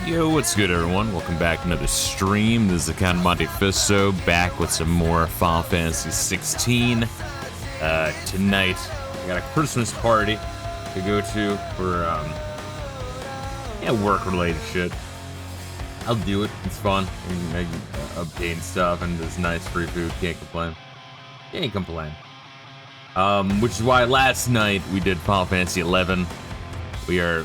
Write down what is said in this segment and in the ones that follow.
Yo, what's good, everyone? Welcome back to another stream. This is Account Monte Fisto, back with some more Final Fantasy 16. Tonight, we got a Christmas party to go to for, work-related shit. I'll do it. It's fun. I can obtain stuff, and there's nice free food. Can't complain. Can't complain. Which is why last night we did Final Fantasy 11. We are,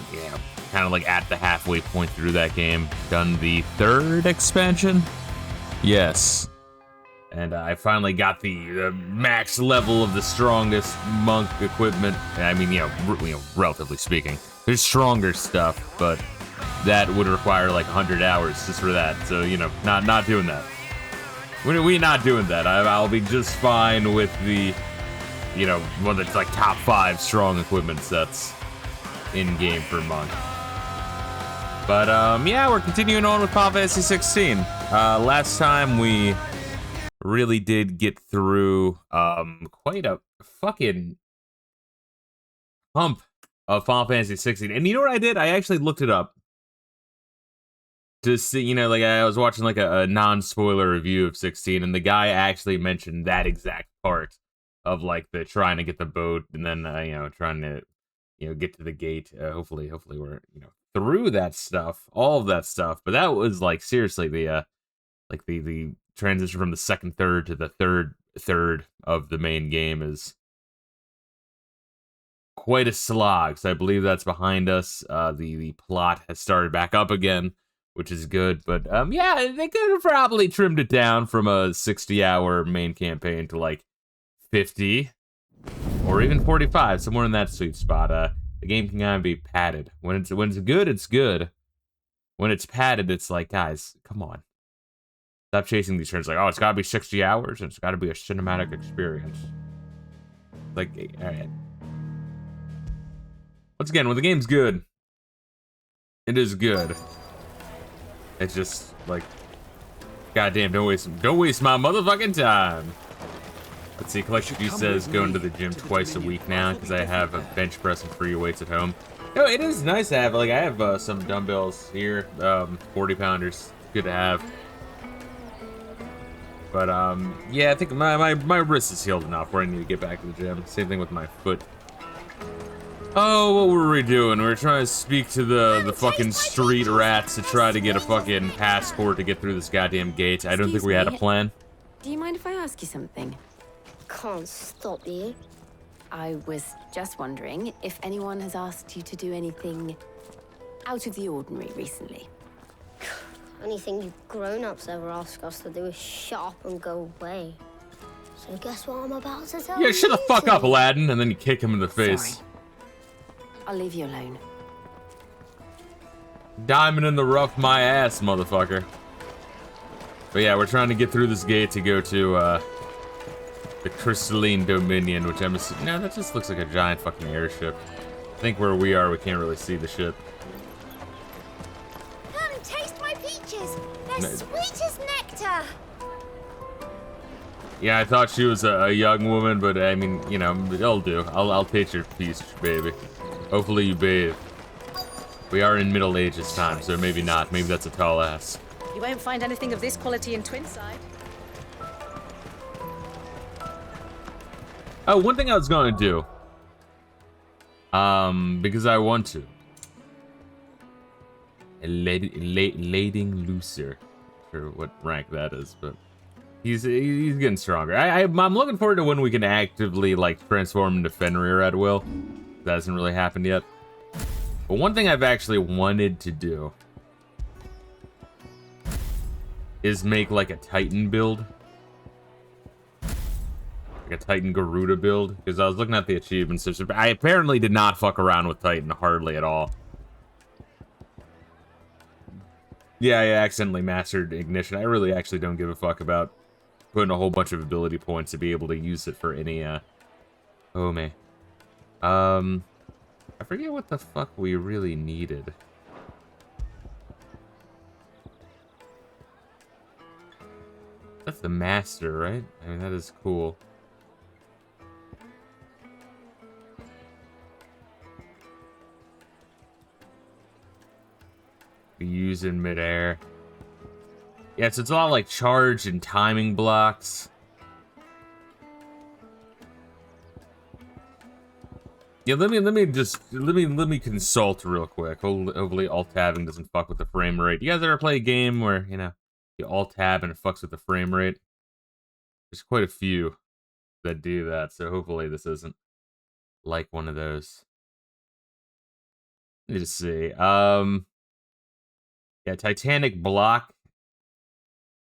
kind of like at the halfway point through that game. Done the third expansion? Yes. And I finally got the max level of the strongest monk equipment. I mean, relatively speaking. There's stronger stuff, but that would require like 100 hours just for that. So, not doing that. We're not doing that. I'll be just fine with the, one that's like top 5 strong equipment sets in-game for monk. But, we're continuing on with Final Fantasy 16. Last time we really did get through, quite a fucking hump of Final Fantasy 16. And you know what I did? I actually looked it up to see, I was watching, like, a non-spoiler review of 16, and the guy actually mentioned that exact part of, like, the trying to get the boat, and then, trying to, get to the gate. Hopefully we're, through that stuff, all of that stuff. But that was like seriously the the transition from the second third to the third of the main game is quite a slog. So I believe that's behind us. The plot has started back up again, which is good. But they could have probably trimmed it down from a 60-hour main campaign to like 50 or even 45, somewhere in that sweet spot. The game can kind of be padded. When it's good, it's good. When it's padded, it's like, guys, come on. Stop chasing these turns. Like, oh, it's got to be 60 hours, and it's got to be a cinematic experience. Like, all right. Once again, when the game's good, it is good. It's just like, goddamn, don't waste my motherfucking time. Let's see, Collection View says going to the gym twice a week now because I have a bench press and free weights at home. No, it is nice to have. Like, I have some dumbbells here, 40 pounders. Good to have. But I think my wrist is healed enough where I need to get back to the gym. Same thing with my foot. Oh, what were we doing? We were trying to speak to the fucking street rats to try to get a fucking passport to get through this goddamn gate. I don't think we had a plan. Do you mind if I ask you something? Can't stop you. I was just wondering if anyone has asked you to do anything out of the ordinary recently. Anything you grown-ups ever ask us to do is shut up and go away. So guess what I'm about to tell you? Yeah, shut the fuck up, Aladdin, and then you kick him in the face. Sorry. I'll leave you alone. Diamond in the rough my ass, motherfucker. But yeah, we're trying to get through this gate to go to, the Crystalline Dominion, which I'm assuming... No, that just looks like a giant fucking airship. I think where we are, we can't really see the ship. Come and taste my peaches. They're sweet as nectar. Yeah, I thought she was a young woman, but I mean, it'll do. I'll taste your peach, baby. Hopefully you bathe. We are in Middle Ages time, so maybe not. Maybe that's a tall ass. You won't find anything of this quality in Twinside. Oh, one thing I was gonna do. Because I want to. Lading Looser. Sure what rank that is, but he's getting stronger. I'm looking forward to when we can actively like transform into Fenrir at will. That hasn't really happened yet. But one thing I've actually wanted to do is make like a Titan build. Like a Titan Garuda build. Because I was looking at the achievements. I apparently did not fuck around with Titan hardly at all. Yeah, I accidentally mastered Ignition. I really actually don't give a fuck about putting a whole bunch of ability points to be able to use it for any, Oh, man. I forget what the fuck we really needed. That's the master, right? I mean, that is cool. be used in midair. Yeah, so it's all like charge and timing blocks. Yeah, let me consult real quick. Hopefully alt-tabbing doesn't fuck with the frame rate. You guys ever play a game where, you know, you alt-tab and it fucks with the frame rate? There's quite a few that do that, so hopefully this isn't like one of those. Let me just see. Yeah, Titanic block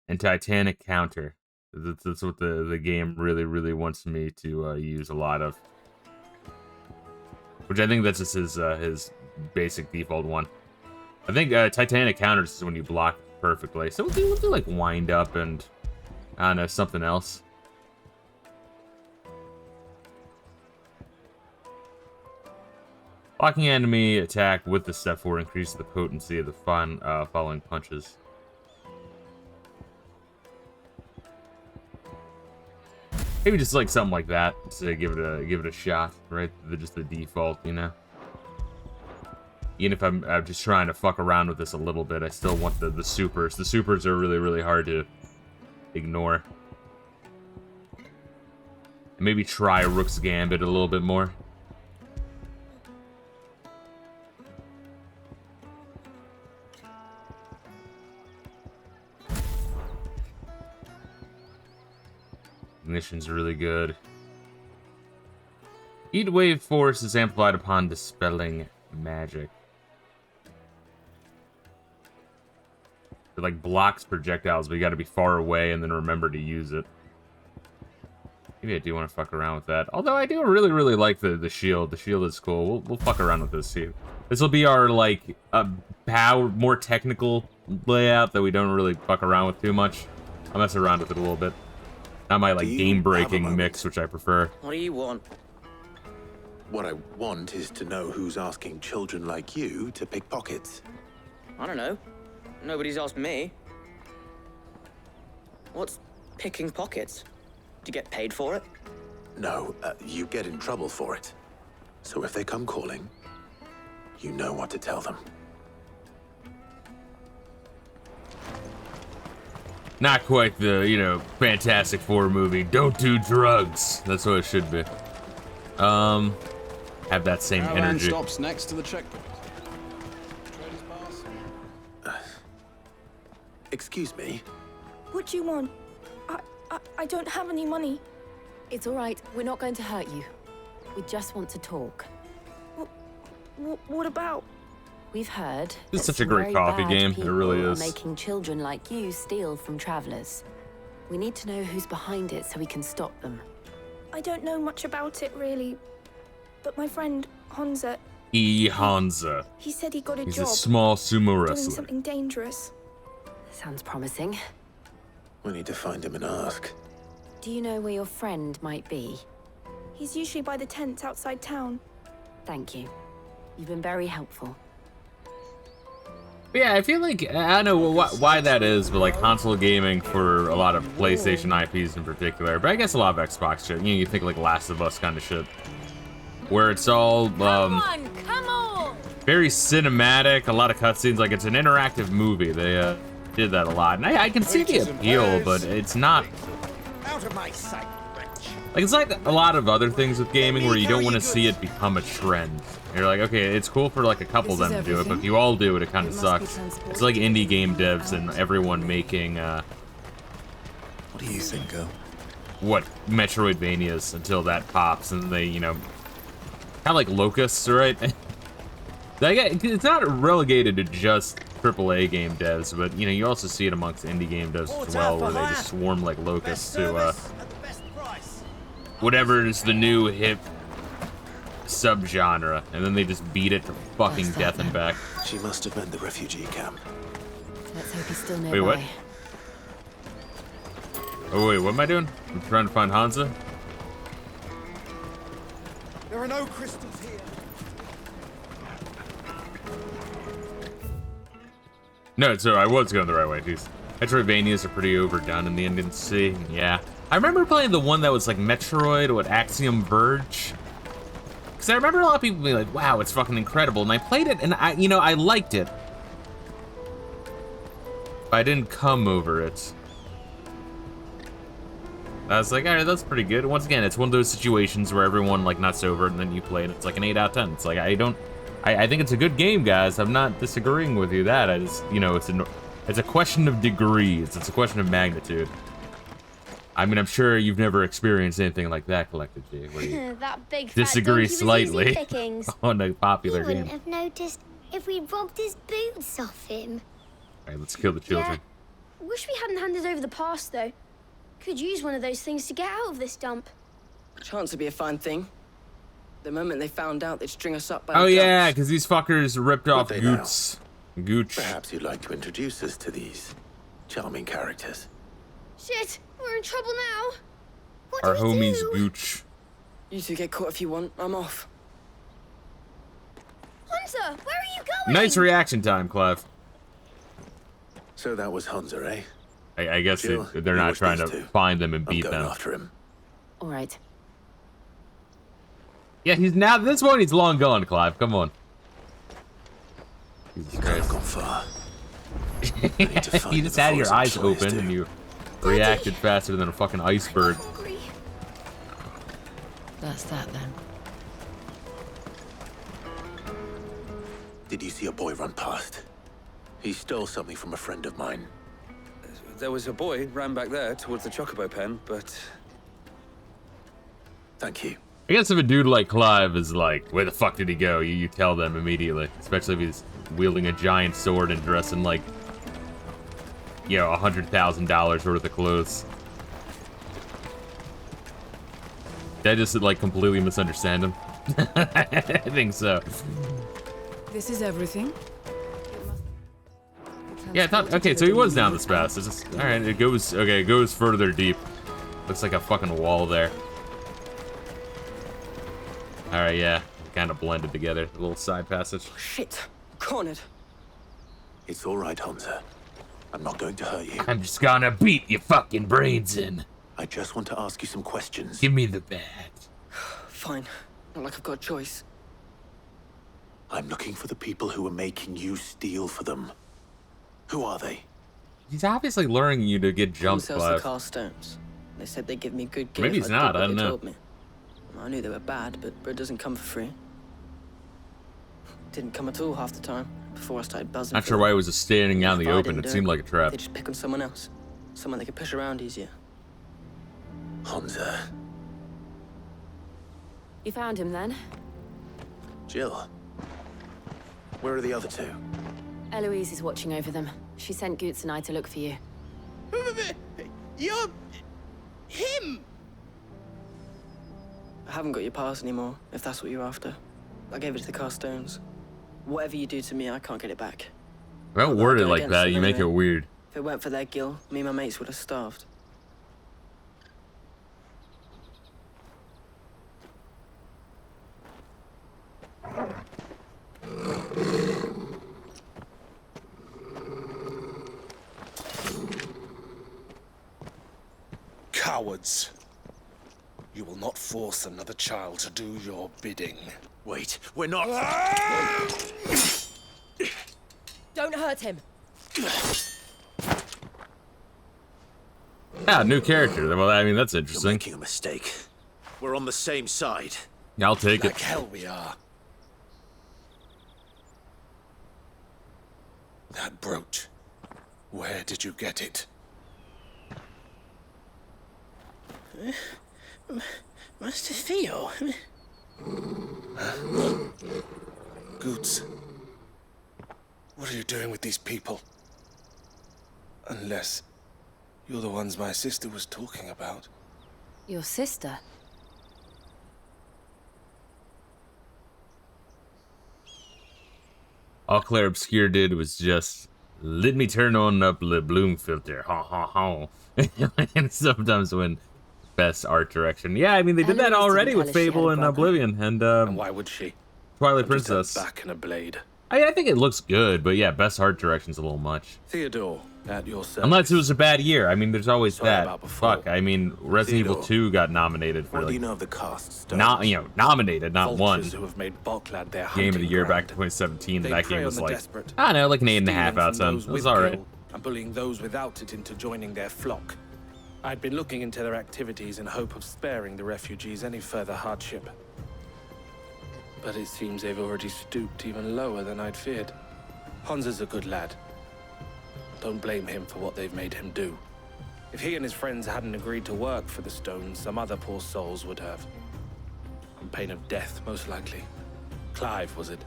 and Titanic counter. That's what the game really wants me to use a lot of. Which I think that's just his basic default one. I think Titanic counters is when you block perfectly. So we'll do like wind up and, I don't know, something else. Blocking enemy attack with the step 4 increases the potency of the following punches. Maybe just like something like that to give it a shot, right? Just the default, you know. Even if I'm just trying to fuck around with this a little bit, I still want the supers. The supers are really hard to ignore. And maybe try Rook's Gambit a little bit more. Ignition's really good. Heat wave force is amplified upon dispelling magic. It like blocks projectiles, but you gotta be far away and then remember to use it. Maybe I do want to fuck around with that. Although I do really like the shield. The shield is cool. We'll fuck around with this too. This will be our like more technical layout that we don't really fuck around with too much. I'll mess around with it a little bit. Not my like game-breaking mix, which I prefer. What do you want? What I want is to know who's asking children like you to pick pockets. I don't know. Nobody's asked me. What's picking pockets? Do you get paid for it? No, you get in trouble for it. So if they come calling, you know what to tell them. Not quite the, you know, Fantastic Four movie. Don't do drugs. That's what it should be. Have that same energy. Stops next to the checkpoint. Excuse me. What do you want? I don't have any money. It's all right. We're not going to hurt you. We just want to talk. What about? We've heard This is that such a some great very coffee bad game. It people really are is. making children like you steal from travelers. We need to know who's behind it so we can stop them. I don't know much about it, really. But my friend, Hansa, Hansa. he said he got a He's job a small sumo doing wrestler. something dangerous. Sounds promising. We need to find him and ask. Do you know where your friend might be? He's usually by the tents outside town. Thank you. You've been very helpful. But yeah, I feel like, I don't know why that is, but like console gaming for a lot of PlayStation IPs in particular, but I guess a lot of Xbox shit. You know, you think like Last of Us kind of shit. Where it's all, Come on! very cinematic, a lot of cutscenes, like it's an interactive movie. They did that a lot, and I can see the appeal, but it's not. Out of my sight, wretch. Like, it's like a lot of other things with gaming where you don't want to see it become a trend. You're like, okay, it's cool for like a couple of them to do it, but if you all do it, it kind of sucks. It's like indie game devs and everyone making, What do you think, girl? what, Metroidvanias until that pops, and they, you know, kind of like Locusts, right? Like, it's not relegated to just AAA game devs, but, you know, you also see it amongst indie game devs as well, where they just swarm like locusts to, whatever is the new hip subgenre, and then they just beat it to fucking death and back. She must have been the refugee camp. Let's hope he's still nearby. Wait, what? Oh wait, what am I doing? I'm trying to find Hansa? There are no crystals here. No, so I was going the right way, jeez. Metroidvanias are pretty overdone in the NC. Yeah. I remember playing the one that was like Metroid, what, Axiom Verge? Because I remember a lot of people being like, wow, it's fucking incredible. And I played it, and I liked it. But I didn't come over it. I was like, all right, that's pretty good. Once again, it's one of those situations where everyone like not sober, and then you play it. It's like an 8 out of 10. It's like I think it's a good game, guys. I'm not disagreeing with you. That I just, you know, it's a question of degrees. It's a question of magnitude. I mean, I'm sure you've never experienced anything like that, Collected G, where you That big fat disagree donkey was slightly easy pickings. on a popular You wouldn't game. have noticed if we'd robbed his boots off him. All right, let's kill the children. Wish we hadn't handed over the past, though. Could use one of those things to get out of this dump. Chance would be a fine thing. The moment they found out, they'd string us up by Oh the yeah, guts. because these fuckers ripped off they now? Gooch. Gooch. Perhaps you'd like to introduce us to these charming characters. Shit, we're in trouble now. What Our do we homies do? Gooch. You two get caught if you want. I'm off. Hunter, where are you going? Nice reaction time, Clef. So that was Hunter, eh? I guess Jill, they're you not watch trying these to two. find them and I'm beat going them. after him. All right. Yeah, he's now. This one, he's long gone, Clive. Come on. Jesus You can't have Christ. gone far. I need to find You them just had before your his eyes employees open do. and you reacted faster than a fucking iceberg. Hungry. That's that then. Did you see a boy run past? He stole something from a friend of mine. There was a boy ran back there towards the chocobo pen, but Thank you. I guess if a dude like Clive is like, where the fuck did he go? You tell them immediately. Especially if he's wielding a giant sword and dressing like, you know, $100,000 worth of clothes. Did I just like completely misunderstand him? I think so. This is everything. Yeah, I thought, okay, so he was down this fast. It's just, all right, it goes, okay, it goes further deep. Looks like a fucking wall there. All right, yeah, kind of blended together. A little side passage. Shit. Cornered. It's all right, Hunter. I'm not going to hurt you. I'm just gonna beat your fucking brains in. I just want to ask you some questions. Give me the bag. Fine. Not like I've got a choice. I'm looking for the people who are making you steal for them. Who are they? He's obviously luring you to get Who jumped, sells the Clive. car stones? They said they'd give me good gear. Maybe if he's I did not, what I don't they know. told me. I knew they were bad, but bread doesn't come for free. Didn't come at all half the time. Before I started buzzing. Not for sure them. why he was just standing out in If the I open. didn't It do seemed like a trap. They just pick on someone else. Someone they could push around easier. Hunter. You found him then? Jill. Where are the other two? Eloise is watching over them. She sent Goots and I to look for you. You're... him! I haven't got your pass anymore, if that's what you're after. I gave it to the car stones. Whatever you do to me, I can't get it back. Don't word it go like against that. them You make it anyway. weird. If it weren't for their Gil, me and my mates would have starved. Cowards. You will not force another child to do your bidding. Wait, we're not... Don't hurt him. Yeah, new character. Well, I mean, that's You're interesting. making a mistake. We're on the same side. Yeah, I'll take Like it. hell we are. That brooch. Where did you get it? Master Theo. Goots. What are you doing with these people? Unless you're the ones my sister was talking about. Your sister? All Claire Obscure did was just let me turn on up the bloom filter. Ha ha ha. And sometimes when best art direction. Yeah, I mean they did that Eloise didn't already tell with us she had a Fable and brother. Oblivion and And why would she? Twilight Just a Princess. back and a blade. I think it looks good, but yeah, best art direction's a little much. Theodore, at your service. Unless it was a bad year. I mean, there's always Sorry that. about before. Fuck. I mean, Resident Evil Theodore, 2 got nominated for What do you like, know of the cast? nominated, not won. Vultures who have made Balklad their Game of the hunting year back ground. in 2017. They That prey game on was the like, desperate, I don't know, like an 8.5 stealing out of from 10. those It was with alright. guilt and bullying those without it into joining their flock. I'd been looking into their activities in hope of sparing the refugees any further hardship. But it seems they've already stooped even lower than I'd feared. Hans is a good lad. Don't blame him for what they've made him do. If he and his friends hadn't agreed to work for the stones, some other poor souls would have. On pain of death, most likely. Clive, was it?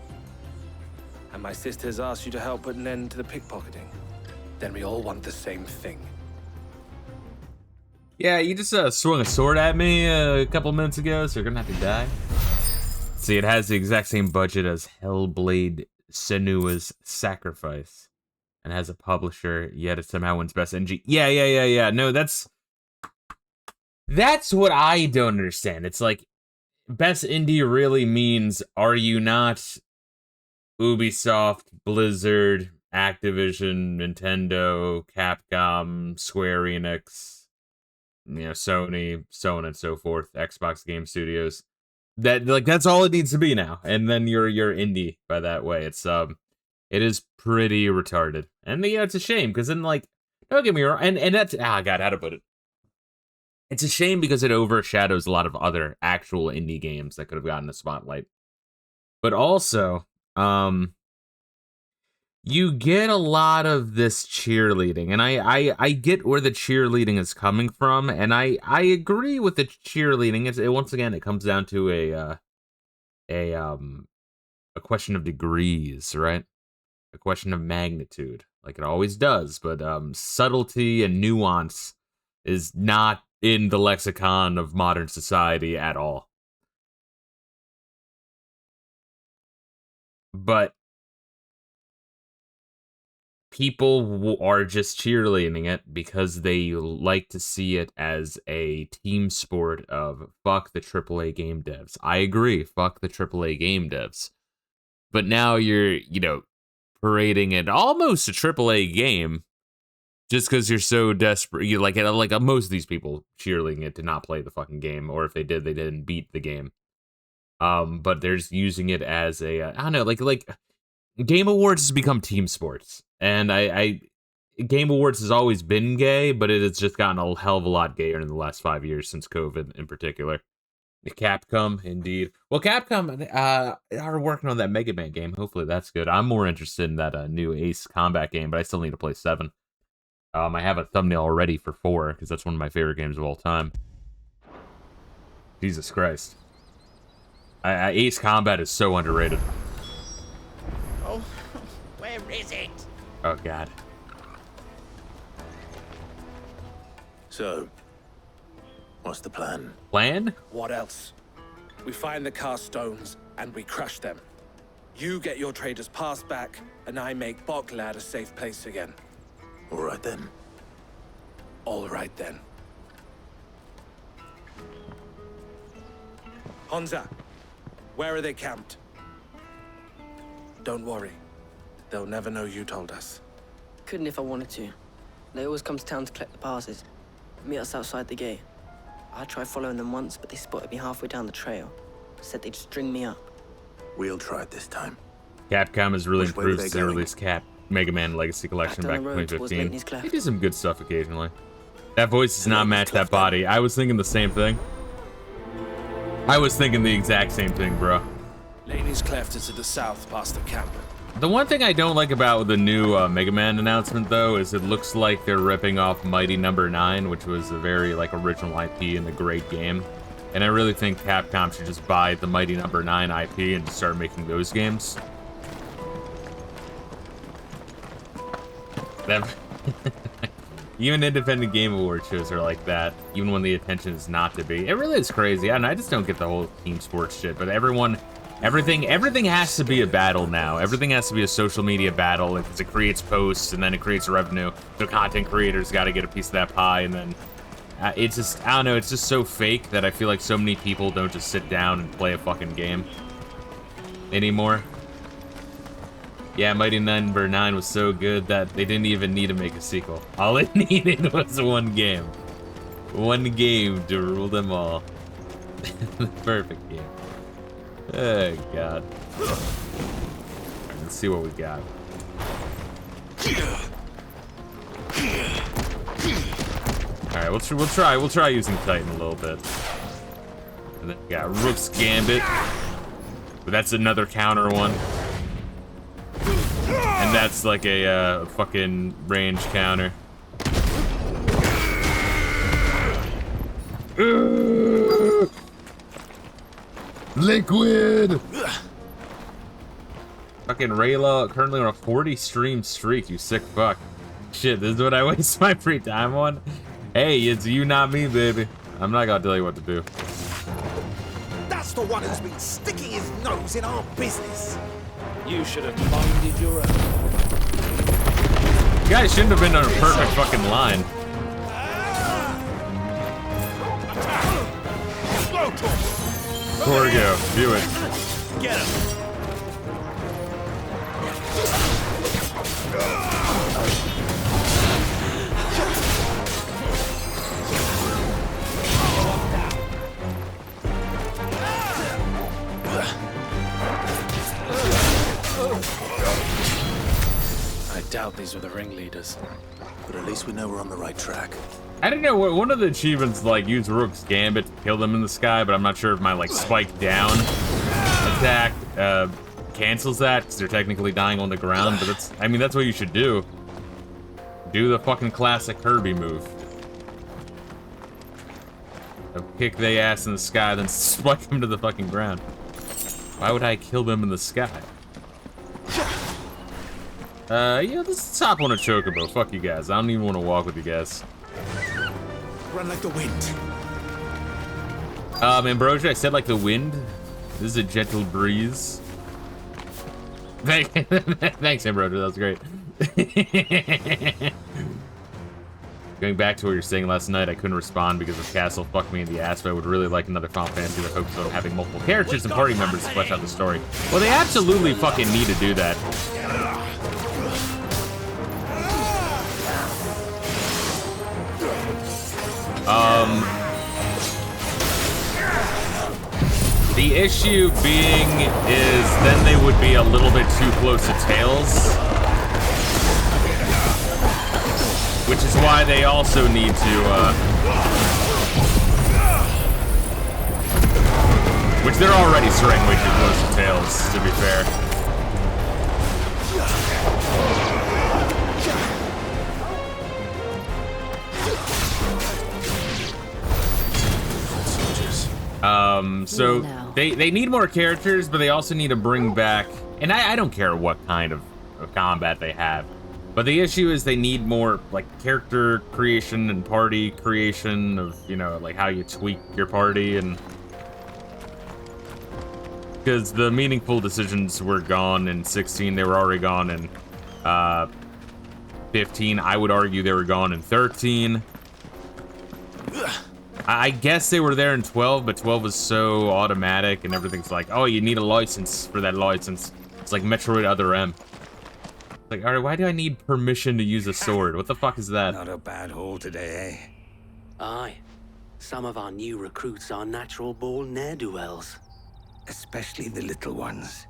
And my sisters asked you to help put an end to the pickpocketing. Then we all want the same thing. Yeah, you just swung a sword at me a couple minutes ago, so you're gonna have to die. See, it has the exact same budget as Hellblade Senua's Sacrifice. And has a publisher, yet it somehow wins Best NG. Yeah. No, that's what I don't understand. It's like, Best Indie really means, are you not Ubisoft, Blizzard, Activision, Nintendo, Capcom, Square Enix, Sony, so on and so forth, Xbox Game Studios. That's all it needs to be now. And then you're indie by that way. It is pretty retarded. And it's a shame, because then don't get me wrong, and that's God, how to put it. It's a shame because it overshadows a lot of other actual indie games that could have gotten the spotlight. But also, you get a lot of this cheerleading, and I get where the cheerleading is coming from, and I agree with the cheerleading. Once again, it comes down to a question of degrees, right? A question of magnitude, like it always does, but subtlety and nuance is not in the lexicon of modern society at all. But people are just cheerleading it because they like to see it as a team sport of fuck the AAA game devs. I agree, fuck the AAA game devs. But now you're, parading it almost a AAA game just because you're so desperate. You like most of these people cheerleading it to not play the fucking game, or if they did, they didn't beat the game. But there's using it as a I don't know, like Game Awards has become team sports, and I Game Awards has always been gay, but it has just gotten a hell of a lot gayer in the last 5 years since COVID in particular. Capcom, indeed. Well, Capcom are working on that Mega Man game. Hopefully that's good. I'm more interested in that new Ace Combat game, but I still need to play 7. I have a thumbnail already for 4, because that's one of my favorite games of all time. Jesus Christ. Ace Combat is so underrated. Oh, where is it? Oh, God. So, what's the plan? Plan? What else? We find the cast stones and we crush them. You get your trader's pass back, and I make Boklad a safe place again. All right then. All right then. Honza, where are they camped? Don't worry. They'll never know you told us. Couldn't if I wanted to. They always come to town to collect the passes. Meet us outside the gate. I tried following them once, but they spotted me halfway down the trail. Said they'd string me up. We'll try it this time. Capcom has really Which way were improved they since they going? released Mega Man Legacy Collection back in down the road towards 2015. Leighton's Cleft. They do some good stuff occasionally. That voice does not match that body. I was thinking the same thing. I was thinking the exact same thing, bro. Laney's Cleft is to the south, past the camp. The one thing I don't like about the new Mega Man announcement, though, is it looks like they're ripping off Mighty Number 9, which was a very original IP and a great game. And I really think Capcom should just buy the Mighty Number 9 IP and just start making those games. Even independent Game Award shows are like that, even when the attention is not to be. It really is crazy, and I just don't get the whole team sports shit, but everything has to be a battle now. Everything has to be a social media battle, because it creates posts, and then it creates revenue. The content creators got to get a piece of that pie, and then it's just, I don't know, it's just so fake that I feel like so many people don't just sit down and play a fucking game anymore. Yeah, Mighty Number 9 was so good that they didn't even need to make a sequel. All it needed was one game. One game to rule them all. The perfect game. Oh, God. Alright, let's see what we got. right, we'll try using Titan a little bit. And then we got Rook's Gambit. But that's another counter one. And that's like a fucking range counter. Liquid! Fucking Rayla currently on a 40 stream streak, you sick fuck. Shit, this is what I waste my free time on? Hey, it's you, not me, baby. I'm not gonna tell you what to do. That's the one who's been sticking his nose in our business. You should have minded your own. You guys shouldn't have been on a perfect fucking line. Gorgo, do it. Get him. I doubt these were the ringleaders. But at least we know we're on the right track. I don't know, one of the achievements, like, use Rook's Gambit to kill them in the sky, but I'm not sure if my, like, spike down attack cancels that, because they're technically dying on the ground, but that's, I mean, that's what you should do. Do the fucking classic Kirby move. Kick they ass in the sky, then spike them to the fucking ground. Why would I kill them in the sky? Yeah, let's hop on a chocobo. Fuck you guys. I don't even want to walk with you guys. Run like the wind. Ambrosia, I said like the wind. This is a gentle breeze. Thanks, Ambrosia. That was great. Going back to what you were saying last night, I couldn't respond because of Castle fucked me in the ass, but I would really like another Final Fantasy that focuses on having multiple characters and party members to flesh out the story. Well, they absolutely fucking need to do that. The issue being is then they would be a little bit too close to Tails. Which is why they also need to, which they're already straying way too close to Tails, to be fair. So they need more characters, but they also need to bring back, and I don't care what kind of combat they have, but the issue is they need more like character creation and party creation of, you know, like how you tweak your party, and because the meaningful decisions were gone in 16, they were already gone in 15. I would argue they were gone in 13. I guess they were there in 12, but 12 was so automatic and everything's like, oh, you need a license for that license. It's like Metroid Other M. Like, all right, why do I need permission to use a sword? What the fuck is that? Not a bad haul today, eh? Aye. Some of our new recruits are natural-born ne'er-do-wells. Especially the little ones.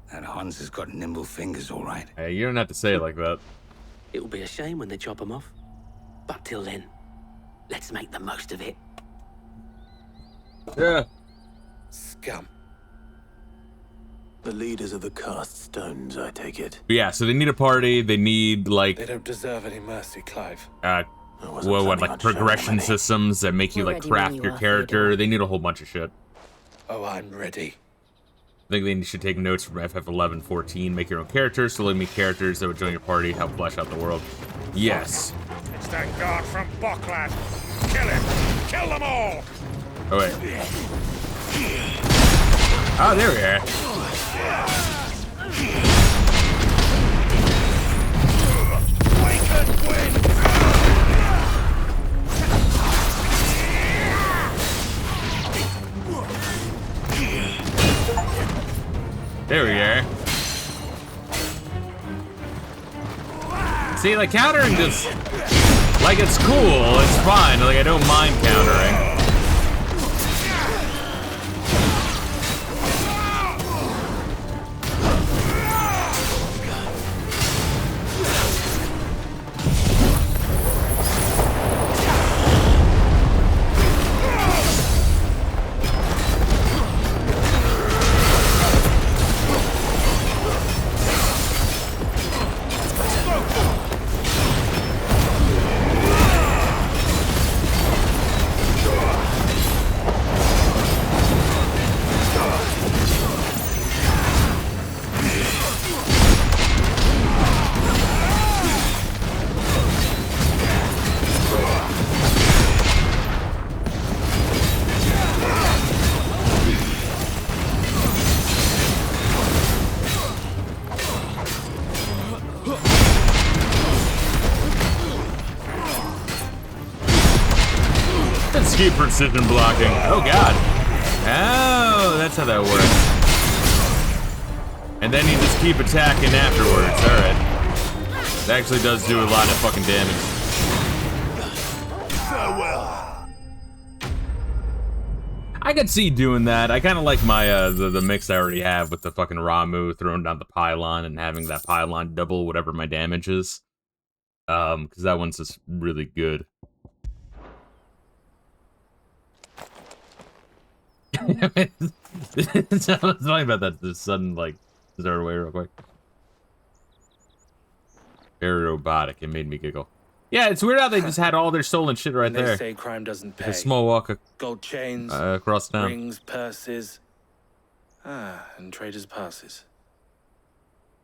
That Hans has got nimble fingers, all right. Hey, you don't have to say it like that. It'll be a shame when they chop them off. But till then, let's make the most of it. Yeah. Scum. The leaders of the cast stones, I take it. Yeah, so they need a party, they need, like... They don't deserve any mercy, Clive. What, like progression systems that make you, like, craft your character? They need a whole bunch of shit. Oh, I'm ready. I think they should take notes from FF11, 14, make your own characters, slowly meet characters that would join your party, help flesh out the world. Yes. It's that guard from Bockland. Kill him! Kill them all! Oh, wait. Oh, there we are. There we are. See, like, countering this, like, it's cool, it's fine, like, I don't mind countering. keep precision blocking. Oh god. Oh, that's how that works. And then you just keep attacking afterwards. Alright. It actually does do a lot of fucking damage. Farewell. I could see doing that. I kind of like my the mix I already have with the fucking Ramu throwing down the pylon and having that pylon double whatever my damage is. Because that one's just really good. Sorry about that. This sudden like start away real quick. Very robotic. It made me giggle. Yeah, it's weird how they just had all their stolen shit right there. They say crime doesn't pay. A small walk Gold chains, across town. rings, purses, and traders' passes.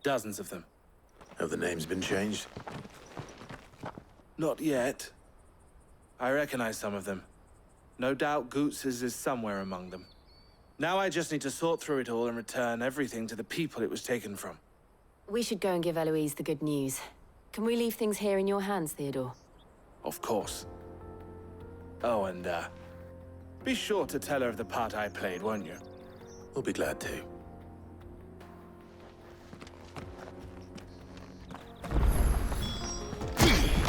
Dozens of them. Have the names been changed? Not yet. I recognize some of them. No doubt Goots's is somewhere among them. Now I just need to sort through it all and return everything to the people it was taken from. We should go and give Eloise the good news. Can we leave things here in your hands, Theodore? Of course. Oh, and, be sure to tell her of the part I played, won't you? We'll be glad to.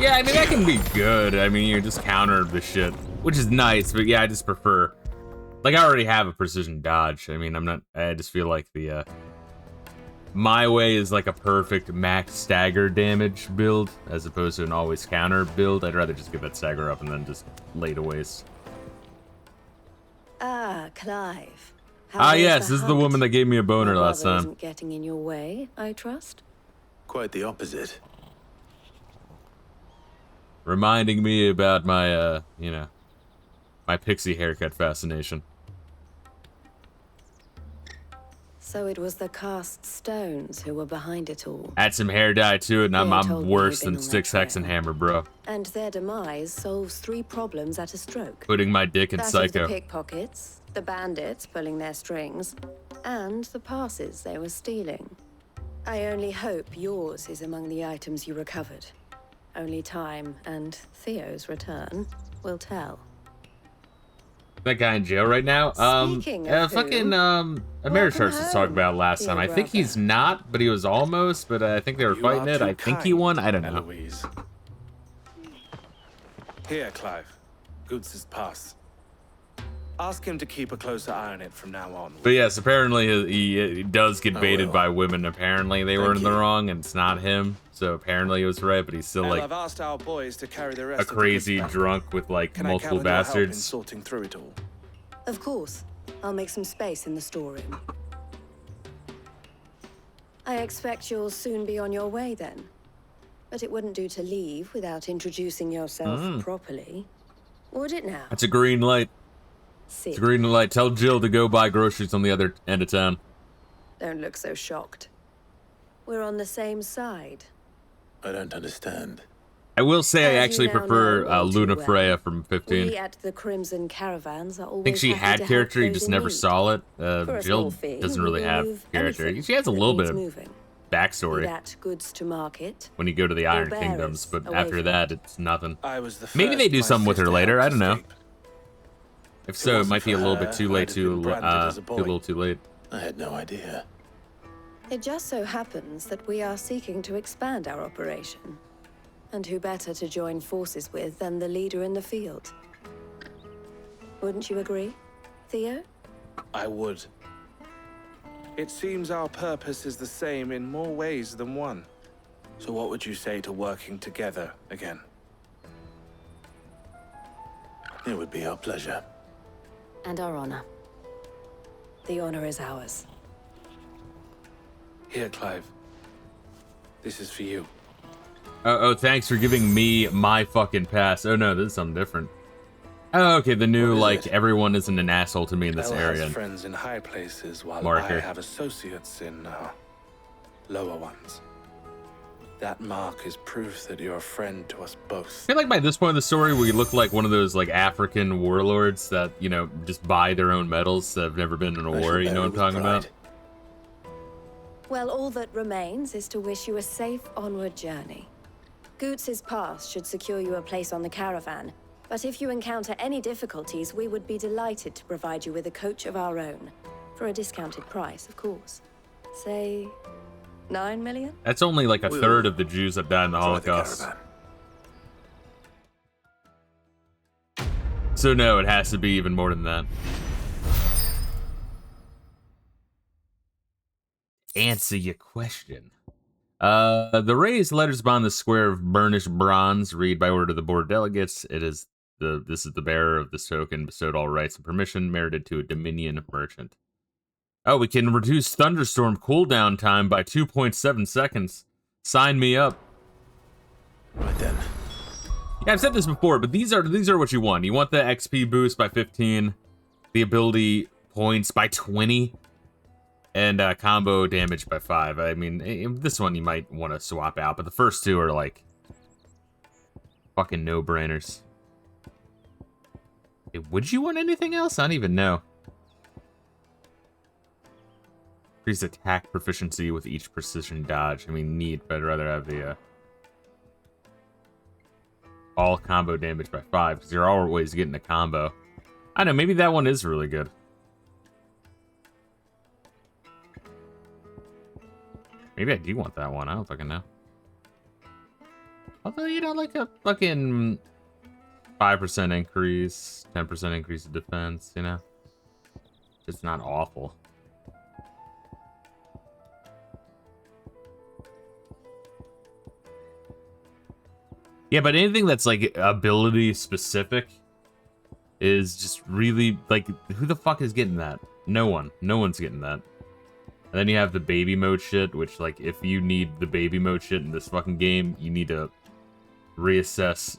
Yeah, I mean, that can be good. I mean, you just counter the shit, which is nice, but yeah, I just prefer... Like, I already have a precision dodge. I mean, I just feel like the, my way is like a perfect max stagger damage build, as opposed to an always counter build. I'd rather just give that stagger up and then just lay to waste. Ah, Clive. Yes, this is the woman that gave me a boner last time. Isn't getting in your way, I trust? Quite the opposite. Reminding me about my, you know, my pixie haircut fascination. So it was the cast stones who were behind it all. Add some hair dye to it, and I'm worse than Styx Hexenhammer, bro. And their demise solves 3 problems at a stroke. Putting my dick in Psycho. The pickpockets, the bandits pulling their strings, and the passes they were stealing. I only hope yours is among the items you recovered. Only time and Theo's return will tell. That guy in jail right now? Speaking of fucking, Americharts was talking about last time. I think he's not, but he was almost, but I think they were fighting it. I think he won. I don't know. Eloise. Here, Clive. Goots's pass. Ask him to keep a closer eye on it from now on. But yes, apparently he does get baited by women. Apparently they were in the wrong, and it's not him. So apparently he was right, but he's still like I've asked our boys to carry the rest a crazy drunk with like multiple bastards. Sorting through it all. Of course. I'll make some space in the storeroom. I expect you'll soon be on your way then. But it wouldn't do to leave without introducing yourself properly. Would it now? That's a green light. See. It's a green light. Tell Jill to go buy groceries on the other end of town. Don't look so shocked. We're on the same side. I don't understand. I will say I As actually you now prefer know all too Luna well, Freya from 15. We at the Crimson Caravans are always I think she happy had to help character, you those just in never need. saw it. For a Jill small fee, doesn't we really will have move character. anything She has a that little bit needs of moving. backstory That goods to market. when you go to the Iron bearers Kingdoms, but away after from that, it's nothing. I was the Maybe they first do my something with her sister later. I helped don't know. escape. If so, it wasn't might be a for little her, bit too late I'd have been branded as a too boy. little too late. I had no idea. It just so happens that we are seeking to expand our operation. And who better to join forces with than the leader in the field? Wouldn't you agree, Theo? I would. It seems our purpose is the same in more ways than one. So what would you say to working together again? It would be our pleasure. And our honor. The honor is ours. Here, Clive. This is for you. Oh, thanks for giving me my fucking pass. Oh no, this is something different. Oh, okay, the new, like, everyone isn't an asshole to me in this Elle area. has friends in high places while Marker. I have associates in lower ones. That mark is proof that you're a friend to us both. I feel like by this point in the story, we look like one of those, like, African warlords that, you know, just buy their own medals that have never been in a war, you know what I'm talking about? Well, all that remains is to wish you a safe onward journey. Goots's pass should secure you a place on the caravan, But if you encounter any difficulties, we would be delighted to provide you with a coach of our own. For a discounted price, of course. Say, 9 million? That's only like a third of the Jews that died in the Holocaust. So no, it has to be even more than that. Answer your question. The raised letters upon the square of burnished bronze read by order of the board of delegates. This is the bearer of this token bestowed all rights and permission merited to a Dominion merchant. Oh, we can reduce thunderstorm cooldown time by 2.7 seconds. Sign me up. Right then. Yeah, I've said this before, but these are what you want. You want the XP boost by 15, the ability points by 20, and combo damage by 5. I mean, this one you might want to swap out, but the first two are like fucking no-brainers. Hey, would you want anything else? I don't even know. Increase attack proficiency with each precision dodge. I mean, neat, but I'd rather have the all combo damage by 5, because you're always getting a combo. I don't know, maybe that one is really good. Maybe I do want that one. I don't fucking know. Although, you know, like a fucking 5% increase, 10% increase of defense, you know? It's not awful. Yeah, but anything that's like ability specific is just really like, who the fuck is getting that? No one. No one's getting that. And then you have the baby mode shit, which like if you need the baby mode shit in this fucking game, you need to reassess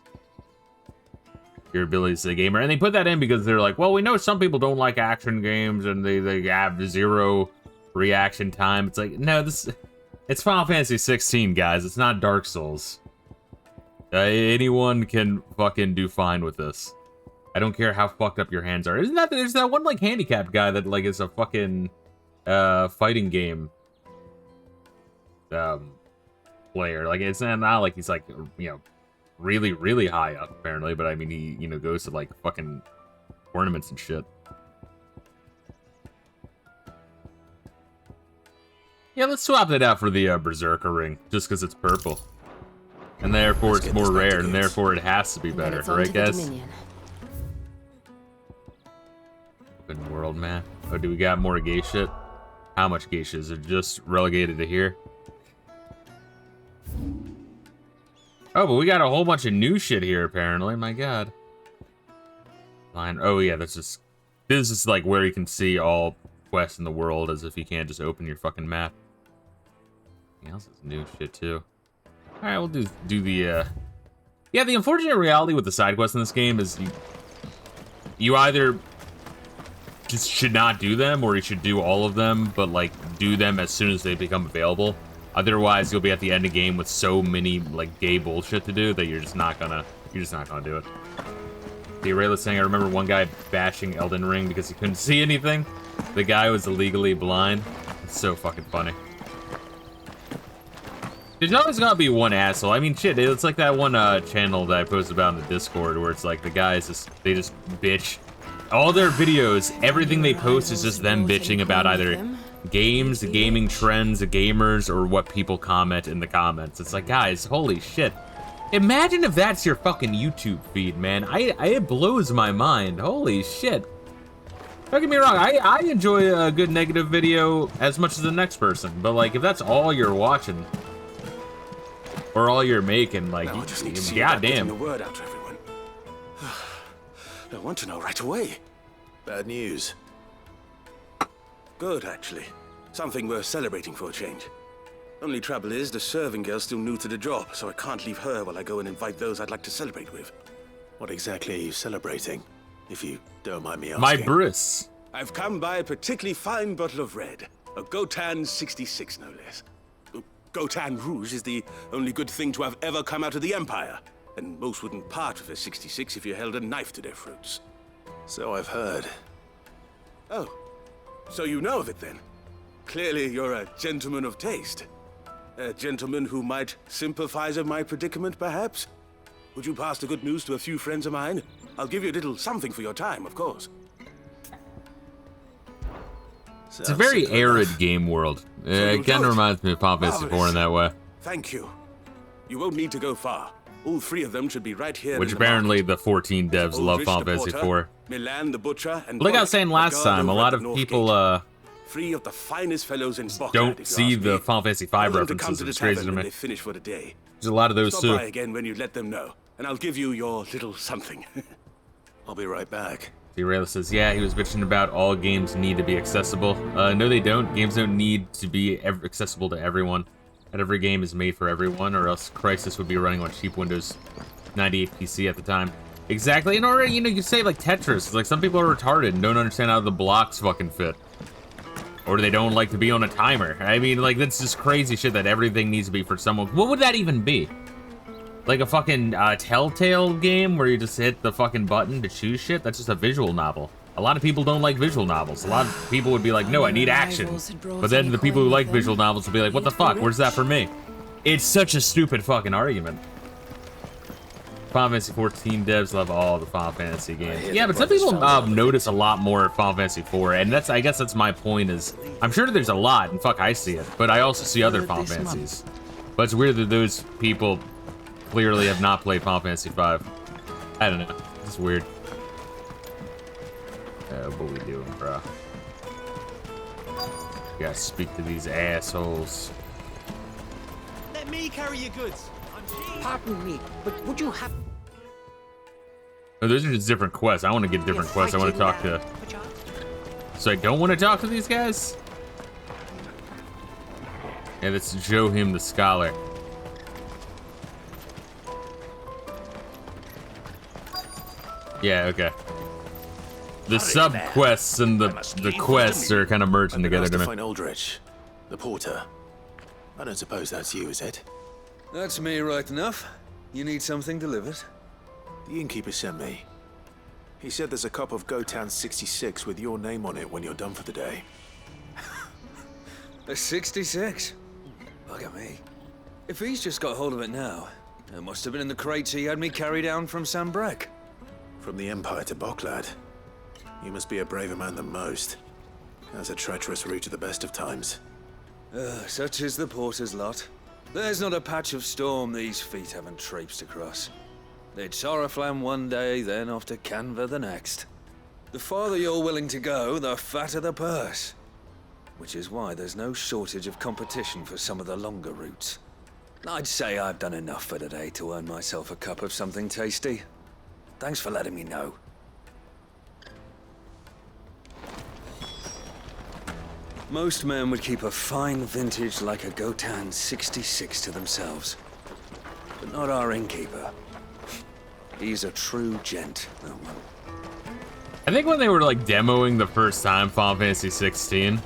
your abilities as a gamer. And they put that in because they're like, well, we know some people don't like action games and they have 0 reaction time. It's like, no, it's Final Fantasy 16, guys. It's not Dark Souls. Anyone can fucking do fine with this. I don't care how fucked up your hands are. There's that one like handicapped guy that like is a fucking fighting game player. Like it's not like he's like, you know, really, really high up apparently, but I mean he, you know, goes to like fucking tournaments and shit. Yeah, let's swap that out for the Berserker ring, just because it's purple. And therefore it's more rare, and therefore it has to be better, right guys? Open world map. Oh, do we got more gay shit? How much gay shit? Is it just relegated to here? Oh, but we got a whole bunch of new shit here apparently, my god. Line. Oh yeah, this is like where you can see all quests in the world, as if you can't just open your fucking map. Anything else is new shit too. Alright, we'll do the, yeah, the unfortunate reality with the side quests in this game is you either just should not do them, or you should do all of them, but, like, do them as soon as they become available. Otherwise, you'll be at the end of the game with so many, like, gay bullshit to do that you're just not gonna do it. The Rayla's saying, I remember one guy bashing Elden Ring because he couldn't see anything. The guy was illegally blind. It's so fucking funny. There's always gotta be one asshole. I mean, shit, it's like that one channel that I posted about in the Discord where it's like the guys they just bitch. All their videos, everything they post is just them bitching about either games, gaming trends, gamers, or what people comment in the comments. It's like, guys, holy shit. Imagine if that's your fucking YouTube feed, man. It blows my mind. Holy shit. Don't get me wrong, I enjoy a good negative video as much as the next person, but like, if that's all you're watching, or all you're making, like, goddamn. The word out to everyone. I want to know right away. Bad news. Good, actually. Something worth celebrating for a change. Only trouble is, the serving girl's still new to the job, so I can't leave her while I go and invite those I'd like to celebrate with. What exactly are you celebrating, if you don't mind me asking? My bris. I've come by a particularly fine bottle of red. A Gotan 66, no less. Gotan Rouge is the only good thing to have ever come out of the Empire, and most wouldn't part with a 66 if you held a knife to their throats. So I've heard. Oh, so you know of it then? Clearly you're a gentleman of taste. A gentleman who might sympathize with my predicament, perhaps? Would you pass the good news to a few friends of mine? I'll give you a little something for your time, of course. It's a very arid game world. It kind of reminds me of Final Fantasy IV in that way. Thank you. You won't need to go far. All three of them should be right here. Which apparently the 14 devs love Final Fantasy IV. Milan the Butcher, and like I was saying last time, a lot of people three of the finest fellows in don't see the Final Fantasy V references. It's crazy to me. They finish for the day. There's a lot of those Stop too. by again when you let them know, and I'll give you your little something. I'll be right back. Derail says, yeah, he was bitching about all games need to be accessible. No, they don't. Games don't need to be accessible to everyone. Not every game is made for everyone, or else Crysis would be running on cheap Windows 98 PC at the time. Exactly, and already, you know, you say like Tetris. It's like some people are retarded and don't understand how the blocks fucking fit. Or they don't like to be on a timer. I mean, like, that's just crazy shit that everything needs to be for someone. What would that even be? Like a fucking Telltale game where you just hit the fucking button to choose shit? That's just a visual novel. A lot of people don't like visual novels. A lot of people would be like, no, I need action. But then the people who like visual novels would be like, what the fuck? Where's that for me? It's such a stupid fucking argument. Final Fantasy 14 devs love all the Final Fantasy games. Yeah, but some people notice a lot more of Final Fantasy 4, and that's, I guess that's my point is, I'm sure there's a lot, and fuck, I see it, but I also see other Final Fantasies. But it's weird that those people clearly have not played Final Fantasy 5. I don't know. It's weird. What we doing, bro? You gotta speak to these assholes. Let me carry your goods. Pardon me, but would you have... Oh, those are just different quests. I want to get different quests. I want to talk to... So I don't want to talk to these guys? Yeah, that's Johim the Scholar. Yeah, okay. The sub-quests and the quests are kind of merging together to me. Find Aldrich, the porter. I don't suppose that's you, is it? That's me, right enough. You need something delivered? The innkeeper sent me. He said there's a cup of Gotan 66 with your name on it when you're done for the day. A 66? Bugger me. If he's just got hold of it now, it must have been in the crates he had me carry down from Sambrek. From the Empire to Boklad. You must be a braver man than most. That's a treacherous route to the best of times. Such is the porter's lot. There's not a patch of storm these feet haven't traipsed across. It's Oriflamme one day, then off to Canva the next. The farther you're willing to go, the fatter the purse. Which is why there's no shortage of competition for some of the longer routes. I'd say I've done enough for today to earn myself a cup of something tasty. Thanks for letting me know. Most men would keep a fine vintage like a Gotan 66 to themselves. But not our innkeeper. He's a true gent, that one. I think when they were like demoing the first time Final Fantasy 16,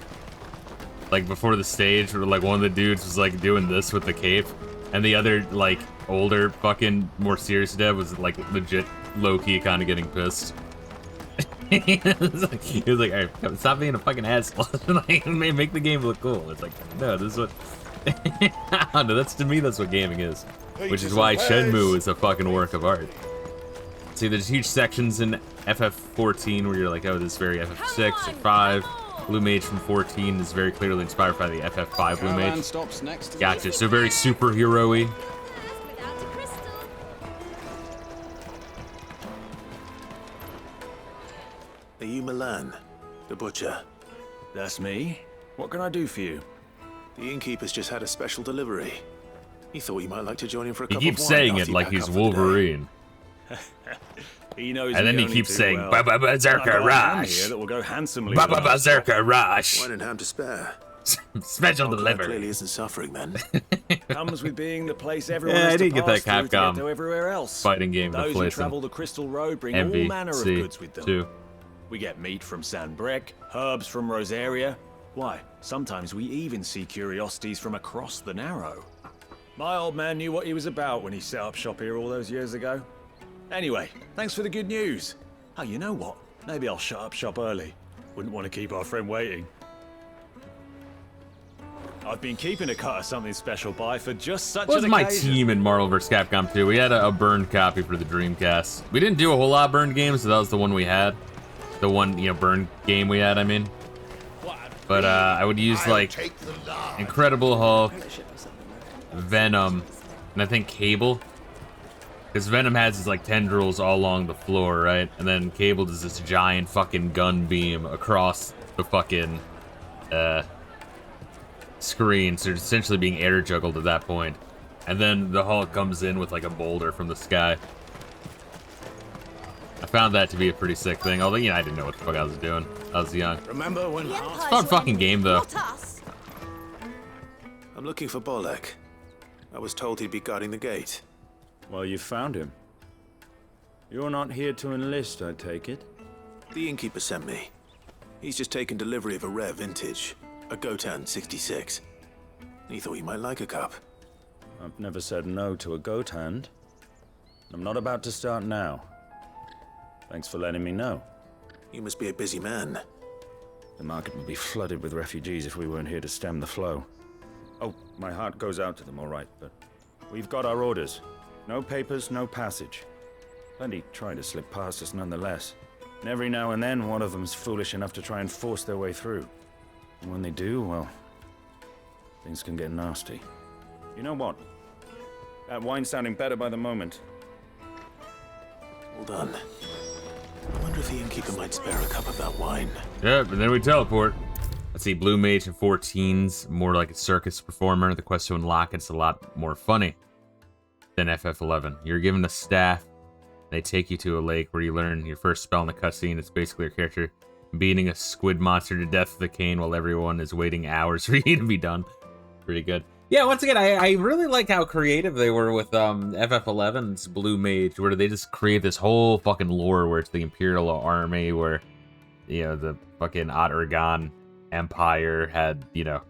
like before the stage, where like one of the dudes was like doing this with the cape, and the other like older fucking more serious dev was like legit low-key kind of getting pissed. he was like, all right, stop being a fucking asshole. Like, make the game look cool. It's like, no, this is what... I don't know, to me, that's what gaming is. Which is why Shenmue is a fucking work of art. See, there's huge sections in FF14 where you're like, oh, this is very FF6 or 5. Blue Mage from 14 is very clearly inspired by the FF5 Blue Mage. Gotcha, so very superhero-y. Are you Milan, the butcher? That's me. What can I do for you? The innkeeper's just had a special delivery. He thought you might like to join him for a He cup of wine. keeps saying it like he's Wolverine. He knows and then he keeps saying, Baba Berserker Rush! That will go handsomely. Baba Berserker Rush! Wine and ham to spare. Special delivery. Clearly isn't suffering then. Comes with being the place everyone yeah, has I didn't to get that pass through to Capcom get to everywhere else. fighting game Those to who play travel the Crystal Road bring all manner of goods with them. Too. We get meat from Sanbrek, herbs from Rosaria. Why, sometimes we even see curiosities from across the Narrow. My old man knew what he was about when he set up shop here all those years ago. Anyway, thanks for the good news. Oh, you know what? Maybe I'll shut up shop early. Wouldn't want to keep our friend waiting. I've been keeping a cut of something special by for just such What was an my occasion. team in Marvel vs. Capcom 2? We had a burned copy for the Dreamcast. We didn't do a whole lot of burned games, so that was the one we had. The one, you know, burned game we had, I mean. But I would use, like, Incredible Hulk, Venom, and I think Cable. Because Venom has his, like, tendrils all along the floor, right? And then Cable does this giant fucking gun beam across the fucking, screen. So they're essentially being air juggled at that point. And then the Hulk comes in with, like, a boulder from the sky. I found that to be a pretty sick thing. Although, you know, I didn't know what the fuck I was doing. I was young. Remember when It's a fun fucking game, though. I'm looking for Bolek. I was told he'd be guarding the gate. Well, you found him. You're not here to enlist, I take it? The innkeeper sent me. He's just taken delivery of a rare vintage, a Gotan 66. He thought you might like a cup. I've never said no to a goat hand. I'm not about to start now. Thanks for letting me know. You must be a busy man. The market would be flooded with refugees if we weren't here to stem the flow. Oh, my heart goes out to them, all right, but we've got our orders. No papers, no passage. Plenty try to slip past us nonetheless. And every now and then, one of them's foolish enough to try and force their way through. And when they do, well, things can get nasty. You know what? That wine's sounding better by the moment. Hold on. I wonder if the innkeeper might spare a cup of that wine. Yep, and then we teleport. Let's see, Blue Mage and 14's more like a circus performer. The quest to unlock it's a lot more funny than FF11. You're given a staff. They take you to a lake where you learn your first spell in the cutscene. It's basically your character beating a squid monster to death with a cane while everyone is waiting hours for you to be done. Pretty good. Yeah, once again, I really like how creative they were with FF11's Blue Mage, where they just create this whole fucking lore where it's the Imperial Army, where, you know, the fucking Ottergon Empire had, you know,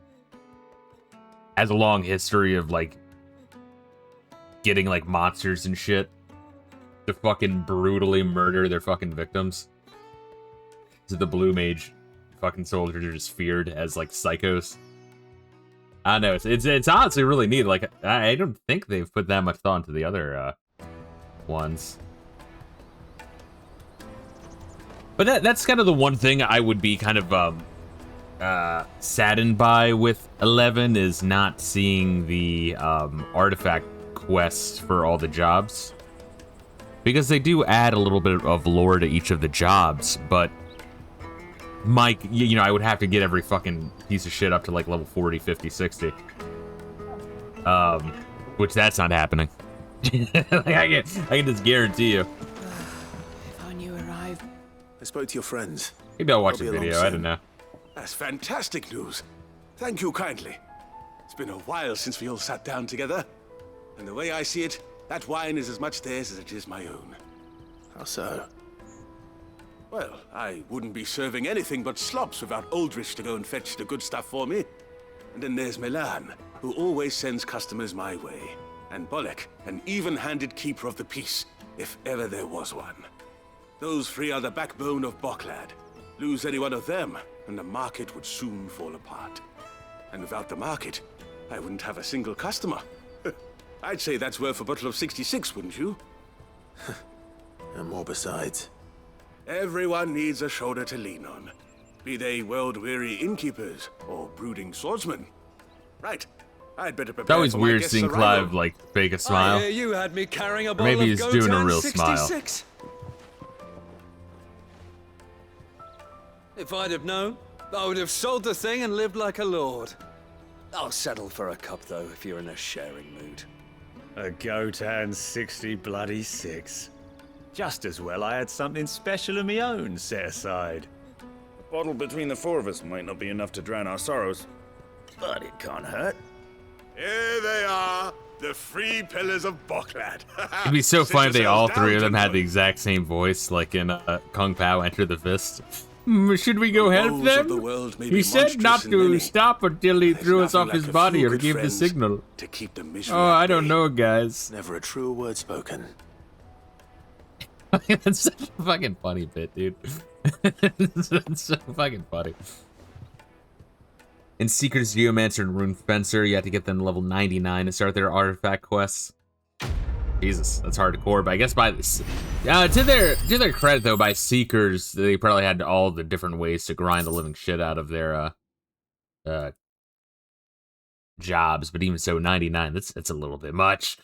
has a long history of, like, getting, like, monsters and shit to fucking brutally murder their fucking victims. So the Blue Mage fucking soldiers are just feared as, like, psychos. I know, it's honestly really neat. Like, I don't think they've put that much thought into the other ones. But that's kind of the one thing I would be kind of saddened by with 11 is not seeing the artifact quest for all the jobs. Because they do add a little bit of lore to each of the jobs, but Mike, you know, I would have to get every fucking piece of shit up to like level 40, 50, 60. Which that's not happening. Like, I can just guarantee you. If I knew arrived. I spoke to your friends. Maybe I'll watch the video, I don't know. That's fantastic news. Thank you kindly. It's been a while since we all sat down together. And the way I see it, that wine is as much theirs as it is my own. How so? Well, I wouldn't be serving anything but slops without Aldrich to go and fetch the good stuff for me. And then there's Milan, who always sends customers my way. And Bolek, an even-handed keeper of the peace, if ever there was one. Those three are the backbone of Boklad. Lose any one of them, and the market would soon fall apart. And without the market, I wouldn't have a single customer. I'd say that's worth a bottle of 66, wouldn't you? And more besides. Everyone needs a shoulder to lean on. Be they world-weary innkeepers or brooding swordsmen. Right. I'd better prepare. It's always for my weird guest's seeing arrival. Clive, like, fake a smile. I hear you had me carrying a Or bottle maybe of he's doing a Gotan real 66. smile. If I'd have known, I would have sold the thing and lived like a lord. I'll settle for a cup, though, if you're in a sharing mood. A Gotan 60 bloody 6. Just as well I had something special of my own set aside. A bottle between the four of us might not be enough to drown our sorrows, but it can't hurt. Here they are, the three pillars of Boklad. It'd be so Sit funny if they all yourselves three of down, them had the exact same voice, like in Kung Pao Enter the Fist. Should we go help Woes of the them? world may He be said not monstrous and to many. stop until he There's threw us nothing off his like a body few or good gave the friends signal. to keep the misery Oh, at I don't bay. know, guys. Never a truer word spoken. That's such a fucking funny bit, dude. It's so fucking funny. And Seeker's Geomancer and Rune Fencer, you have to get them to level 99 to start their artifact quests. Jesus, that's hardcore. But I guess by this, to their credit though, by Seekers, they probably had all the different ways to grind the living shit out of their jobs. But even so, 99, that's a little bit much.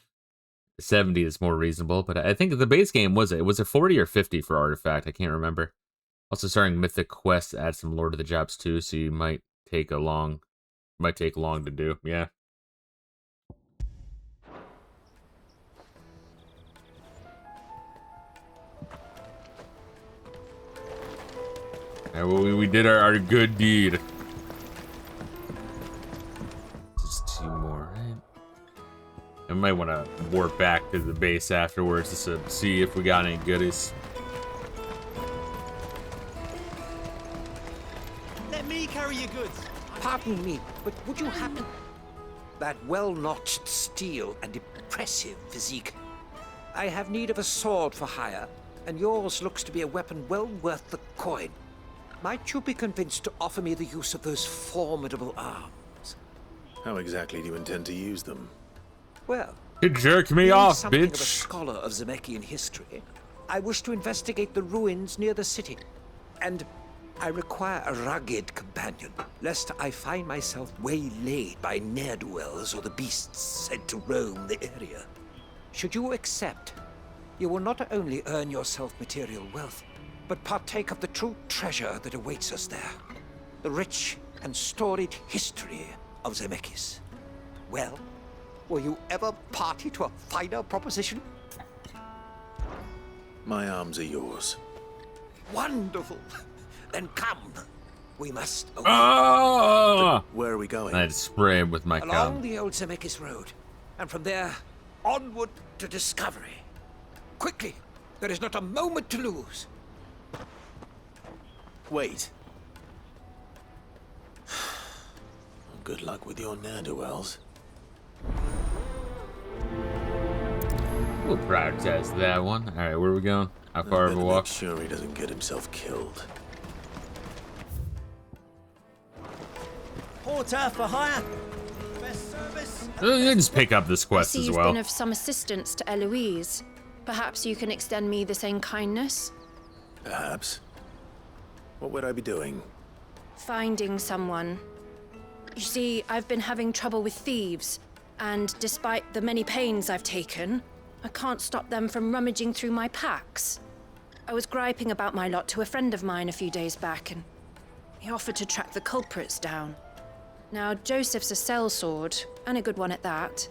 70 is more reasonable. But I think the base game was a 40 or 50 for artifact. I can't remember. Also starting Mythic Quest to add some lore to the jobs too, so you might take long to do. Yeah. Well, we did our good deed. Just 2 more, right? I might want to warp back to the base afterwards just to see if we got any goodies. Let me carry your goods. Pardon me, but would you happen... That well-notched steel and impressive physique. I have need of a sword for hire, and yours looks to be a weapon well worth the coin. Might you be convinced to offer me the use of those formidable arms? How exactly do you intend to use them? Well, you jerked me being off, something bitch. Of a scholar of Zemeckis history, I wish to investigate the ruins near the city, and I require a rugged companion, lest I find myself waylaid by ne'er-do-wells or the beasts sent to roam the area. Should you accept, you will not only earn yourself material wealth, but partake of the true treasure that awaits us there. The rich and storied history of Zemeckis. Well, were you ever party to a finer proposition? My arms are yours. Wonderful! Then come. We must... Ah! Where are we going? I'd spray him with my Along cum. the old Zemeckis Road. And from there, onward to discovery. Quickly! There is not a moment to lose. Wait. Good luck with your ne'er-do-wells. We'll prioritize that one. Alright, where are we going? How far of a walk? Make sure he doesn't get himself killed. Porter for hire. Best service. You just pick up this quest I see as you've well. been of some assistance to Eloise. Perhaps you can extend me the same kindness? Perhaps. What would I be doing? Finding someone. You see, I've been having trouble with thieves, and despite the many pains I've taken, I can't stop them from rummaging through my packs. I was griping about my lot to a friend of mine a few days back, and he offered to track the culprits down. Now, Joseph's a sellsword, and a good one at that.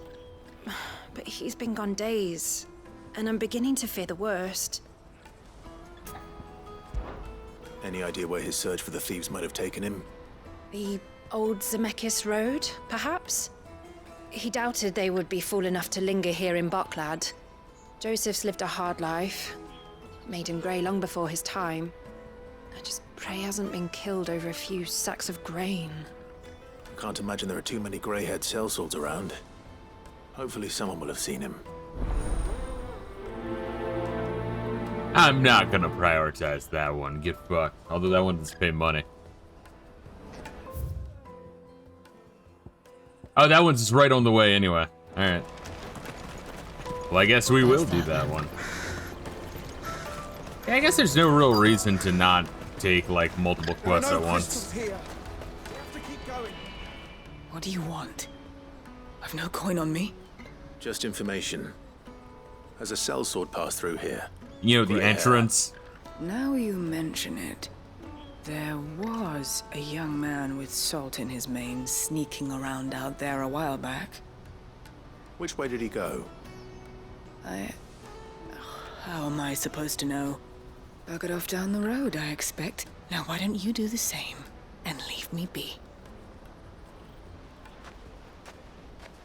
But he's been gone days, and I'm beginning to fear the worst. Any idea where his search for the thieves might have taken him? The old Zemeckis Road, perhaps? He doubted they would be fool enough to linger here in Boklad. Joseph's lived a hard life. Made him grey long before his time. I just pray he hasn't been killed over a few sacks of grain. Can't imagine there are too many grey-haired sellswords around. Hopefully someone will have seen him. I'm not gonna prioritize that one. Get fucked. Although that one doesn't pay money. Oh, that one's just right on the way anyway. Alright. Well, I guess we will do that one. Yeah, I guess there's no real reason to not take, like, multiple quests at once. What do you want? I've no coin on me. Just information. Has a sellsword passed through here? You know, the Grey hair. entrance. Now you mention it, there was a young man with salt in his mane sneaking around out there a while back. Which way did he go? How am I supposed to know? Buggered off down the road, I expect. Now why don't you do the same and leave me be?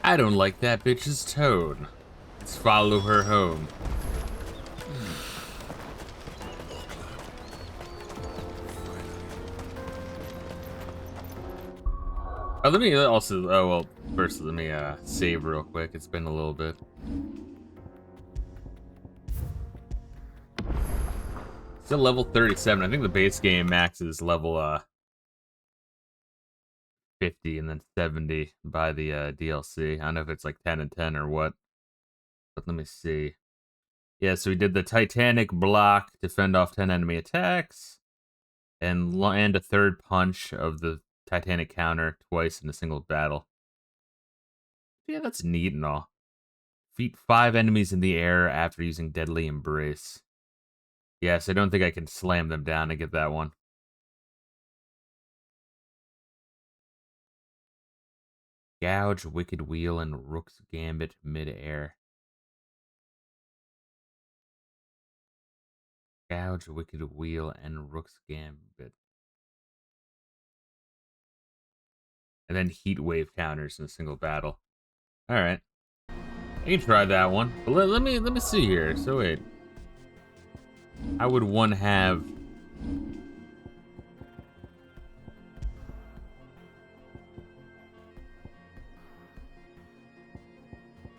I don't like that bitch's tone. Let's follow her home. Oh, let me also, oh, well, first let me save real quick. It's been a little bit. Still level 37. I think the base game max is level 50 and then 70 by the DLC. I don't know if it's like 10 and 10 or what. But let me see. Yeah, so we did the Titanic block to fend off 10 enemy attacks. And land a third punch of the Titanic counter twice in a single battle. Yeah, that's neat and all. Defeat 5 enemies in the air after using Deadly Embrace. Yes, I don't think I can slam them down to get that one. Gouge, Wicked Wheel, and Rook's Gambit mid-air. Gouge, Wicked Wheel, and Rook's Gambit. And then Heat Wave counters in a single battle. Alright. I can try that one. But let me see here. So wait. How would one have...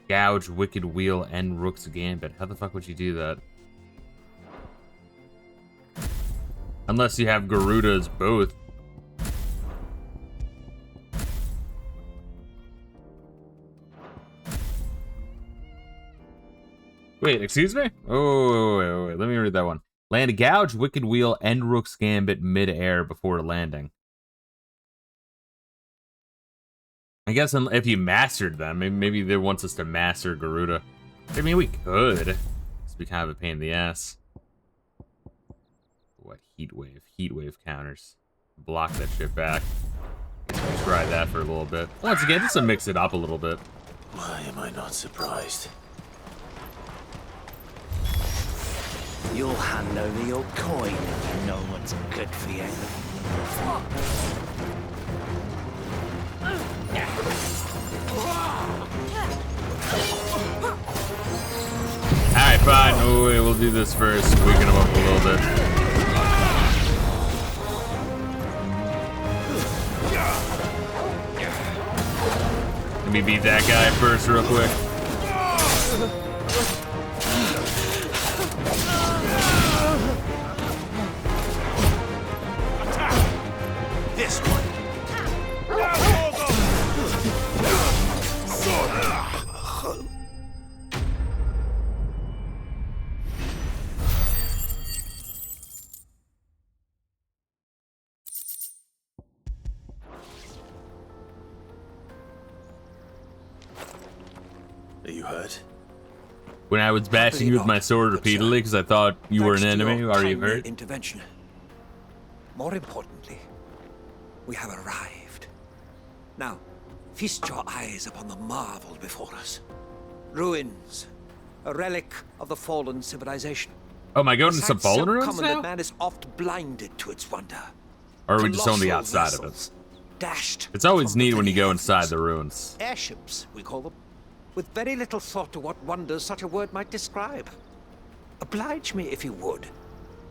Gouge, Wicked Wheel, and Rook's Gambit? How the fuck would you do that? Unless you have Garuda's both. Wait, excuse me? Oh, wait. Let me read that one. Land Gouge, Wicked Wheel, and Rook's Gambit mid-air before landing. I guess if you mastered them, maybe they want us to master Garuda. I mean, we could. It's be kind of a pain in the ass. What? Heat Wave counters. Block that shit back. Try that for a little bit. Once again, just to mix it up a little bit. Why am I not surprised? You'll hand over your coin if you know what's good for you. Alright, fine. Oh, wait, we'll do this first. Weaken him up a little bit. Let me beat that guy first real quick. This one. Are you hurt? When I was bashing you with my sword repeatedly because I thought you were an enemy, are you hurt? Intervention. More importantly, we have arrived. Now, feast your eyes upon the marvel before us. Ruins, a relic of the fallen civilization. Oh, am I going to some Sight so fallen ruins common now? that man is oft blinded to its wonder. Or are we just on the Colossal outside of it? vessels, dashed It's always from the neat when you very go inside the ruins. airships, we call them, with very little thought to what wonders such a word might describe. Oblige me if you would.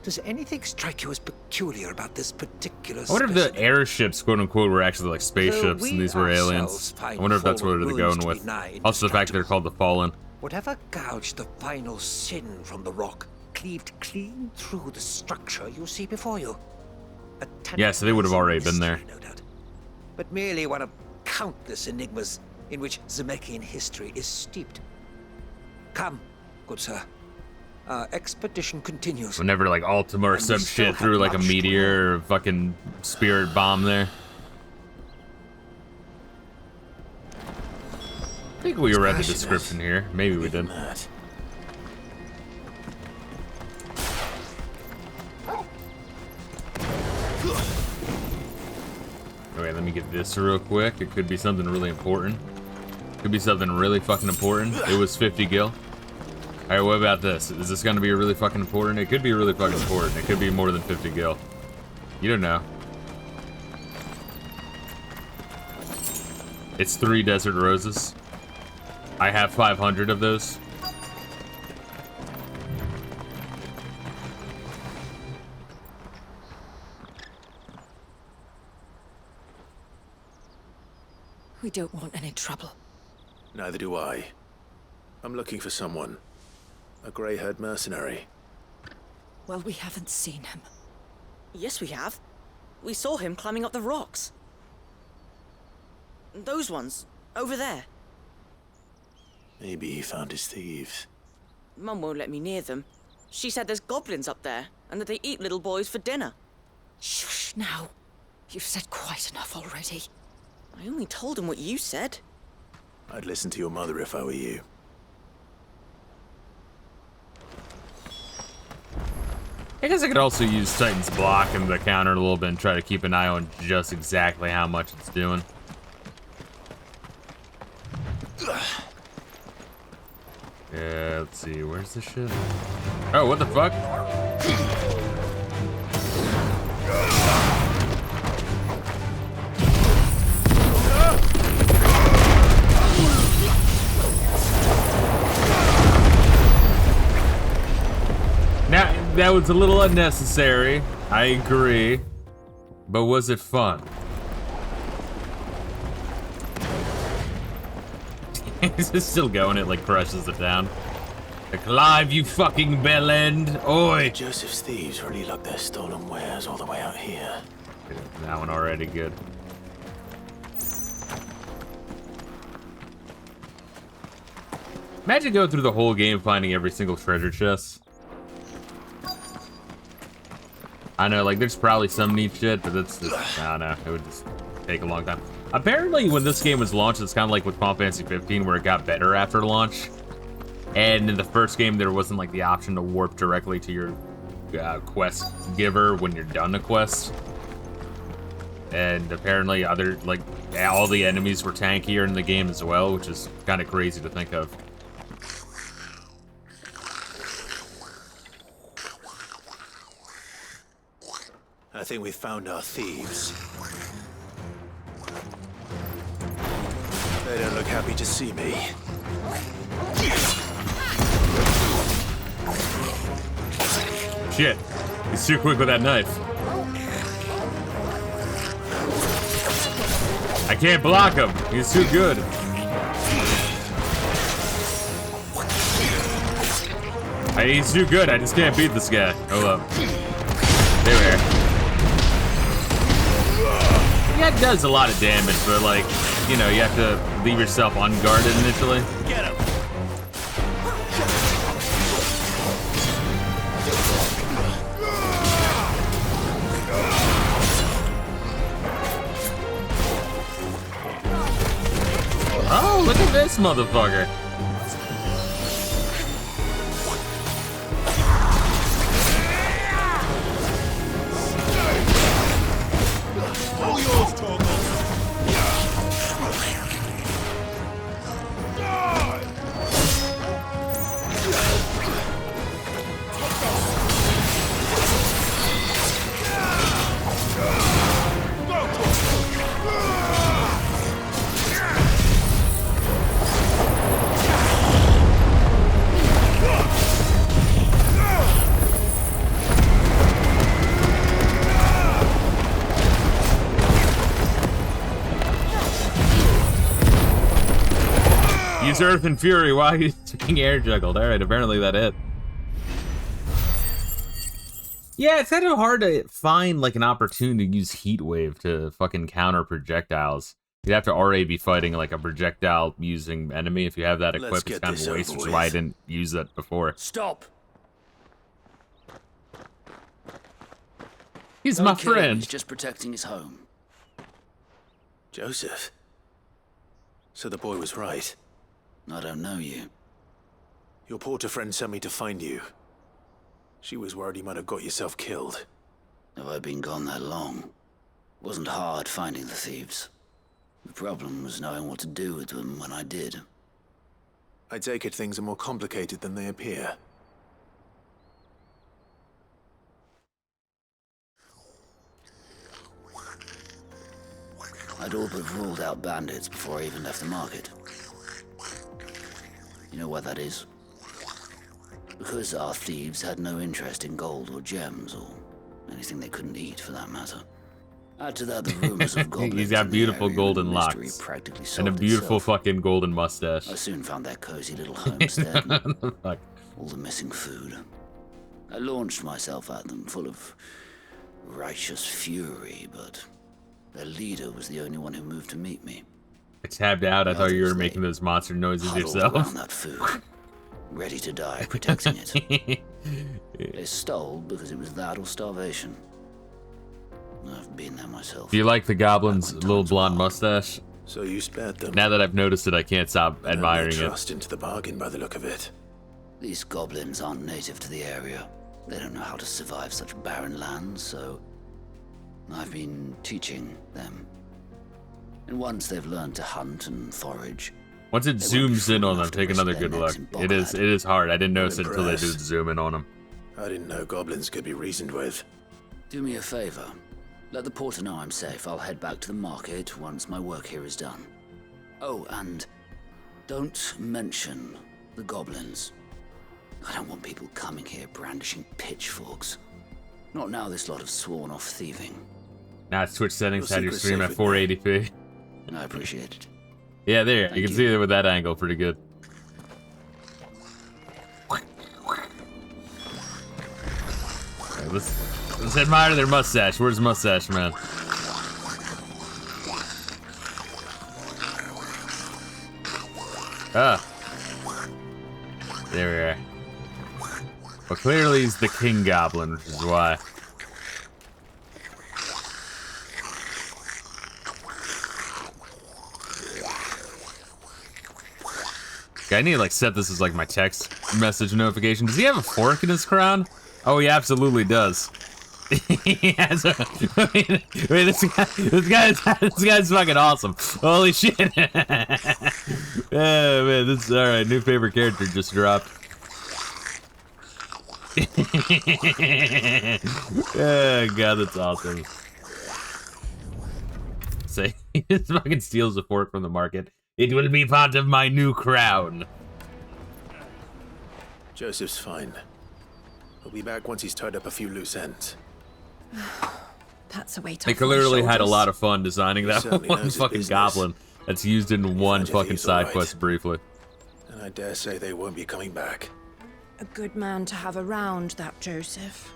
Does anything strike you as peculiar about this particular I wonder if the airships, quote unquote, were actually like spaceships and these were aliens. I wonder if that's what they're going with. Also, the fact that they're called the Fallen. Whatever gouged the final sin from the rock cleaved clean through the structure you see before you. Yeah, so they would have already been there. But merely one of countless enigmas in which Zemeckis history is steeped. Come, good sir. Our expedition continues. Whenever like Ultima or some shit threw like a meteor or a fucking spirit bomb there. I think we read the description here. Maybe we did. Okay, let me get this real quick. It could be something really important. Could be something really fucking important. It was 50 gil. Alright, what about this? Is this gonna be really fucking important? It could be really fucking important. It could be more than 50 gil. You don't know. It's 3 desert roses. I have 500 of those. We don't want any trouble. Neither do I. I'm looking for someone. A grey-haired mercenary. Well, we haven't seen him. Yes, we have. We saw him climbing up the rocks. Those ones, over there. Maybe he found his thieves. Mum won't let me near them. She said there's goblins up there, and that they eat little boys for dinner. Shush now. You've said quite enough already. I only told him what you said. I'd listen to your mother if I were you. I guess I could also use Titan's block and the counter a little bit and try to keep an eye on just exactly how much it's doing. Yeah, let's see, where's this shit? Oh, what the fuck? Now, that was a little unnecessary, I agree, but was it fun? Is it still going? It like crushes it down. Like, live, you fucking bellend! Oi! Joseph's thieves really lug their stolen wares all the way out here. Yeah, that one already good. Imagine going through the whole game finding every single treasure chest. I know, like, there's probably some neat shit, but it's just, I don't know, it would just take a long time. Apparently, when this game was launched, it's kind of like with Final Fantasy 15, where it got better after launch. And in the first game, there wasn't, like, the option to warp directly to your quest giver when you're done a quest. And apparently, all the enemies were tankier in the game as well, which is kind of crazy to think of. I think we found our thieves. They don't look happy to see me. Shit, he's too quick with that knife. I can't block him, he's too good. He's too good, I just can't beat this guy. Hold up. There we are. Yeah, it does a lot of damage, but like, you know, you have to leave yourself unguarded initially. Get him! Oh, look at this motherfucker. All yours, Torgal. Use Earth and Fury while he's being air juggled. Alright, apparently that hit. Yeah, it's kind of hard to find like an opportunity to use Heat Wave to fucking counter projectiles. You'd have to already be fighting like a projectile using enemy. If you have that equipped, it's kind of a waste, which is why I didn't use that before. Stop! He's my friend. He's just protecting his home. Joseph? So the boy was right. I don't know you. Your porter friend sent me to find you. She was worried you might have got yourself killed. Have I been gone that long? It wasn't hard finding the thieves. The problem was knowing what to do with them when I did. I take it things are more complicated than they appear. I'd all but ruled out bandits before I even left the market. You know why that is? Because our thieves had no interest in gold or gems or anything they couldn't eat, for that matter. Add to that the rumors of goblins. He's got beautiful golden locks and a beautiful fucking golden mustache. I soon found that cozy little homestead. Fuck. All the missing food. I launched myself at them, full of righteous fury, but their leader was the only one who moved to meet me. I tabbed out. I thought you were Others, making those monster noises huddled yourself. around that food, ready to die protecting it. They stole because it was that or starvation. I've been there myself. Do you like the goblin's little blonde mustache? So you spared them. Now that I've noticed it, I can't stop admiring no it. trust into the bargain by the look of it. These goblins aren't native to the area. They don't know how to survive such barren lands, so I've been teaching them. And once they've learned to hunt and forage, Once it zooms in on them, take another good look. It is hard. I didn't notice it until they do zoom in on them. I didn't know goblins could be reasoned with. do me a favor. Let the porter know I'm safe. I'll head back to the market once my work here is done. Oh, and don't mention the goblins. I don't want people coming here brandishing pitchforks. Not now this lot have sworn off thieving. Now it's Twitch settings, Your had your secret's stream safe at with 480p. I appreciate it. Yeah, there. You can see it with that angle pretty good. Okay, let's admire their mustache. Where's the mustache, man? Ah. There we are. Well, clearly he's the king goblin, which is why. Okay, I need to like set this as like my text message notification. Does he have a fork in his crown? Oh, he absolutely does. He has a, wait, this guy's fucking awesome. Holy shit. Oh man, this is alright. New favorite character just dropped. Oh god, that's awesome. Say, he just fucking steals a fork from the market. It will be part of my new crown. Joseph's fine. He'll be back once he's tied up a few loose ends. That's a weight They off my clearly had a shoulders. lot of fun designing that certainly one knows his fucking business. goblin that's used in one Imagine fucking he's side alright. quest briefly. And I dare say they won't be coming back. A good man to have around, that Joseph.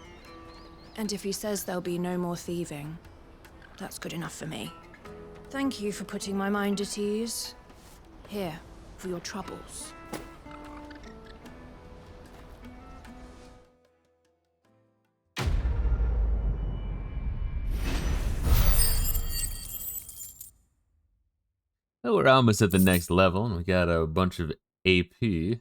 And if he says there'll be no more thieving, that's good enough for me. Thank you for putting my mind at ease. Here, for your troubles. Oh, we're almost at the next level, and we got a bunch of AP.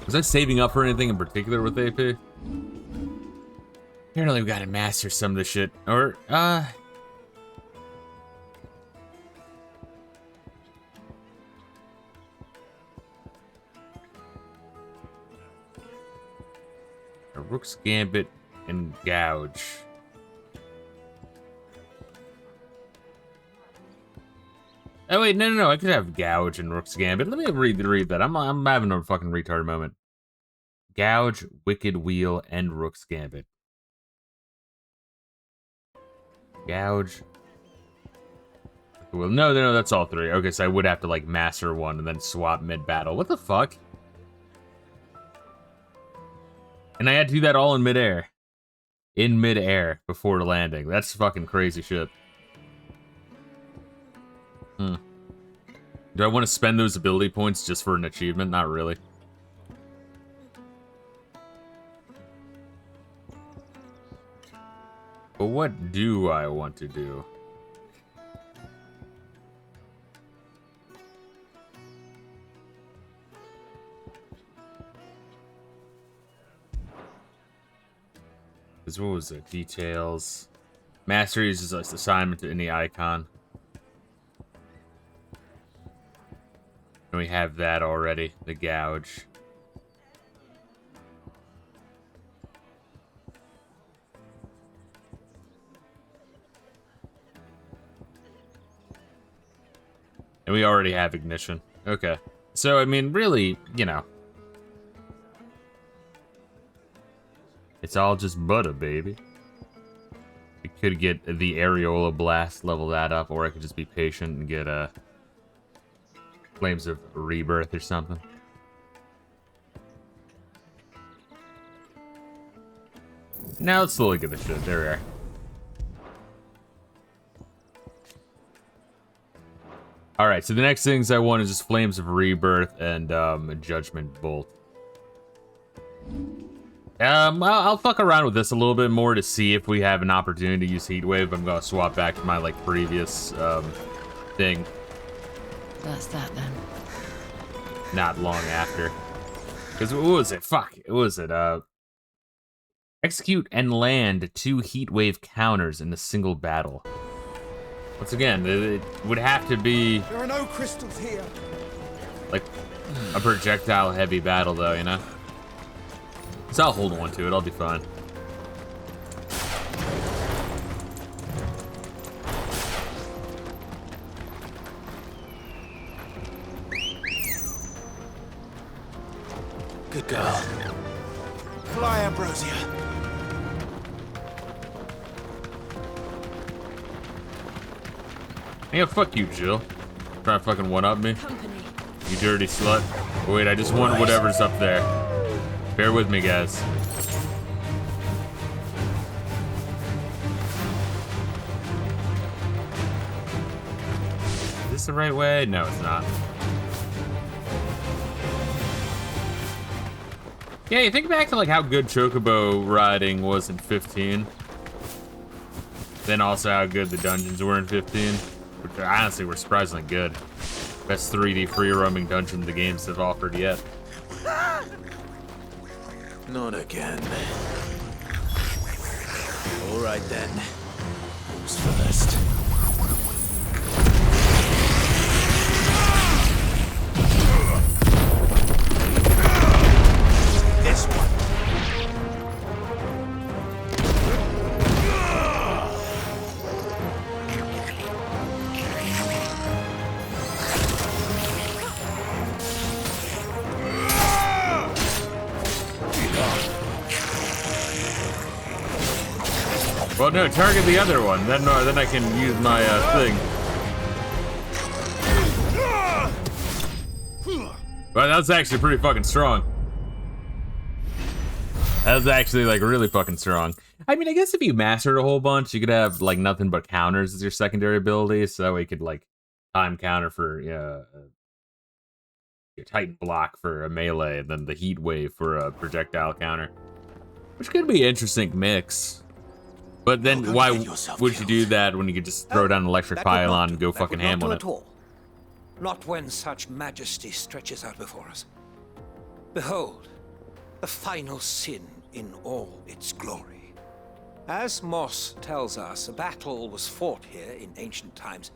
Was I saving up for anything in particular with AP? Apparently we gotta master some of the shit. Or, A Rook's Gambit and Gouge. Oh wait, no, I could have Gouge and Rook's Gambit. Let me read that. I'm having a fucking retard moment. Gouge, Wicked Wheel, and Rook's Gambit. Gouge. Well, no, that's all three. Okay, so I would have to like master one and then swap mid-battle. What the fuck? And I had to do that all in midair. In midair before landing. That's fucking crazy shit. Do I want to spend those ability points just for an achievement? Not really. But what do I want to do? What was it? Details. Mastery is just assignment to any icon. And we have that already, the Gouge. And we already have Ignition. Okay. So, I mean, really, you know. It's all just butter, baby. I could get the Areola Blast, level that up, or I could just be patient and get Flames of Rebirth or something. Now let's slowly get this shit. There we are. All right, so the next things I want is just Flames of Rebirth and a Judgment Bolt. I'll fuck around with this a little bit more to see if we have an opportunity to use Heatwave. I'm gonna swap back to my like previous thing. That's that then. Not long after. Because what was it? Fuck. What was it? Execute and land 2 Heatwave counters in a single battle. Once again, it would have to be There are no crystals here. like a projectile heavy battle though, you know? So I'll hold on to it, I'll be fine. Good girl. Fly, Ambrosia. Yeah, fuck you, Jill. Trying to fucking one-up me? You dirty slut. Wait, I just want whatever's up there. Bear with me, guys. Is this the right way? No, it's not. Yeah, you think back to like how good Chocobo riding was in 15. Then also how good the dungeons were in 15. Which honestly were surprisingly good. Best 3D free roaming dungeon the games have offered yet. Not again. All right then. Who's first? This one. Well, no, target the other one. Then I can use my thing. Well, that was actually pretty fucking strong. That was actually like really fucking strong. I mean, I guess if you mastered a whole bunch, you could have like nothing but counters as your secondary ability, so that way you could like time counter for your Titan block for a melee, and then the heat wave for a projectile counter, which could be an interesting mix. But then why would you do that when you could just throw down an electric pylon and go fucking ham on it? Not when such majesty stretches out before us. Behold, the final sin in all its glory. As Moss tells us, a battle was fought here in ancient times.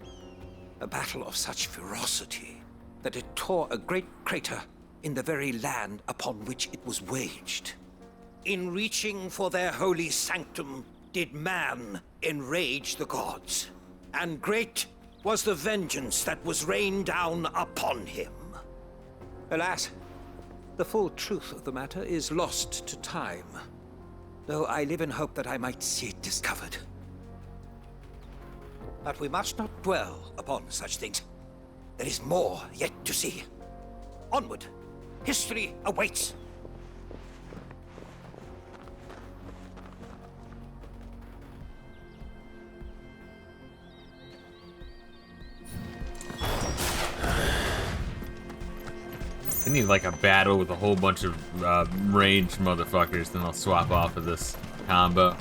A battle of such ferocity that it tore a great crater in the very land upon which it was waged. In reaching for their holy sanctum, did man enrage the gods, and great was the vengeance that was rained down upon him. Alas, the full truth of the matter is lost to time, though I live in hope that I might see it discovered. But we must not dwell upon such things. There is more yet to see. Onward, history awaits. I need like a battle with a whole bunch of ranged motherfuckers, then I'll swap off of this combo.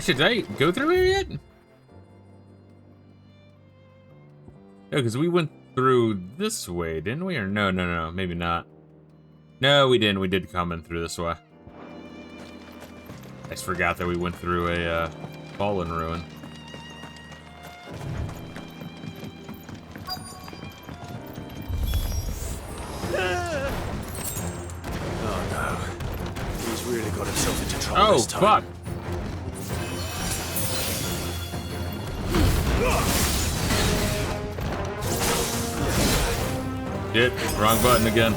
Did I go through here yet? No, because we went through this way, didn't we? Or no, maybe not. No, we didn't. We did come in through this way. I just forgot that we went through a fallen ruin. Oh no. He's really got himself into trouble this time. Fuck! Shit, wrong button again.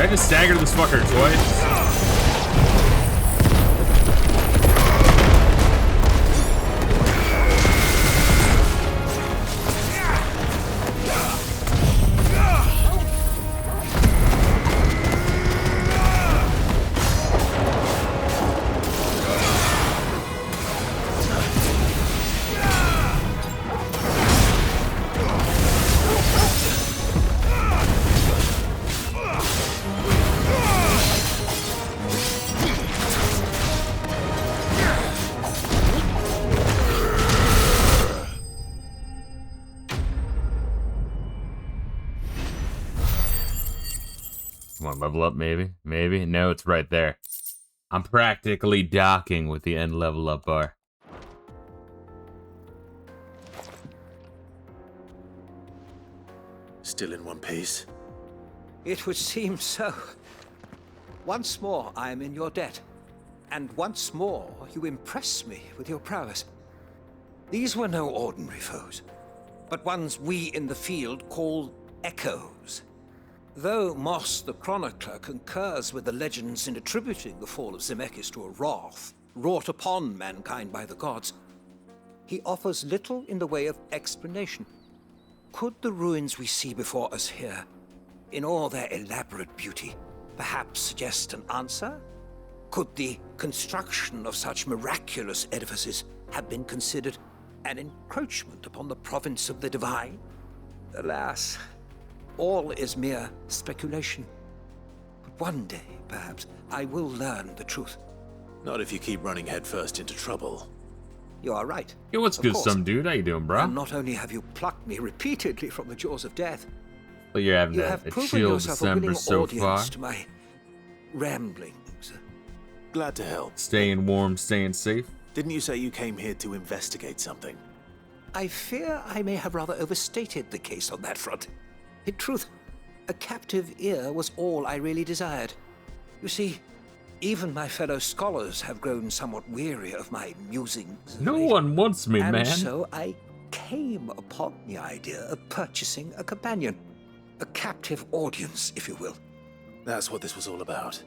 Did I just stagger this fucker twice? Come on, level up, maybe? Maybe? No, it's right there. I'm practically docking with the end level up bar. Still in one piece? It would seem so. Once more, I am in your debt. And once more, you impress me with your prowess. These were no ordinary foes, but ones we in the field call echoes. Though Moss the Chronicler concurs with the legends in attributing the fall of Zemeckis to a wrath wrought upon mankind by the gods, he offers little in the way of explanation. Could the ruins we see before us here, in all their elaborate beauty, perhaps suggest an answer? Could the construction of such miraculous edifices have been considered an encroachment upon the province of the divine? Alas, all is mere speculation. But one day, perhaps, I will learn the truth. Not if you keep running headfirst into trouble. You are right. Yo, what's good, some dude? How you doing, bro? And not only have you plucked me repeatedly from the jaws of death, well, you're having you a have proven chill yourself a December willing so audience far. to my ramblings. Glad to help. Staying warm, staying safe. Didn't you say you came here to investigate something? I fear I may have rather overstated the case on that front. In truth, a captive ear was all I really desired. You see, even my fellow scholars have grown somewhat weary of my musings. No one wants me, and man. So I came upon the idea of purchasing a companion. A captive audience, if you will. That's what this was all about.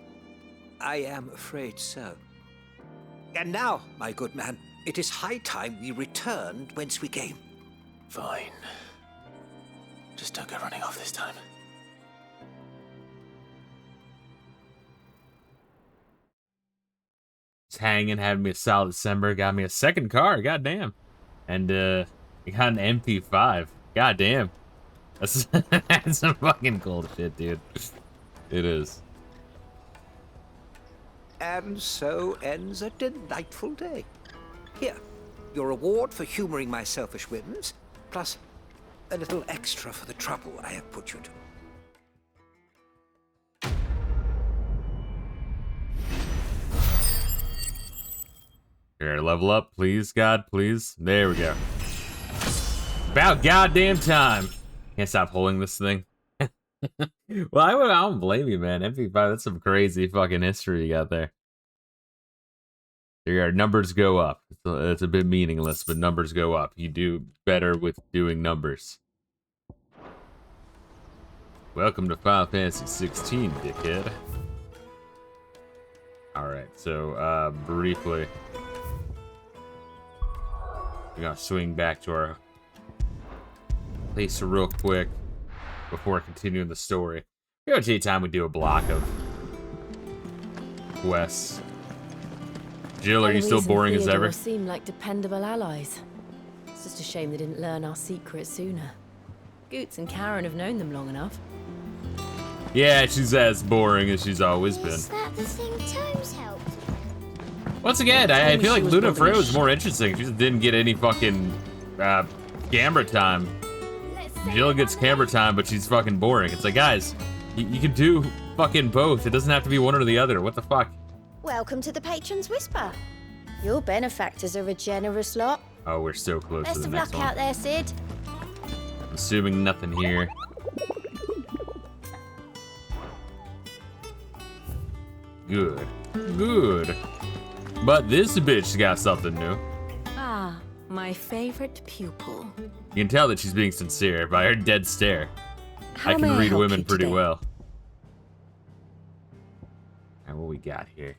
I am afraid so. And now, my good man, it is high time we returned whence we came. Fine. Just don't go running off this time. Just hanging, had me a solid December, got me a second car, goddamn. And you got an MP5. Goddamn. That's, that's some fucking cool shit, dude. It is. And so ends a delightful day. Here, your reward for humoring my selfish whims, plus a little extra for the trouble I have put you to. Here, level up, please, God, please. There we go. About goddamn time. Can't stop holding this thing. Well, I don't blame you, man. MP5, that's some crazy fucking history you got there. Your numbers go up. It's a bit meaningless, but numbers go up. You do better with doing numbers. Welcome to Final Fantasy 16, dickhead. Alright, so, briefly, we're gonna swing back to our place real quick before continuing the story. Every time we do a block of quests. Jill, are you still boring as ever? Seem like dependable allies. It's just a shame they didn't learn our secrets sooner. Goots and Karen have known them long enough. Yeah, she's as boring as she's always been. Is that the thing Tomes helped? Once again, I feel like Luna Freya was more interesting. She just didn't get any fucking camera time. Jill gets camera time, but she's fucking boring. It's like, guys, you can do fucking both. It doesn't have to be one or the other. What the fuck? Welcome to the Patron's Whisper. Your benefactors are a generous lot. Oh, we're so close Best to the of next luck one. out there, Sid. I'm assuming nothing here. Good. Good. But this bitch got something new. Ah, my favorite pupil. You can tell that she's being sincere by her dead stare. How I may can I read help women you pretty today? well. Alright, what we got here?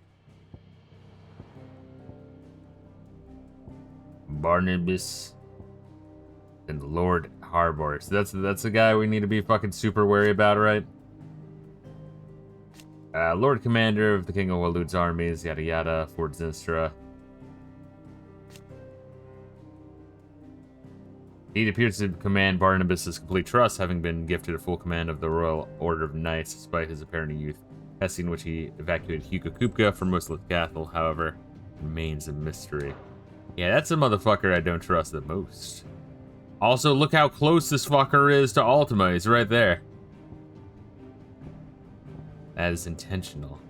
Barnabas and Lord Harbor. So that's the guy we need to be fucking super wary about, right? Lord Commander of the King of Walud's armies, yada yada, Fort Zinstra. He appears to command Barnabas' complete trust, having been gifted a full command of the Royal Order of Knights despite his apparent youth. Testing which he evacuated Hugo Kupka from most of the capital, however, remains a mystery. Yeah, that's a motherfucker I don't trust the most. Also, look how close this fucker is to Ultima. He's right there. That is intentional.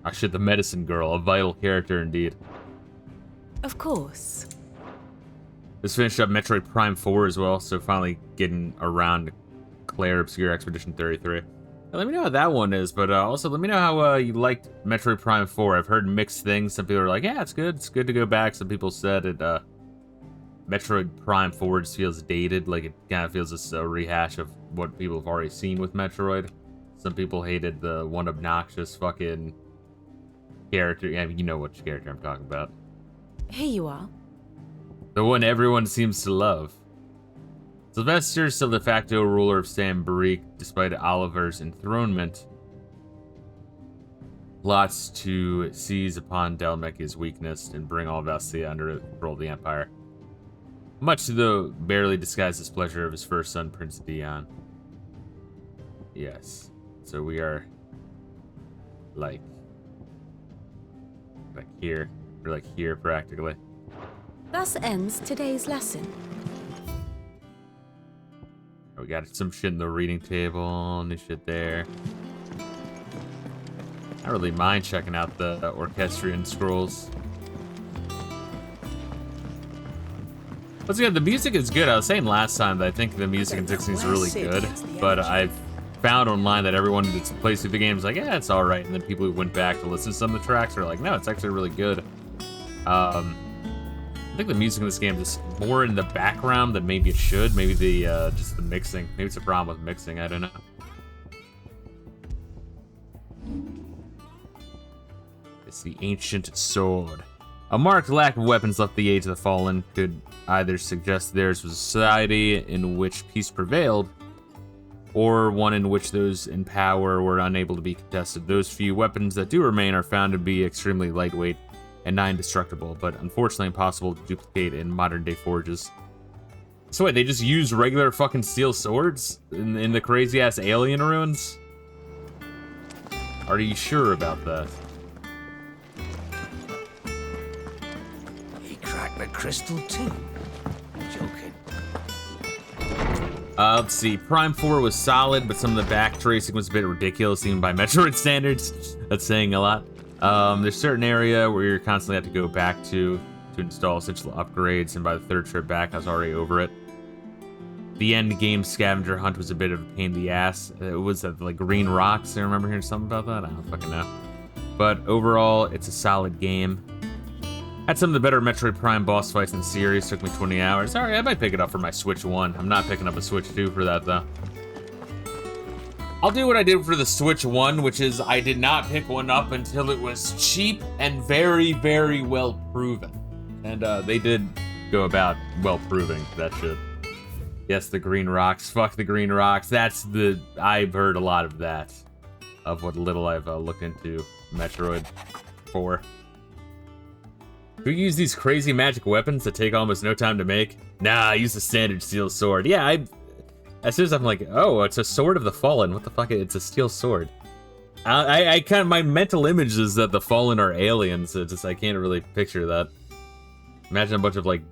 Ah shit, the medicine girl, a vital character indeed. Of course. This finished up Metroid Prime 4 as well, so finally getting around to Claire Obscure Expedition 33. Now, let me know how that one is, but also let me know how you liked Metroid Prime 4. I've heard mixed things. Some people are like, yeah, it's good to go back. Some people said it, Metroid Prime 4 just feels dated, like it kind of feels just a rehash of what people have already seen with Metroid. Some people hated the one obnoxious fucking character. Yeah, you know which character I'm talking about. Here you are. The one everyone seems to love. Sylvester, still de facto ruler of San Brique, despite Oliver's enthronement, plots to seize upon Delmekia's weakness and bring all of Vastia under control of the Empire. Much to the barely disguised displeasure of his first son, Prince Dion. Yes. So we are like here. We're like here practically. Thus ends today's lesson. We got some shit in the reading table, new shit there. I don't really mind checking out the Orchestrion scrolls. Once again, the music is good. I was saying last time that I think the music in 16 is really good, but I've found online that everyone that plays through the game is like, yeah, it's alright, and then people who went back to listen to some of the tracks are like, no, it's actually really good. I think the music in this game is more in the background than maybe it should. Maybe the just the mixing. Maybe it's a problem with mixing. I don't know. It's the ancient sword. A marked lack of weapons left the Age of the Fallen could either suggest theirs was a society in which peace prevailed, or one in which those in power were unable to be contested. Those few weapons that do remain are found to be extremely lightweight and nigh indestructible, but unfortunately impossible to duplicate in modern-day forges. So wait, they just use regular fucking steel swords in the crazy-ass alien ruins? Are you sure about that? He cracked the crystal too. Joking. Let's see. Prime 4 was solid, but some of the back tracing was a bit ridiculous, even by Metroid standards. That's saying a lot. There's a certain area where you constantly have to go back to install essential upgrades, and by the third trip back, I was already over it. The end game scavenger hunt was a bit of a pain in the ass. It was like green rocks. I remember hearing something about that. I don't fucking know. But overall, it's a solid game. Had some of the better Metroid Prime boss fights in the series. Took me 20 hours. Alright, I might pick it up for my Switch 1. I'm not picking up a Switch 2 for that, though. I'll do what I did for the Switch 1, which is I did not pick one up until it was cheap and very, very well proven. And they did go about well proving that shit. Yes, the green rocks. Fuck the green rocks. I've heard a lot of that. Of what little I've looked into Metroid 4. Do you use these crazy magic weapons that take almost no time to make? Nah, I use the standard steel sword. Yeah, as soon as I'm like, oh, it's a sword of the Fallen. What the fuck? It's a steel sword. I kind of, my mental image is that the Fallen are aliens. It's just, I can't really picture that. Imagine a bunch of, like,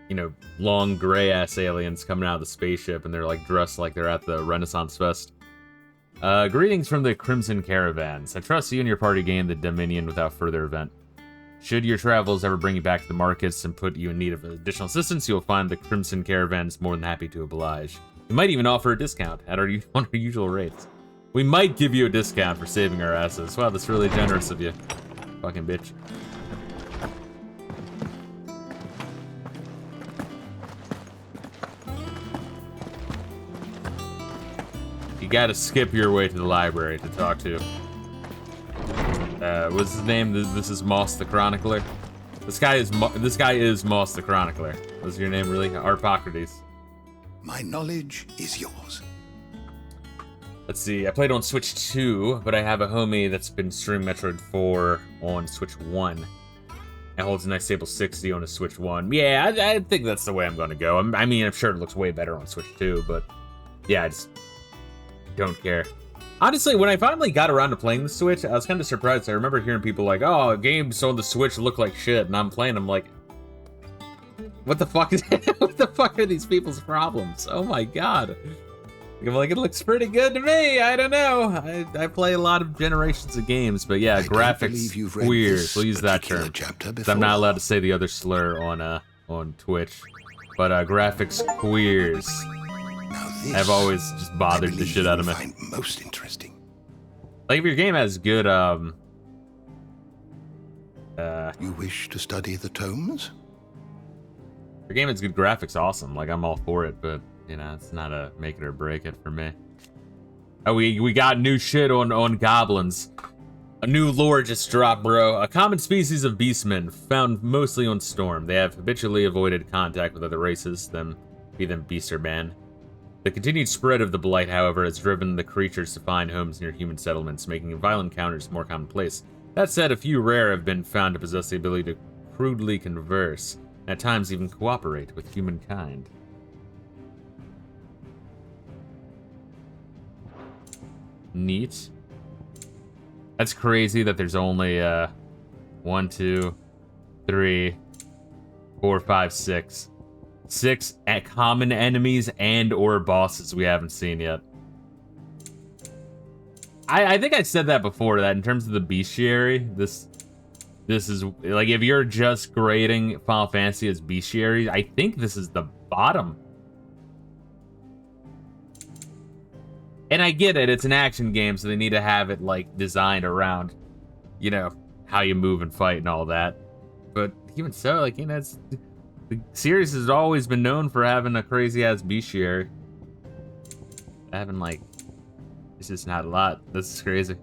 you know, long gray-ass aliens coming out of the spaceship, and they're, like, dressed like they're at the Renaissance Fest. Greetings from the Crimson Caravans. I trust you and your party gain the Dominion without further event. Should your travels ever bring you back to the markets and put you in need of additional assistance, you will find the Crimson Caravans more than happy to oblige. We might even offer a discount at on our usual rates. We might give you a discount for saving our asses. Wow, that's really generous of you. Fucking bitch. You gotta skip your way to the library to talk to What's his name? This is Moss the Chronicler. This guy is Moss the Chronicler. What's your name, really? Arpocrates. My knowledge is yours. Let's see. I played on Switch 2, but I have a homie that's been streaming Metroid 4 on Switch 1. And holds a nice stable 60 on a Switch 1. Yeah, I think that's the way I'm going to go. I mean, I'm sure it looks way better on Switch 2, but yeah, I just don't care. Honestly, when I finally got around to playing the Switch, I was kind of surprised. I remember hearing people like, oh, games on the Switch look like shit, and I'm playing them like, what the fuck is what the fuck are these people's problems? Oh my god. I'm like, it looks pretty good to me. I don't know. I play a lot of generations of games, but yeah, graphics weird. We'll use that term. I'm not allowed to say the other slur on Twitch, but graphics queers. I've always just bothered the shit out of me. Most interesting. Like if your game has good you wish to study the tomes? Your game has good graphics, awesome. Like I'm all for it, but you know, it's not a make it or break it for me. Oh, we got new shit on goblins. A new lore just dropped, bro. A common species of beastmen found mostly on Storm. They have habitually avoided contact with other races, be them beast or man. The continued spread of the blight, however, has driven the creatures to find homes near human settlements, making violent encounters more commonplace. That said, a few rare have been found to possess the ability to crudely converse, and at times even cooperate with humankind. Neat. That's crazy that there's only 1, 2, 3, 4, 5, 6. 6 common enemies and or bosses we haven't seen yet. I think I said that before, that in terms of the bestiary, this is like, if you're just grading Final Fantasy as bestiary, I think this is the bottom. And I get it, it's an action game, so they need to have it like designed around, you know, how you move and fight and all that. But even so, like, you know, the series has always been known for having a crazy ass bestiary. Having like, it's just not a lot. This is crazy.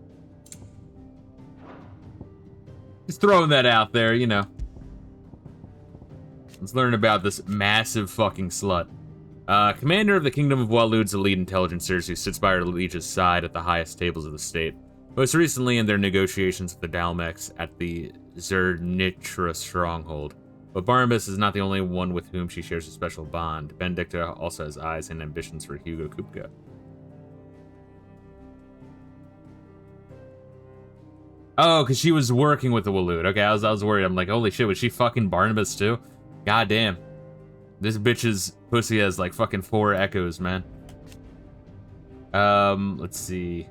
Just throwing that out there, you know. Let's learn about this massive fucking slut. Commander of the Kingdom of Waloed's elite intelligencers who sits by her liege's side at the highest tables of the state. Most recently in their negotiations with the Dalmex at the Zernitra stronghold. But Barnabas is not the only one with whom she shares a special bond. Benedicta also has eyes and ambitions for Hugo Kupka. Oh, because she was working with the Waloed. Okay, I was worried. I'm like, holy shit, was she fucking Barnabas too? God damn. This bitch's pussy has like fucking 4 echoes, man. Let's see.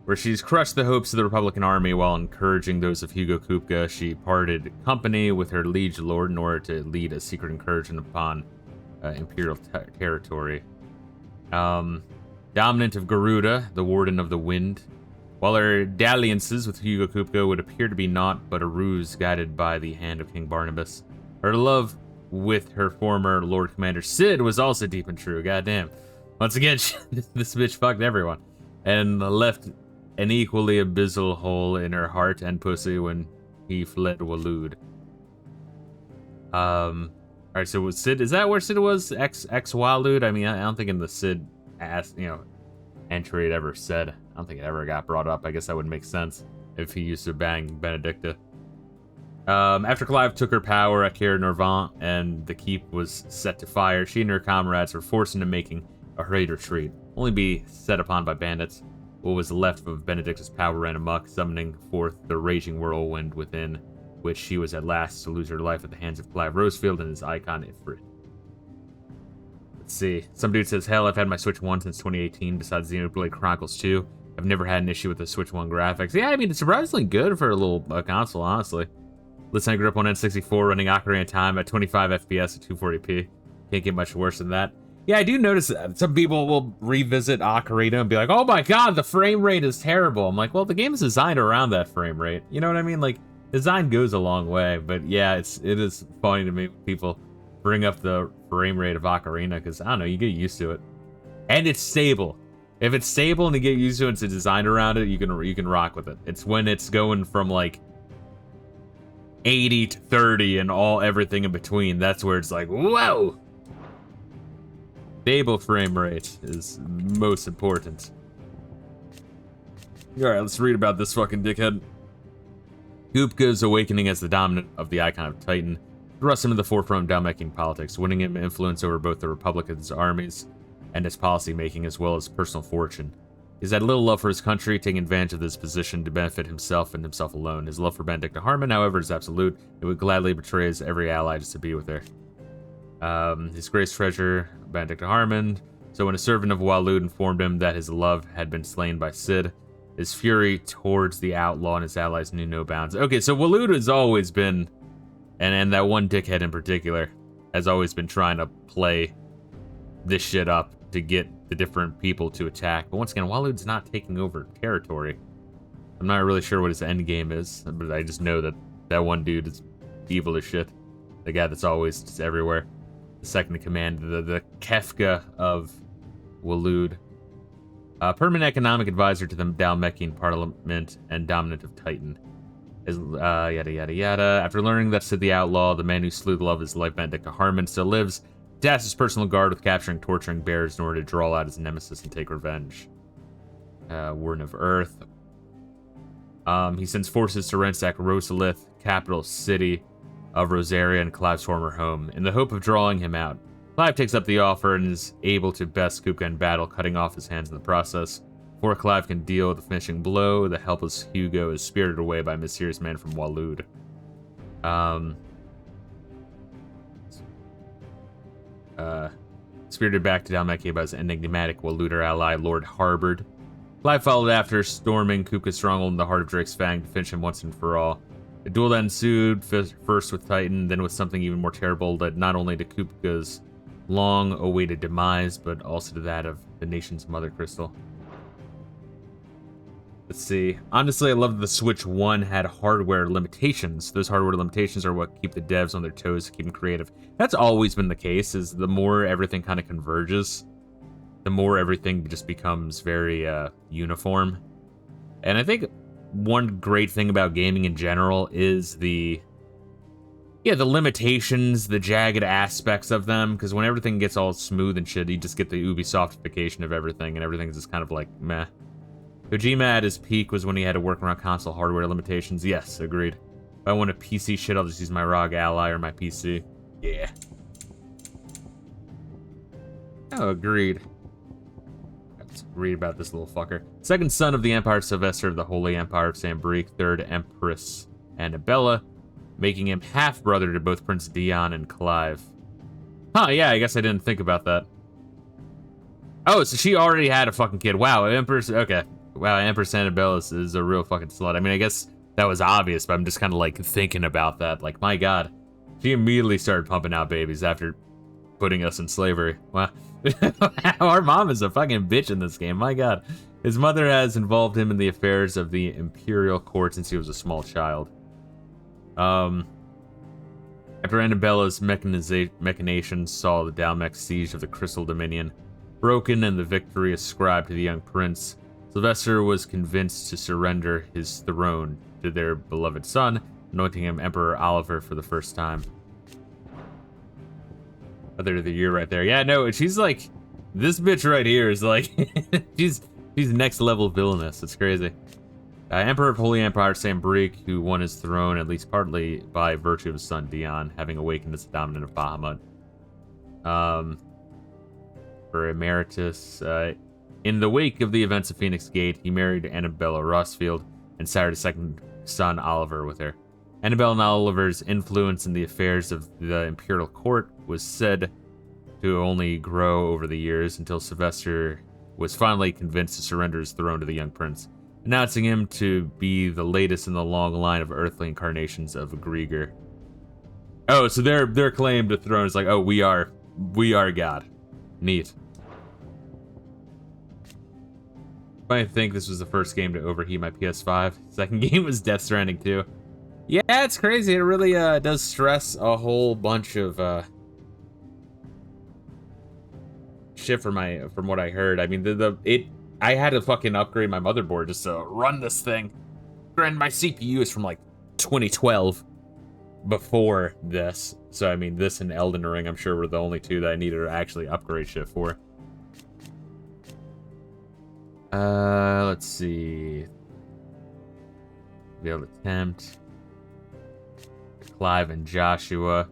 Where she's crushed the hopes of the Republican army while encouraging those of Hugo Kupka, she parted company with her liege lord in order to lead a secret incursion upon imperial territory. Dominant of Garuda, the warden of the wind. While her dalliances with Hugo Kupka would appear to be naught but a ruse guided by the hand of King Barnabas, her love with her former Lord Commander Cid was also deep and true. Goddamn. Once again, this bitch fucked everyone. And left an equally abyssal hole in her heart and pussy when he fled Waloed. Alright, so was Cid, is that where Cid was? Ex-Waloed? I mean, I don't think in the Cid entry it ever said. I don't think it ever got brought up. I guess that would make sense if he used to bang Benedicta. After Clive took her power at Caer Norvant and the keep was set to fire, she and her comrades were forced into making a hurried retreat, only be set upon by bandits. What was left of Benedicta's power ran amok, summoning forth the raging whirlwind within which she was at last to lose her life at the hands of Clive Rosefield and his icon Ifrit. Let's see. Some dude says, hell, I've had my Switch 1 since 2018, besides Xenoblade Chronicles 2. I've never had an issue with the Switch 1 graphics. Yeah, I mean, it's surprisingly good for a little console, honestly. Listen, I grew up on N64 running Ocarina of Time at 25 FPS at 240p. Can't get much worse than that. Yeah, I do notice that some people will revisit Ocarina and be like, oh my god, the frame rate is terrible. I'm like, well, the game is designed around that frame rate. You know what I mean? Like, design goes a long way, but yeah, it is funny to me when people bring up the frame rate of Ocarina, because, I don't know, you get used to it. And it's stable. If it's stable and you get used to it, it's a design around it, you can rock with it. It's when it's going from like 80 to 30 and everything in between, that's where it's like, whoa! Stable frame rate is most important. Alright, let's read about this fucking dickhead. Kupka's awakening as the dominant of the icon of Titan thrust him to the forefront of Dhalmekian politics, winning him influence over both the Republicans' armies and its policy-making, as well as personal fortune. He's had little love for his country, taking advantage of this position to benefit himself and himself alone. His love for Benedicta Harmon, however, is absolute. It would gladly betray his every ally just to be with her. His greatest treasure, Benedicta Harmon. So when a servant of Walud informed him that his love had been slain by Cid, his fury towards the outlaw and his allies knew no bounds. Okay, so Walud has always been, and that one dickhead in particular, has always been trying to play this shit up to get the different people to attack. But once again, Walud's not taking over territory. I'm not really sure what his end game is, but I just know that that one dude is evil as shit. The guy that's always just everywhere. The second in command, the Kefka of Walud. Permanent economic advisor to the Dhalmekian Parliament and dominant of Titan. Yada yada yada. After learning that Sid the Outlaw, the man who slew the love of his life, Benedicta Harmon, still lives, tasked his personal guard with capturing, torturing bears in order to draw out his nemesis and take revenge. Warden of Earth. He sends forces to ransack Rosalith, capital city of Rosaria and Clive's former home, in the hope of drawing him out. Clive takes up the offer and is able to best Kupka in battle, cutting off his hands in the process. Before Clive can deal the finishing blow, the helpless Hugo is spirited away by a mysterious man from Walud. Spirited back to Dhalmekia by his enigmatic Waluder ally, Lord Harbord. Clive followed after, storming Kupka's stronghold in the heart of Drake's Fang to finish him once and for all. A duel that ensued, first with Titan, then with something even more terrible, led not only to Kupka's long-awaited demise, but also to that of the nation's mother crystal. Let's see. Honestly, I love that the Switch 1 had hardware limitations. Those hardware limitations are what keep the devs on their toes, keep them creative. That's always been the case, is the more everything kind of converges, the more everything just becomes very uniform. And I think one great thing about gaming in general is the limitations, the jagged aspects of them, because when everything gets all smooth and shit, you just get the Ubisoftification of everything, and everything's just kind of like, meh. Kojima at his peak was when he had to work around console hardware limitations. Yes, agreed. If I want a PC shit, I'll just use my ROG Ally or my PC. Yeah. Oh, agreed. Let's read about this little fucker. Second son of the Empire Sylvester of the Holy Empire of Sambrique, third Empress Annabella, making him half-brother to both Prince Dion and Clive. Huh, yeah, I guess I didn't think about that. Oh, so she already had a fucking kid. Wow, Empress, okay. Wow, Empress Annabella is a real fucking slut. I mean, I guess that was obvious, but I'm just kind of like thinking about that. Like, my god. She immediately started pumping out babies after putting us in slavery. Wow. Our mom is a fucking bitch in this game, my god. His mother has involved him in the affairs of the imperial court since he was a small child. After Annabella's machinations saw the Dhalmek siege of the Crystal Dominion broken and the victory ascribed to the young prince, Sylvester was convinced to surrender his throne to their beloved son, anointing him Emperor Oliver for the first time. Mother of the year right there. Yeah, no, she's like, this bitch right here is like, she's next level villainous. It's crazy. Emperor of Holy Empire Sambrique, who won his throne at least partly by virtue of his son Dion, having awakened as the dominant of Bahamut. For Emeritus, in the wake of the events of Phoenix Gate, he married Annabella Rossfield and sired a second son, Oliver, with her. Annabella and Oliver's influence in the affairs of the imperial court was said to only grow over the years until Sylvester was finally convinced to surrender his throne to the young prince, announcing him to be the latest in the long line of earthly incarnations of Grieger. Oh, so their claim to throne is like, oh, we are God. Neat. I think this was the first game to overheat my PS5. Second game was Death Stranding 2. Yeah, it's crazy. It really does stress a whole bunch of shit from what I heard. I mean, I had to fucking upgrade my motherboard just to run this thing. Granted, my CPU is from like 2012 before this. So, I mean, this and Elden Ring, I'm sure, were the only two that I needed to actually upgrade shit for. Let's see. Failed attempt. Clive and Joshua.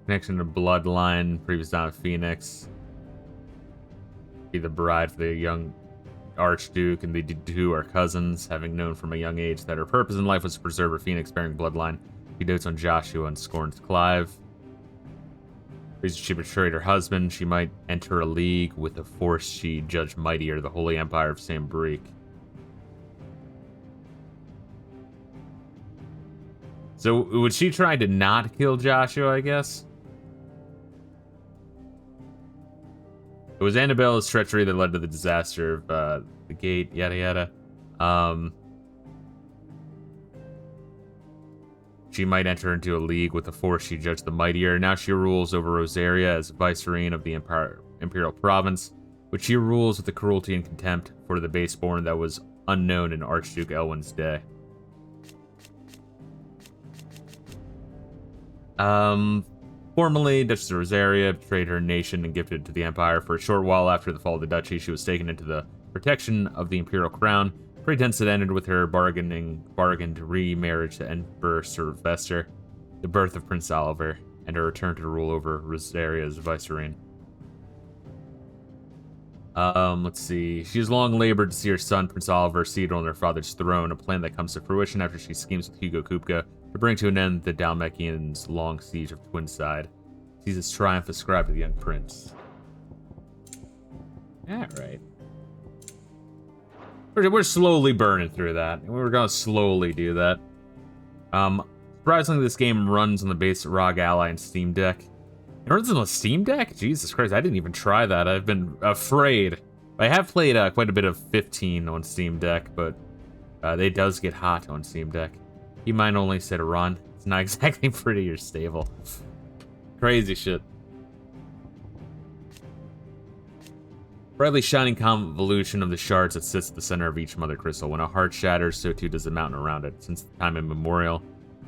Connection to bloodline, previous Dawn of Phoenix. Be the bride for the young Archduke, and the two are cousins, having known from a young age that her purpose in life was to preserve her Phoenix-bearing bloodline. She dotes on Joshua and scorns Clive. Reason she betrayed her husband, she might enter a league with a force she judged mightier, the Holy Empire of Sambrique. So, was she trying to not kill Joshua, I guess? It was Annabella's treachery that led to the disaster of the gate, yada yada. She might enter into a league with the force she judged the mightier. Now she rules over Rosaria as vicereine of the Imperial Province, which she rules with the cruelty and contempt for the baseborn that was unknown in Archduke Elwin's day. Formerly, Duchess of Rosaria betrayed her nation and gifted it to the Empire. For a short while after the fall of the duchy, she was taken into the protection of the Imperial Crown. Pretense that ended with her bargained remarriage to Emperor Sylvester, the birth of Prince Oliver, and her return to rule over Rosaria as vicereine. Let's see. She has long labored to see her son, Prince Oliver, seated on her father's throne, a plan that comes to fruition after she schemes with Hugo Kupka to bring to an end the Dalmekians' long siege of Twinside. Sees his triumph ascribed to the young prince. Alright. We're slowly burning through that. We're gonna slowly do that. Surprisingly, this game runs on the base ROG Ally and Steam Deck. It runs on the Steam Deck? Jesus Christ, I didn't even try that. I've been afraid. I have played quite a bit of 15 on Steam Deck, but it does get hot on Steam Deck. You might only say to run. It's not exactly pretty or stable. Crazy shit. Brightly shining convolution of the shards that sits at the center of each mother crystal. When a heart shatters, so too does the mountain around it. Since time immemorial,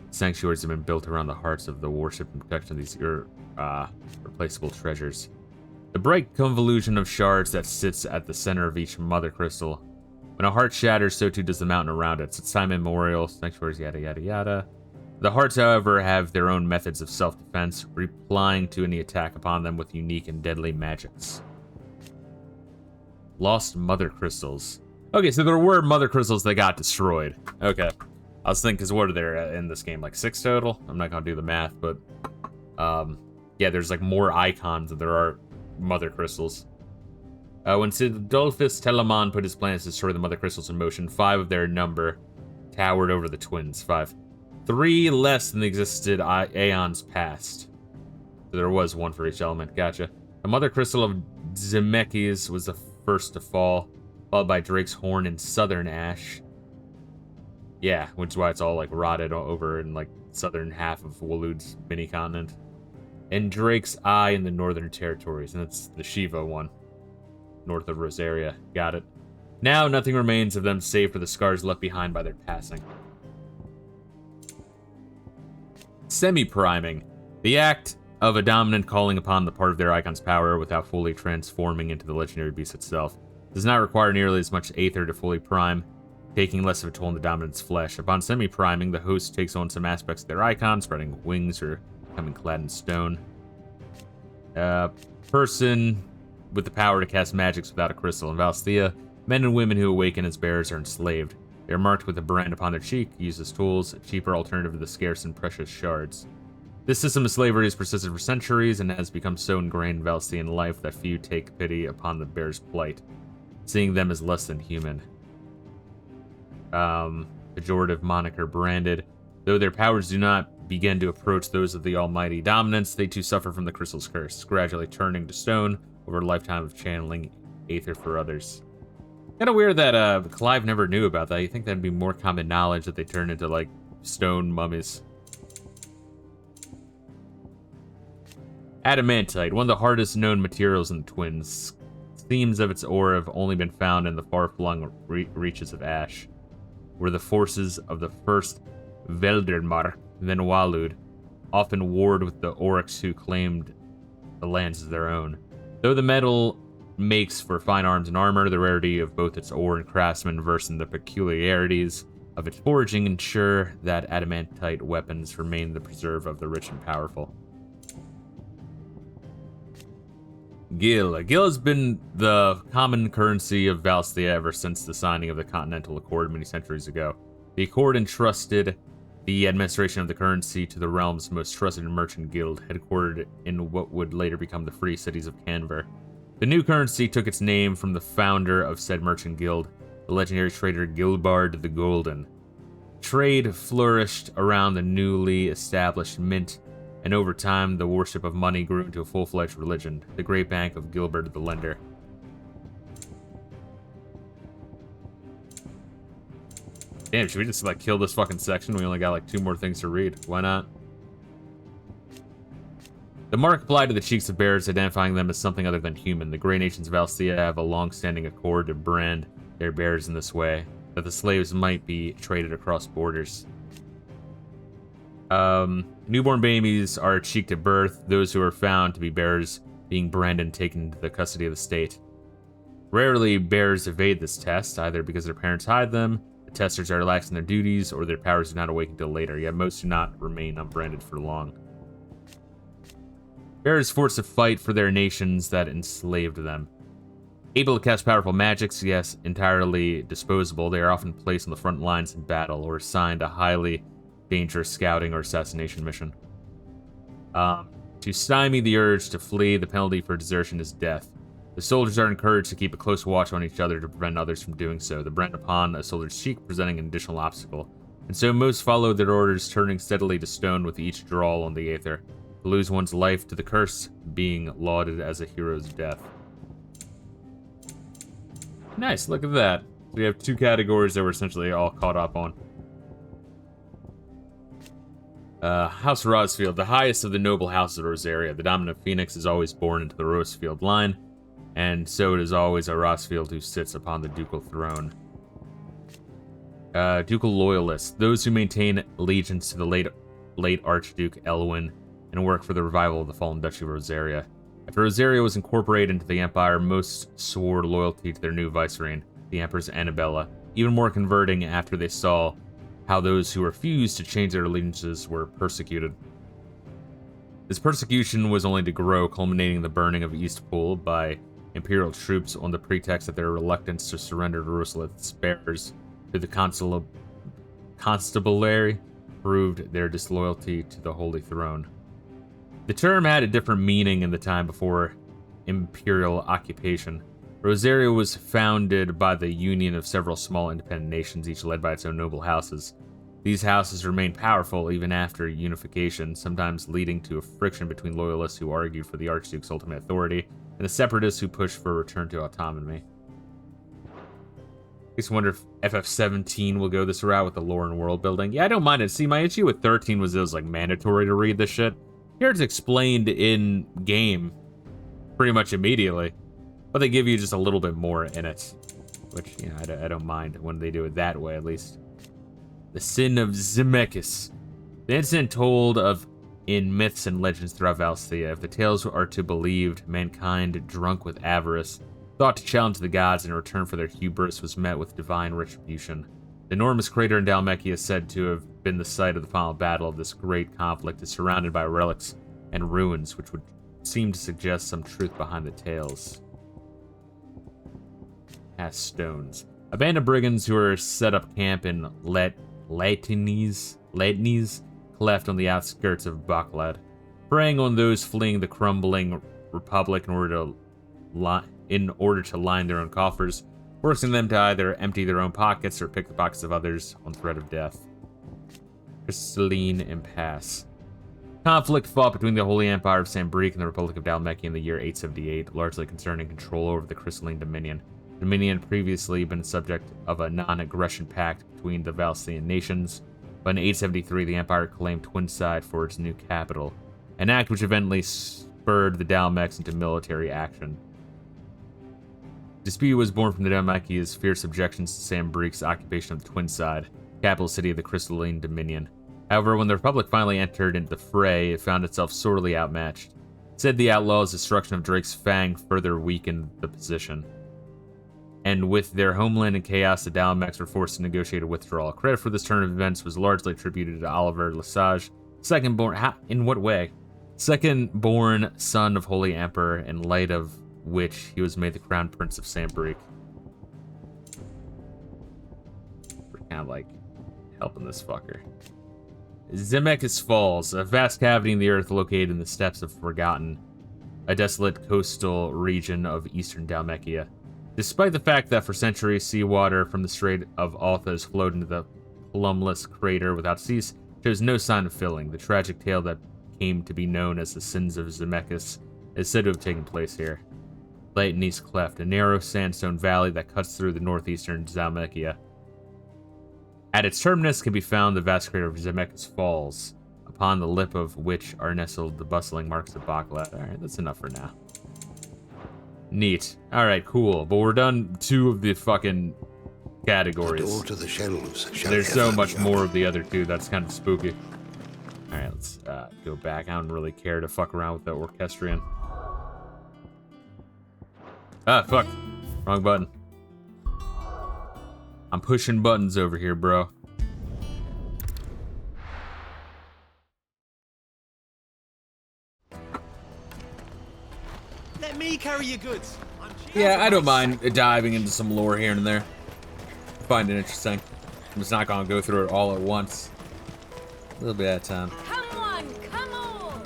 sanctuaries have been built around the hearts of the worship and protection of these irreplaceable treasures. The bright convolution of shards that sits at the center of each mother crystal. When a heart shatters, so too does the mountain around it. Since time immemorial, sanctuaries, yada yada yada. The hearts, however, have their own methods of self-defense, replying to any attack upon them with unique and deadly magics. Lost mother crystals. Okay, so there were mother crystals that got destroyed. Okay. I was thinking, because what are there in this game? Like 6 total? I'm not going to do the math, but... yeah, there's like more icons than there are mother crystals. When Sidolphus Telamon put his plans to destroy the mother crystals in motion, 5 of their number towered over the twins. 5. 3 less than existed aeons past. So there was 1 for each element. Gotcha. The mother crystal of Zemeckis was the first to fall, followed by Drake's Horn and Southern Ash. Yeah, which is why it's all like rotted over in like southern half of Walood's mini-continent. And Drake's Eye in the Northern Territories, and that's the Shiva one. North of Rosaria. Got it. Now nothing remains of them save for the scars left behind by their passing. Semi-priming. The act of a dominant calling upon the part of their icon's power without fully transforming into the legendary beast itself. Does not require nearly as much aether to fully prime, taking less of a toll on the dominant's flesh. Upon semi-priming, the host takes on some aspects of their icon, spreading wings or becoming clad in stone. Person with the power to cast magics without a crystal. In Valsthea, men and women who awaken as bearers are enslaved. They are marked with a brand upon their cheek, used as tools, a cheaper alternative to the scarce and precious shards. This system of slavery has persisted for centuries and has become so ingrained in Valsthean life that few take pity upon the bear's plight, seeing them as less than human. Pejorative moniker branded. Though their powers do not begin to approach those of the almighty dominance, they too suffer from the crystal's curse, gradually turning to stone over a lifetime of channeling aether for others. Kind of weird that Clive never knew about that. You think that'd be more common knowledge that they turn into like stone mummies. Adamantite, one of the hardest known materials in the Twins. Themes of its ore have only been found in the far-flung reaches of Ash, where the forces of the first Veldermark, then Walud, often warred with the Oryx who claimed the lands as their own. Though the metal makes for fine arms and armor, the rarity of both its ore and craftsmen versus the peculiarities of its forging ensure that adamantite weapons remain the preserve of the rich and powerful. Gil. Gil has been the common currency of Valsthea ever since the signing of the Continental Accord many centuries ago. The Accord entrusted the administration of the currency to the realm's most trusted merchant guild, headquartered in what would later become the Free Cities of Canver. The new currency took its name from the founder of said merchant guild, the legendary trader Gilbard the Golden. Trade flourished around the newly established mint, and over time, the worship of money grew into a full-fledged religion, the Great Bank of Gilbert the Lender. Damn, should we just, like, kill this fucking section? We only got, like, 2 more things to read. Why not? The mark applied to the cheeks of bears, identifying them as something other than human. The Grey Nations of Valsthea have a long-standing accord to brand their bears in this way, that the slaves might be traded across borders. Newborn babies are cheeked at birth, those who are found to be bears being branded and taken into the custody of the state. Rarely, bears evade this test, either because their parents hide them, the testers are lax in their duties, or their powers do not awaken until later, yet most do not remain unbranded for long. Bears forced to fight for their nations that enslaved them. Able to cast powerful magics, yes, entirely disposable, they are often placed on the front lines in battle, or assigned a highly dangerous scouting or assassination mission. To stymie the urge to flee, the penalty for desertion is death. The soldiers are encouraged to keep a close watch on each other to prevent others from doing so, the brand upon a soldier's cheek presenting an additional obstacle. And so most follow their orders, turning steadily to stone with each drawl on the aether. To lose one's life to the curse, being lauded as a hero's death. Nice, look at that. So we have 2 categories that we're essentially all caught up on. House Rosfield, the highest of the noble houses of Rosaria. The dominant phoenix is always born into the Rosfield line, and so it is always a Rosfield who sits upon the ducal throne. Ducal loyalists, those who maintain allegiance to the late Archduke Elwyn and work for the revival of the fallen Duchy of Rosaria. After Rosaria was incorporated into the Empire, most swore loyalty to their new vicereine, the Empress Annabella, even more converting after they saw how those who refused to change their allegiances were persecuted. This persecution was only to grow, culminating in the burning of Eastpool by Imperial troops on the pretext that their reluctance to surrender to Rusalith's bearers to the constabulary proved their disloyalty to the Holy Throne. The term had a different meaning in the time before Imperial occupation. Rosaria was founded by the union of several small independent nations, each led by its own noble houses. These houses remained powerful even after unification, sometimes leading to a friction between loyalists who argued for the Archduke's ultimate authority and the separatists who pushed for a return to autonomy. I just wonder if FF17 will go this route with the lore and world building. Yeah, I don't mind it. See, my issue with 13 was it was like mandatory to read this shit. Here it's explained in game pretty much immediately. But they give you just a little bit more in it, which, you know, I don't mind when they do it that way, at least. The Sin of Zemeckis. The incident told of in myths and legends throughout Valsthea. If the tales are to be believed, mankind, drunk with avarice, thought to challenge the gods in return for their hubris, was met with divine retribution. The enormous crater in Dhalmekia is said to have been the site of the final battle of this great conflict, is surrounded by relics and ruins, which would seem to suggest some truth behind the tales. Cast stones. A band of brigands who are set up camp in Latini's cleft on the outskirts of Baklad, preying on those fleeing the crumbling republic in order to line their own coffers, forcing them to either empty their own pockets or pick the pockets of others on threat of death. Crystalline Impasse. Conflict fought between the Holy Empire of Sambrique and the Republic of Dhalmekia in the year 878, largely concerning control over the Crystalline Dominion. Dominion had previously been subject of a non-aggression pact between the Valsthean nations, but in 873 the Empire claimed Twinside for its new capital, an act which eventually spurred the Dalmex into military action. Dispute was born from the Dalmakia's fierce objections to Sam Breek's occupation of the Twin Side, capital city of the Crystalline Dominion. However, when the Republic finally entered into the fray, it found itself sorely outmatched. It said the outlaws' destruction of Drake's Fang further weakened the position. And with their homeland in chaos, the Dalmex were forced to negotiate a withdrawal. Credit for this turn of events was largely attributed to Oliver Lesage, in what way? Second-born son of Holy Emperor, in light of which he was made the crown prince of Sandbreak. We're kind of like helping this fucker. Zemeckis Falls, a vast cavity in the earth located in the steppes of Forgotten, a desolate coastal region of eastern Dalmekia. Despite the fact that for centuries seawater from the Strait of Altha has flowed into the plumbless crater without cease, shows no sign of filling. The tragic tale that came to be known as the Sins of Zemeckis is said to have taken place here. Leightonese Cleft, a narrow sandstone valley that cuts through the northeastern Dalmekia. At its terminus can be found the vast crater of Zemeckis Falls, upon the lip of which are nestled the bustling marks of Baklat. Alright, that's enough for now. Neat. Alright, cool. But we're done 2 of the fucking categories. The door to the shelves. There's so much more of the other 2, that's kind of spooky. Alright, let's go back. I don't really care to fuck around with the orchestrion. Ah, fuck. Wrong button. I'm pushing buttons over here, bro. Let me carry your goods. Yeah, I don't mind diving into some lore here and there. Find it interesting. I'm just not gonna go through it all at once. A little bit at a time. Come on, come on!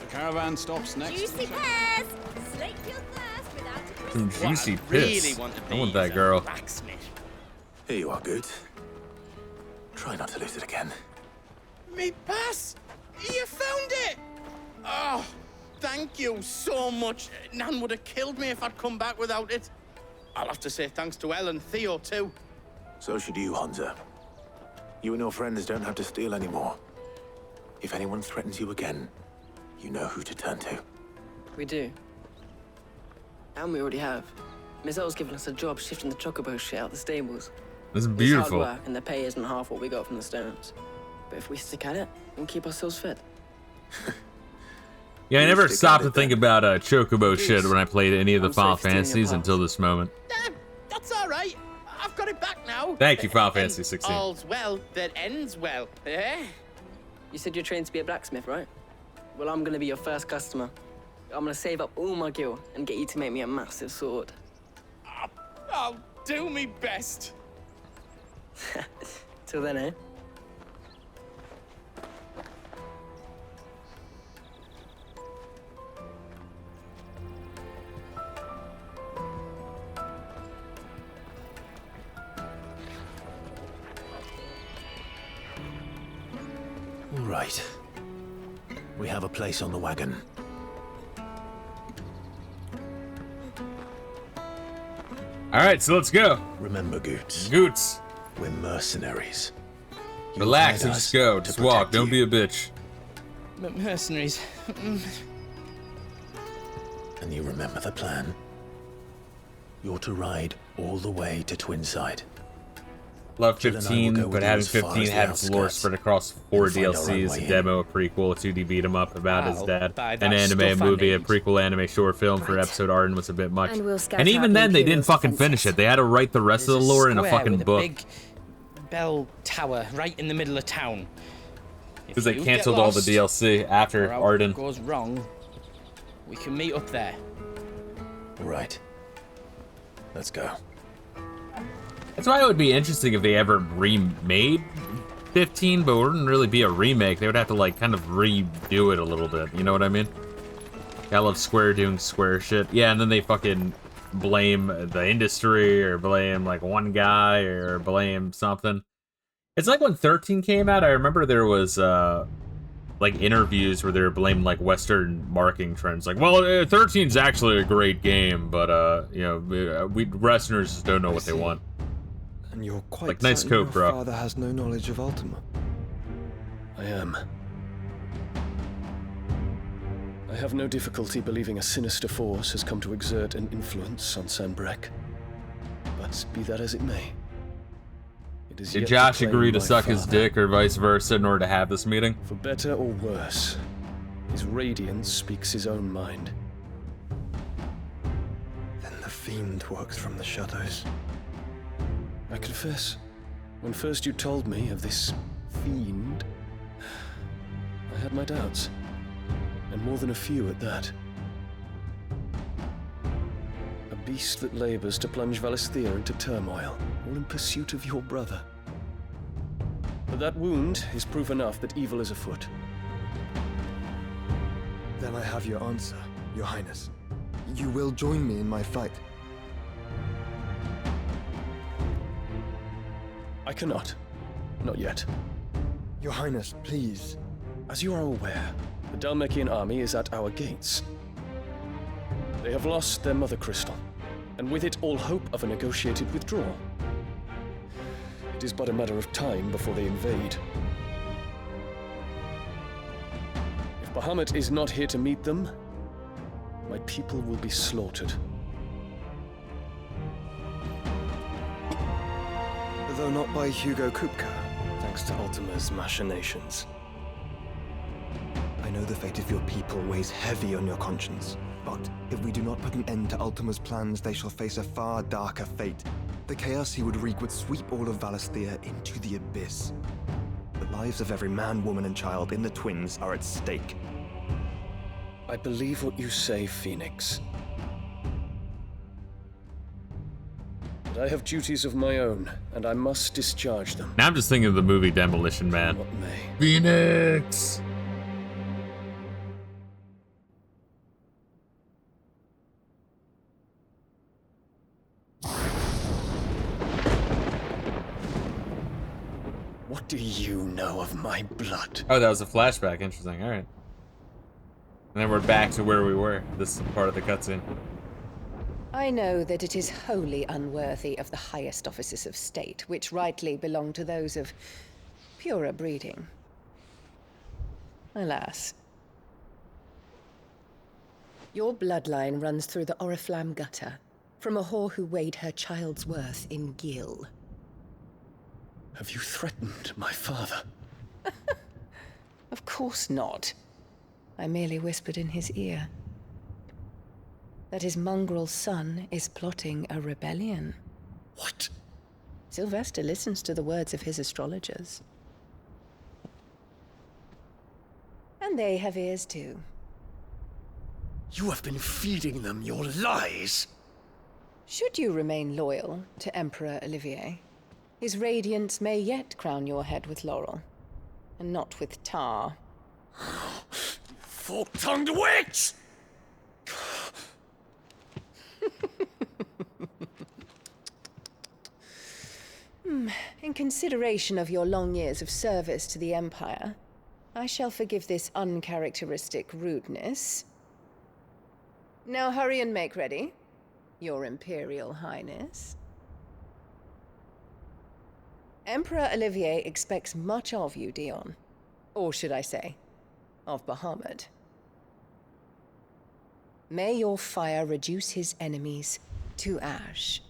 The caravan stops next. Juicy pears! Slake your thirst without a Some crystal. juicy piss. I want that girl. Here you are, Good. Try not to lose it again. Me pass! You found it! Oh, thank you so much. Nan would have killed me if I'd come back without it. I'll have to say thanks to Elle and Theo, too. So should you, Hansa. You and your friends don't have to steal anymore. If anyone threatens you again, you know who to turn to. We do. And we already have. Miss Elle's given us a job shifting the chocobo shit out the stables. That's It's beautiful. hard work, and the pay isn't half what we got from the stones. But if we stick at it, we can keep ourselves fed. Yeah, I never stopped to think about chocobo shit when I played any of the Final Fantasies until this moment. That's all right. I've got it back now. Thank you, Final Fantasy 16. All's well that ends well, eh? You said you're trained to be a blacksmith, right? Well, I'm gonna be your first customer. I'm gonna save up all my gil and get you to make me a massive sword. I'll do me best. Till then, eh? All right. We have a place on the wagon. All right, so let's go. Remember, Goots. Goots. We're mercenaries. You Relax hired and us just go. to Just walk. protect Don't you. be a bitch. Mercenaries. And you remember the plan? You're to ride all the way to Twinside. Love Jill and I will 15, go but with you having as far 15 as the had its lore outskirts. spread across 4 We'll find our own DLCs, way a in. demo, a prequel, a 2D beat 'em up about his I'll dad, buy an that anime, stuff I movie, a need. prequel anime short film for episode art, and was a bit much. And we'll scout And out even the then, they didn't Imperial's fucking defenses. finish it. They had to write the rest of the There's lore in a square fucking with book. Big bell tower right in the middle of town. Because they you canceled get all the lost, DLC after or Arden. out goes wrong, we can meet up there. All right. Let's go. That's why it would be interesting if they ever remade 15, but it wouldn't really be a remake. They would have to, like, kind of redo it a little bit. You know what I mean? I love Square doing Square shit. Yeah, and then they fucking blame the industry or blame, like, one guy or blame something. It's like when 13 came out, I remember there was, like, interviews where they were blaming, like, Western marketing trends. Like, well, 13's actually a great game, but, you know, we Westerners just don't know what they want. And you're quite Like, nice certain coat, your bro. father has no knowledge of Ultima. I am. I have no difficulty believing a sinister force has come to exert an influence on Sanbrek. But be that as it may, it is Did yet Josh claim agree to my suck his father. dick or vice versa in order to have this meeting? For better or worse, his radiance speaks his own mind. Then the fiend works from the shadows. I confess, when first you told me of this fiend, I had my doubts. And more than a few at that. A beast that labors to plunge Valisthea into turmoil, all in pursuit of your brother. But that wound is proof enough that evil is afoot. Then I have your answer, Your Highness. You will join me in my fight. I cannot. Not yet. Your Highness, please. As you are aware, the Dhalmekian army is at our gates. They have lost their mother crystal, and with it all hope of a negotiated withdrawal. It is but a matter of time before they invade. If Bahamut is not here to meet them, my people will be slaughtered. Though not by Hugo Kupka, thanks to Ultima's machinations. I know the fate of your people weighs heavy on your conscience, but if we do not put an end to Ultima's plans, they shall face a far darker fate. The chaos he would wreak would sweep all of Valisthea into the abyss. The lives of every man, woman, and child in the Twins are at stake. I believe what you say, Phoenix. But I have duties of my own, and I must discharge them. Now I'm just thinking of the movie Demolition Man. What may. Phoenix! What do you know of my blood? Oh, that was a flashback. Interesting. All right. And then we're back to where we were. This is part of the cutscene. I know that it is wholly unworthy of the highest offices of state, which rightly belong to those of purer breeding. Alas. Your bloodline runs through the Oriflamme gutter, from a whore who weighed her child's worth in gil. Have you threatened my father? Of course not. I merely whispered in his ear that his mongrel son is plotting a rebellion. What? Sylvester listens to the words of his astrologers. And they have ears too. You have been feeding them your lies! Should you remain loyal to Emperor Olivier, his radiance may yet crown your head with laurel, and not with tar. Fork-tongued witch! In consideration of your long years of service to the Empire, I shall forgive this uncharacteristic rudeness. Now hurry and make ready, Your Imperial Highness. Emperor Olivier expects much of you, Dion. Or should I say, of Bahamut. May your fire reduce his enemies to ash,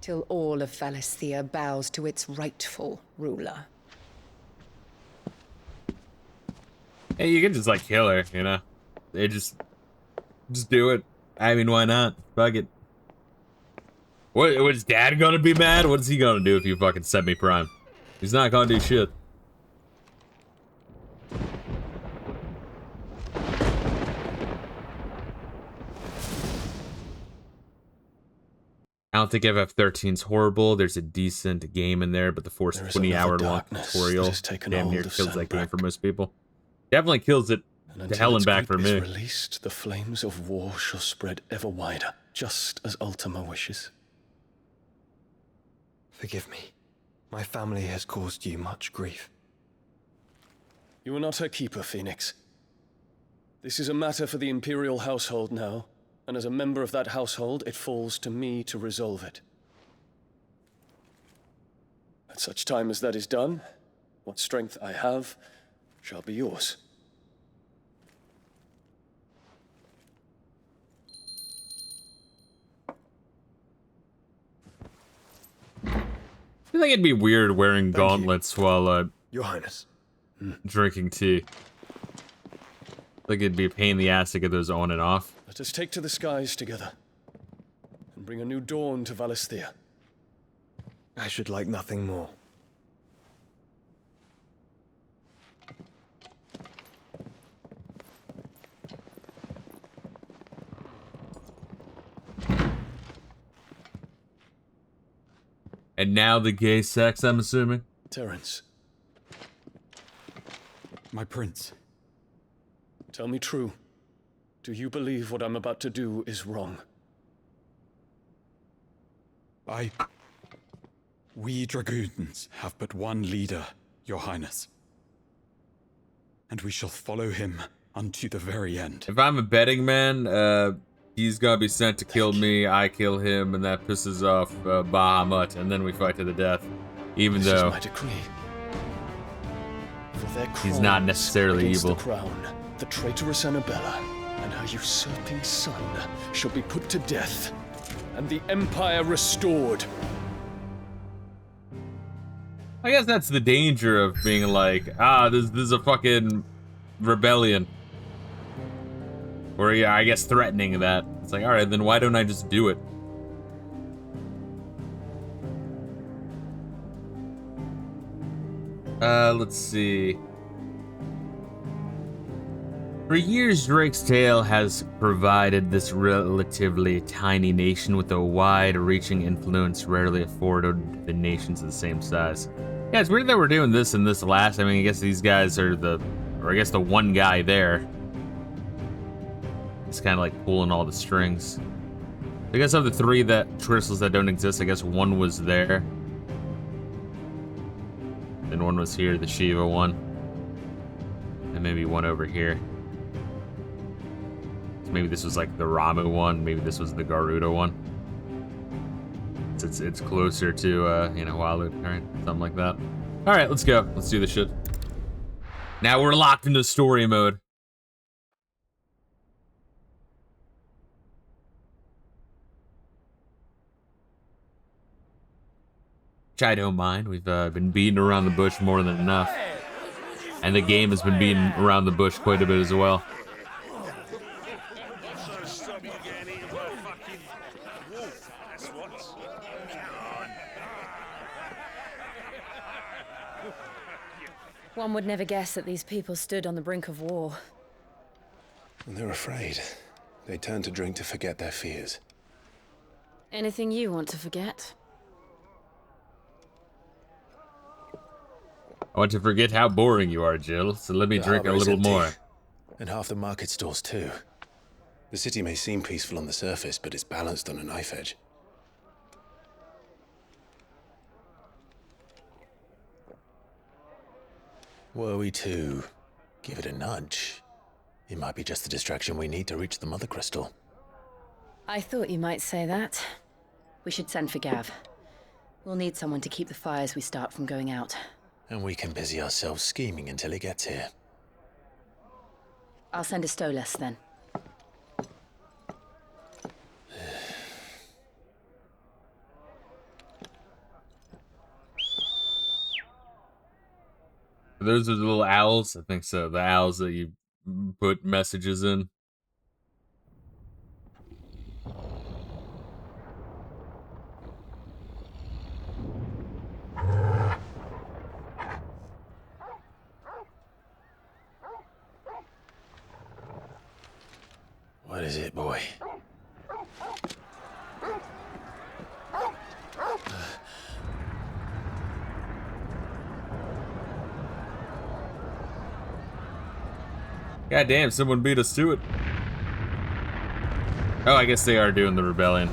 till all of Valisthea bows to its rightful ruler. Hey, you can just like kill her, you know? They just do it. I mean, why not? Fuck it. What is Dad gonna be mad? What is he gonna do if you fucking set me prime? He's not gonna do shit. I don't think FF13's horrible. There's a decent game in there, but the forced 20-hour-long tutorial damn near kills that game for most people. Definitely kills it to hell and back for me. Released, the flames of war shall spread ever wider, just as Ultima wishes. Forgive me. My family has caused you much grief. You are not her keeper, Phoenix. This is a matter for the Imperial household now, and as a member of that household, it falls to me to resolve it. At such time as that is done, what strength I have shall be yours. I think it'd be weird wearing gauntlets while Your Highness. drinking tea. I think it'd be a pain in the ass to get those on and off. Let us take to the skies together and bring a new dawn to Valisthea. I should like nothing more. And now the gay sex, I'm assuming? Terence. My prince. Tell me true. Do you believe what I'm about to do is wrong? We dragoons have but one leader, Your Highness. And we shall follow him unto the very end. If I'm a betting man, he's gonna be sent to kill me, I kill him, and that pisses off Bahamut, and then we fight to the death. Even This though is my decree. For their he's not crimes necessarily against evil. The crown, the traitorous Annabella and her usurping son shall be put to death, and the Empire restored. I guess that's the danger of being like, this is a fucking rebellion. Or yeah, I guess threatening that. It's like, alright, then why don't I just do it? Let's see. For years, Drake's Tale has provided this relatively tiny nation with a wide-reaching influence rarely afforded to the nations of the same size. Yeah, it's weird that we're doing this and this last. I mean, I guess these guys are the one guy there. It's kind of like pulling all the strings. I guess of the three crystals that don't exist, I guess one was there. Then one was here, the Shiva one. And maybe one over here. So maybe this was like the Ramu one, maybe this was the Garuda one. It's closer to, Walut, right? Something like that. Alright, let's go. Let's do this shit. Now we're locked into story mode. Which I don't mind. We've been beating around the bush more than enough. And the game has been beating around the bush quite a bit as well. One would never guess that these people stood on the brink of war. And they're afraid. They turn to drink to forget their fears. Anything you want to forget? I want to forget how boring you are, Jill, so let me drink a little more. And half the market stalls too. The city may seem peaceful on the surface, but it's balanced on a knife edge. Were we to give it a nudge, it might be just the distraction we need to reach the Mother Crystal. I thought you might say that. We should send for Gav. We'll need someone to keep the fires we start from going out. And we can busy ourselves scheming until he gets here. I'll send a Stolas then. Those are the little owls? I think so. The owls that you put messages in. What is it, boy? God damn, someone beat us to it. Oh, I guess they are doing the rebellion.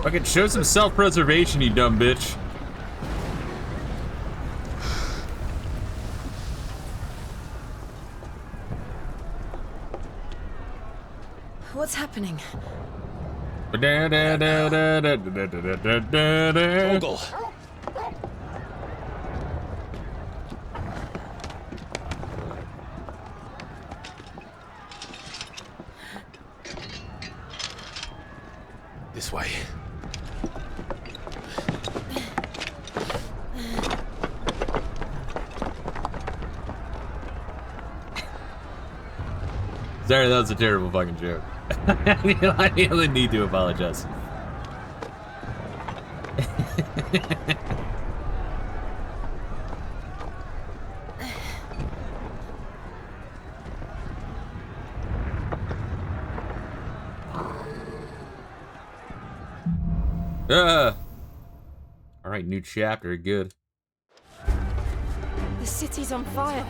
Fucking show some self-preservation, you dumb bitch. What's happening? Ogle. This way. Sorry, that was a terrible fucking joke. I feel the need to apologize. All right, new chapter, good. The city's on fire.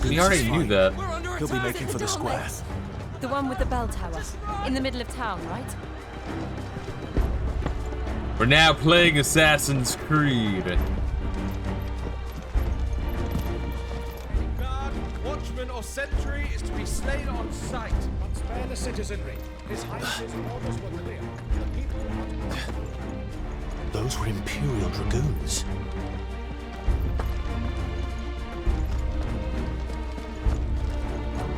We already knew that. He'll be making for the square. The one with the bell tower. In the middle of town, right? We're now playing Assassin's Creed. Guard, watchman, or sentry is to be slain on sight. But spare the citizenry. His Highness's orders were clear. The people Those were Imperial Dragoons.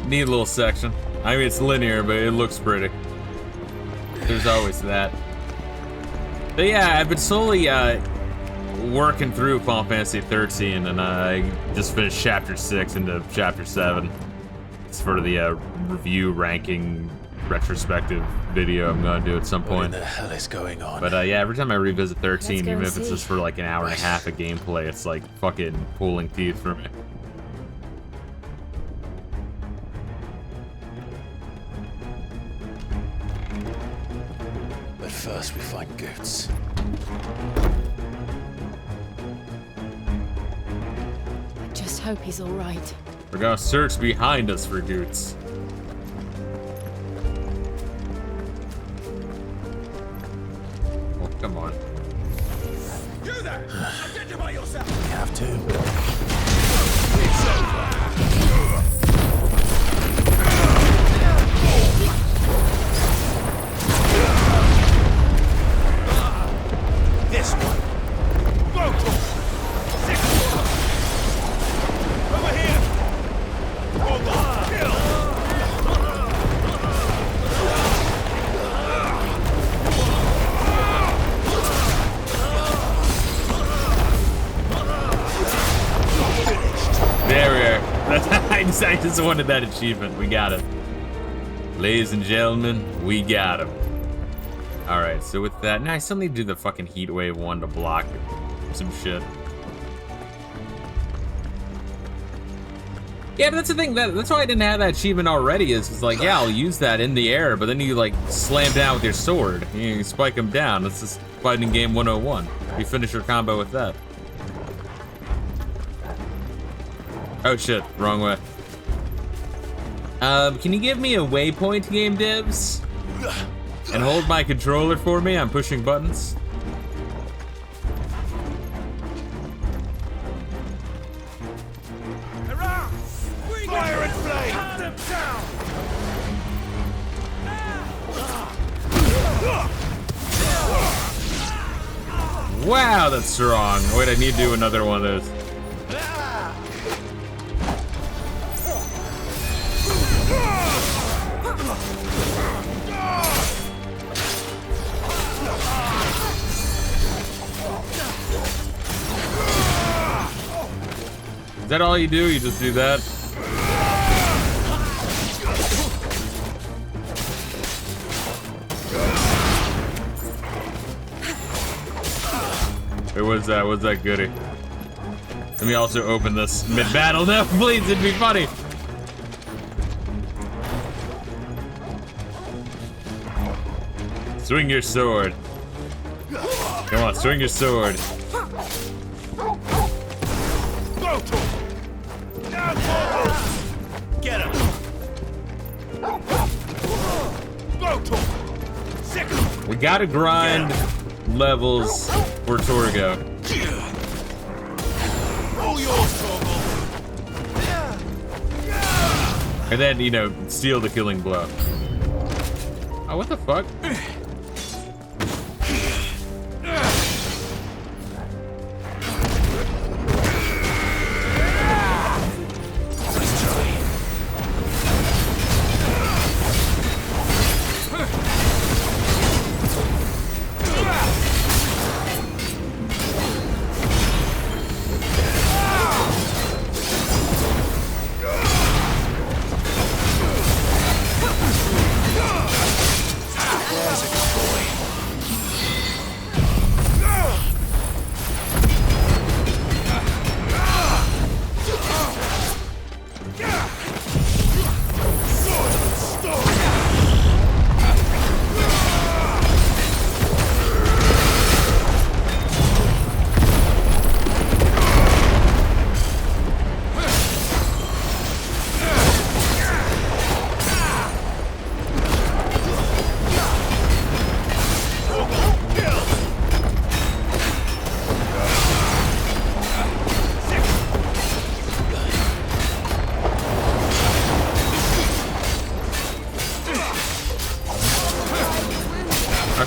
Neat little section. I mean, it's linear, but it looks pretty. There's always that. But yeah, I've been slowly working through Final Fantasy 13, and I just finished Chapter 6 into Chapter 7. It's for the review ranking retrospective video I'm gonna do at some point. What the hell is going on? But yeah, every time I revisit 13, go even and if it's see. just for like an hour and a half of gameplay, it's like fucking pulling teeth for me. But first we find Goots. I just hope he's all right. We're gonna search behind us for Goots. Oh, come on. You there! Identify yourself! We have to. It's over! This one! Go! Six! Over here! Over! Kill! There we are. I just wanted that achievement. We got it. Ladies and gentlemen, we got him. Alright, so with that, now I still need to do the fucking heat wave one to block some shit. Yeah, but that's the thing, that's why I didn't have that achievement already, is it's like, yeah, I'll use that in the air, but then you like slam down with your sword. You spike them down. That's just fighting game 101. You finish your combo with that. Oh shit, wrong way. Can you give me a waypoint, game devs? And hold my controller for me, I'm pushing buttons. Fire and flame! Cut them down! Wow, that's strong. Wait, I need to do another one of those. Is that all you do? You just do that? It was that goodie. Let me also open this mid-battle. No, please, it'd be funny. Swing your sword. Come on, swing your sword. Get him! We gotta grind levels for Torgo. All yours, Torgo. And then, you know, steal the killing blow. Oh, what the fuck?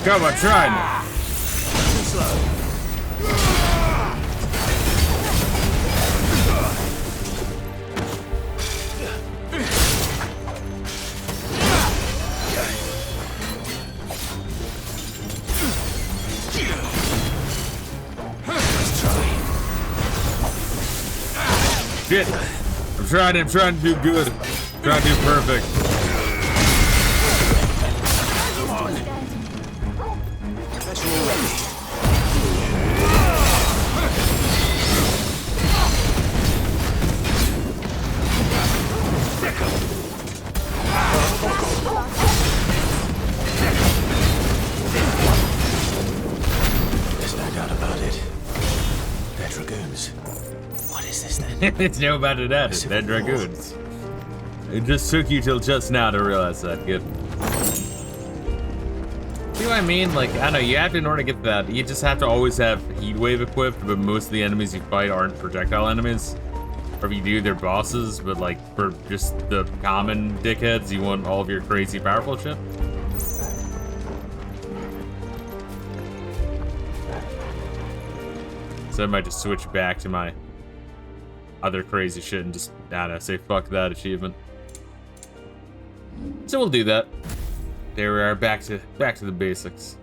Come on, try me. Too slow. Shit. I'm trying to do good. I'm trying to do perfect. There's no doubt about it. They're dragoons. What is this then? It's no about it at it. They're dragoons. It just took you till just now to realize that, kid. See what I mean? Like, I don't know, you have to, in order to get that, you just have to always have Heat Wave equipped, but most of the enemies you fight aren't projectile enemies. Or if you do, they're bosses, but like, for just the common dickheads, you want all of your crazy powerful shit. So I might just switch back to my other crazy shit and just, I don't know, say fuck that achievement. So we'll do that. There we are, back to the basics.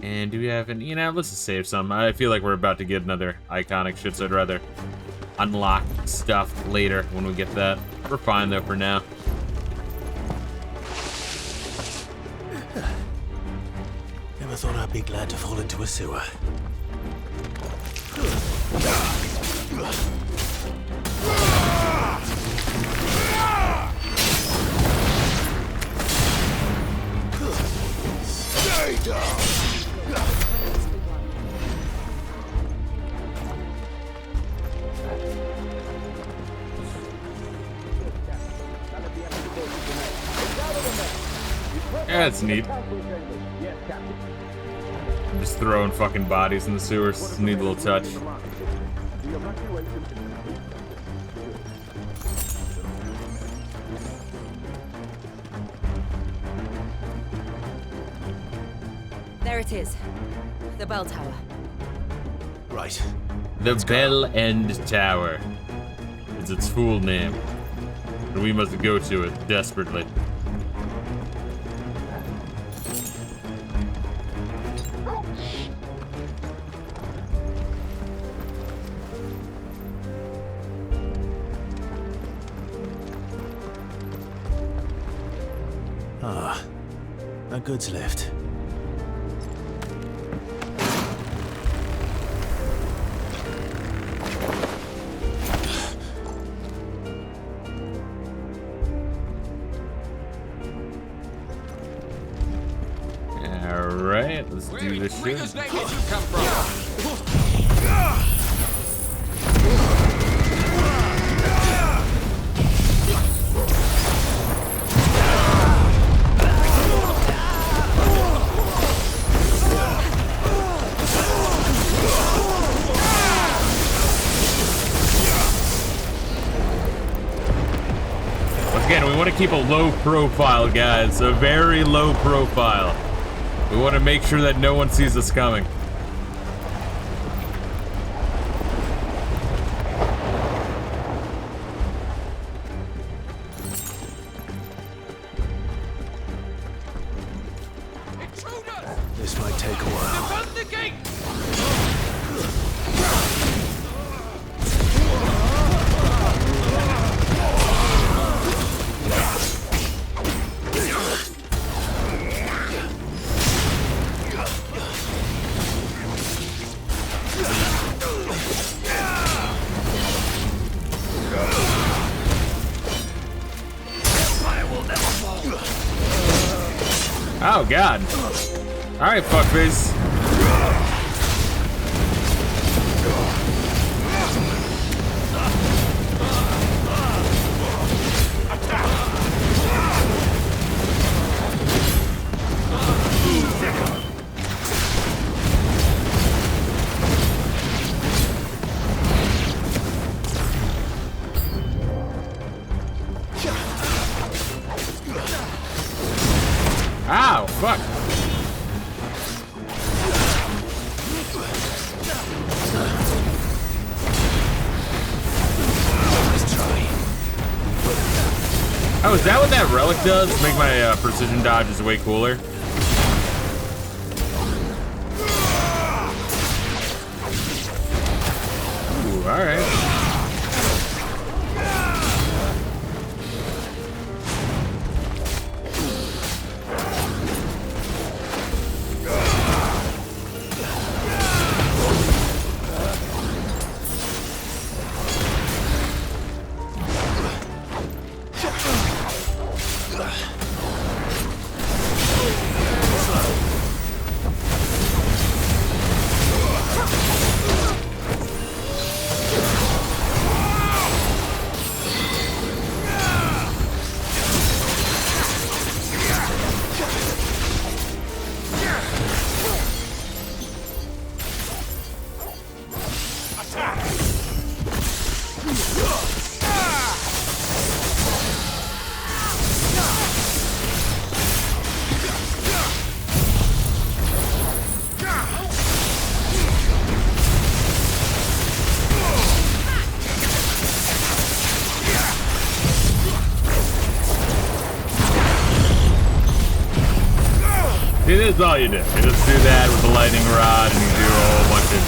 And do we have any, you know, let's just save some. I feel like we're about to get another iconic shit, so I'd rather unlock stuff later when we get that. We're fine though for now. Never thought I'd be glad to fall into a sewer. Stay down! Yeah, that's neat. I'm just throwing fucking bodies in the sewers. It's a neat little touch. There it is. The bell tower. Right. The Bell End Tower is its full name. And we must go to it desperately. Ah, no goods left. Alright, let's do this shit. Again, we want to keep a low profile, guys. A very low profile. We want to make sure that no one sees us coming. This might take a while. Defend the gate! Oh, God. Alright, fuckface. is that what that relic does? Make my precision dodges way cooler? Ooh, alright. See, this is all you do. You just do that with the lightning rod, and you do a whole bunch of...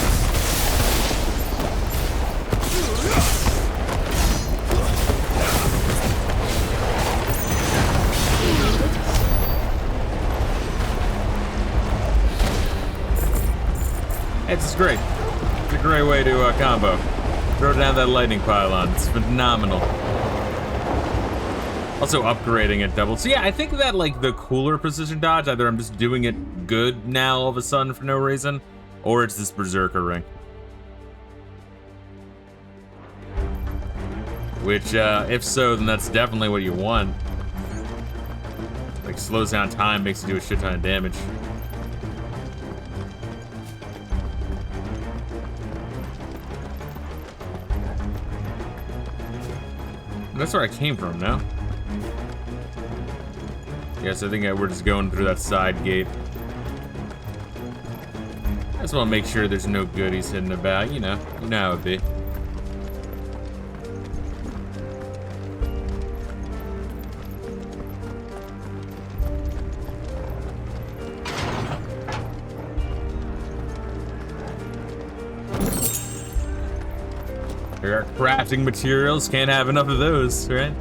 It's just great. It's a great way to combo. Throw down that lightning pylon. It's phenomenal. Also upgrading it double. So yeah, I think that like the cooler precision dodge, either I'm just doing it good now all of a sudden for no reason, or it's this berserker ring. Which, if so, then that's definitely what you want. Like slows down time, makes you do a shit ton of damage. That's where I came from, no? Yes, I think we're just going through that side gate. I just want to make sure there's no goodies hidden about, you know how it be. There are crafting materials, can't have enough of those, right?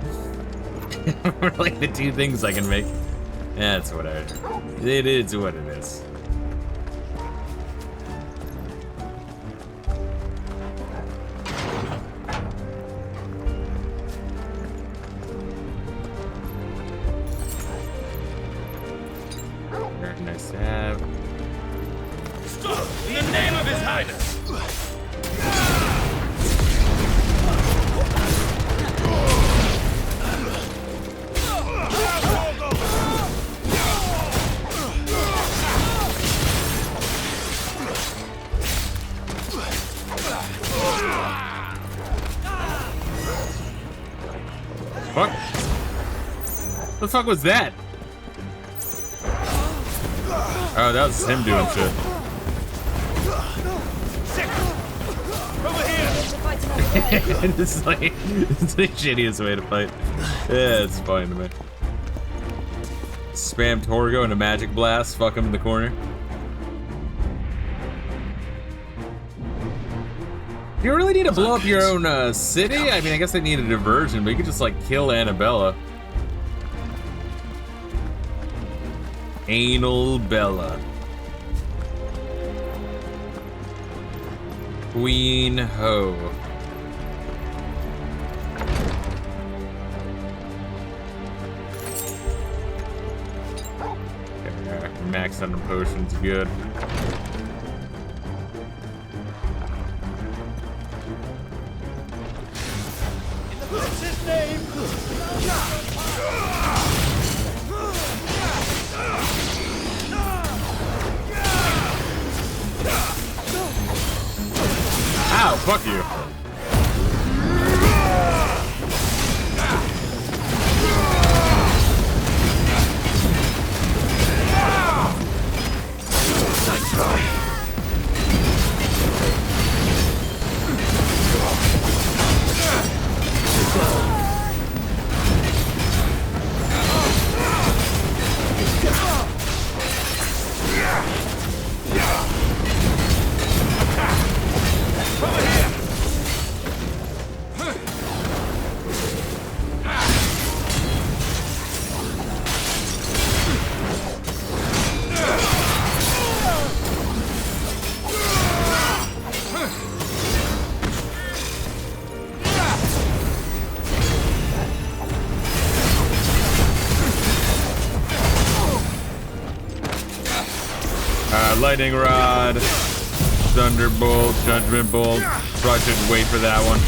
Like the two things I can make. That's whatever. It is what it is. Very nice to have. Stop! In the name of His Highness! Fuck? What the fuck was that? Oh, that was him doing shit. This is like, it's the shittiest way to fight. Yeah, it's fine to me. Spam Torgo and a magic blast, fuck him in the corner. Do you really need to blow up your own city? I mean, I guess they need a diversion, but you could just like kill Annabella. Anal Bella. Queen Ho. Okay, max on the potions, good. What's his name? Ow, fuck you. Lightning Rod, Thunderbolt, Judgment Bolt. Probably should wait for that one.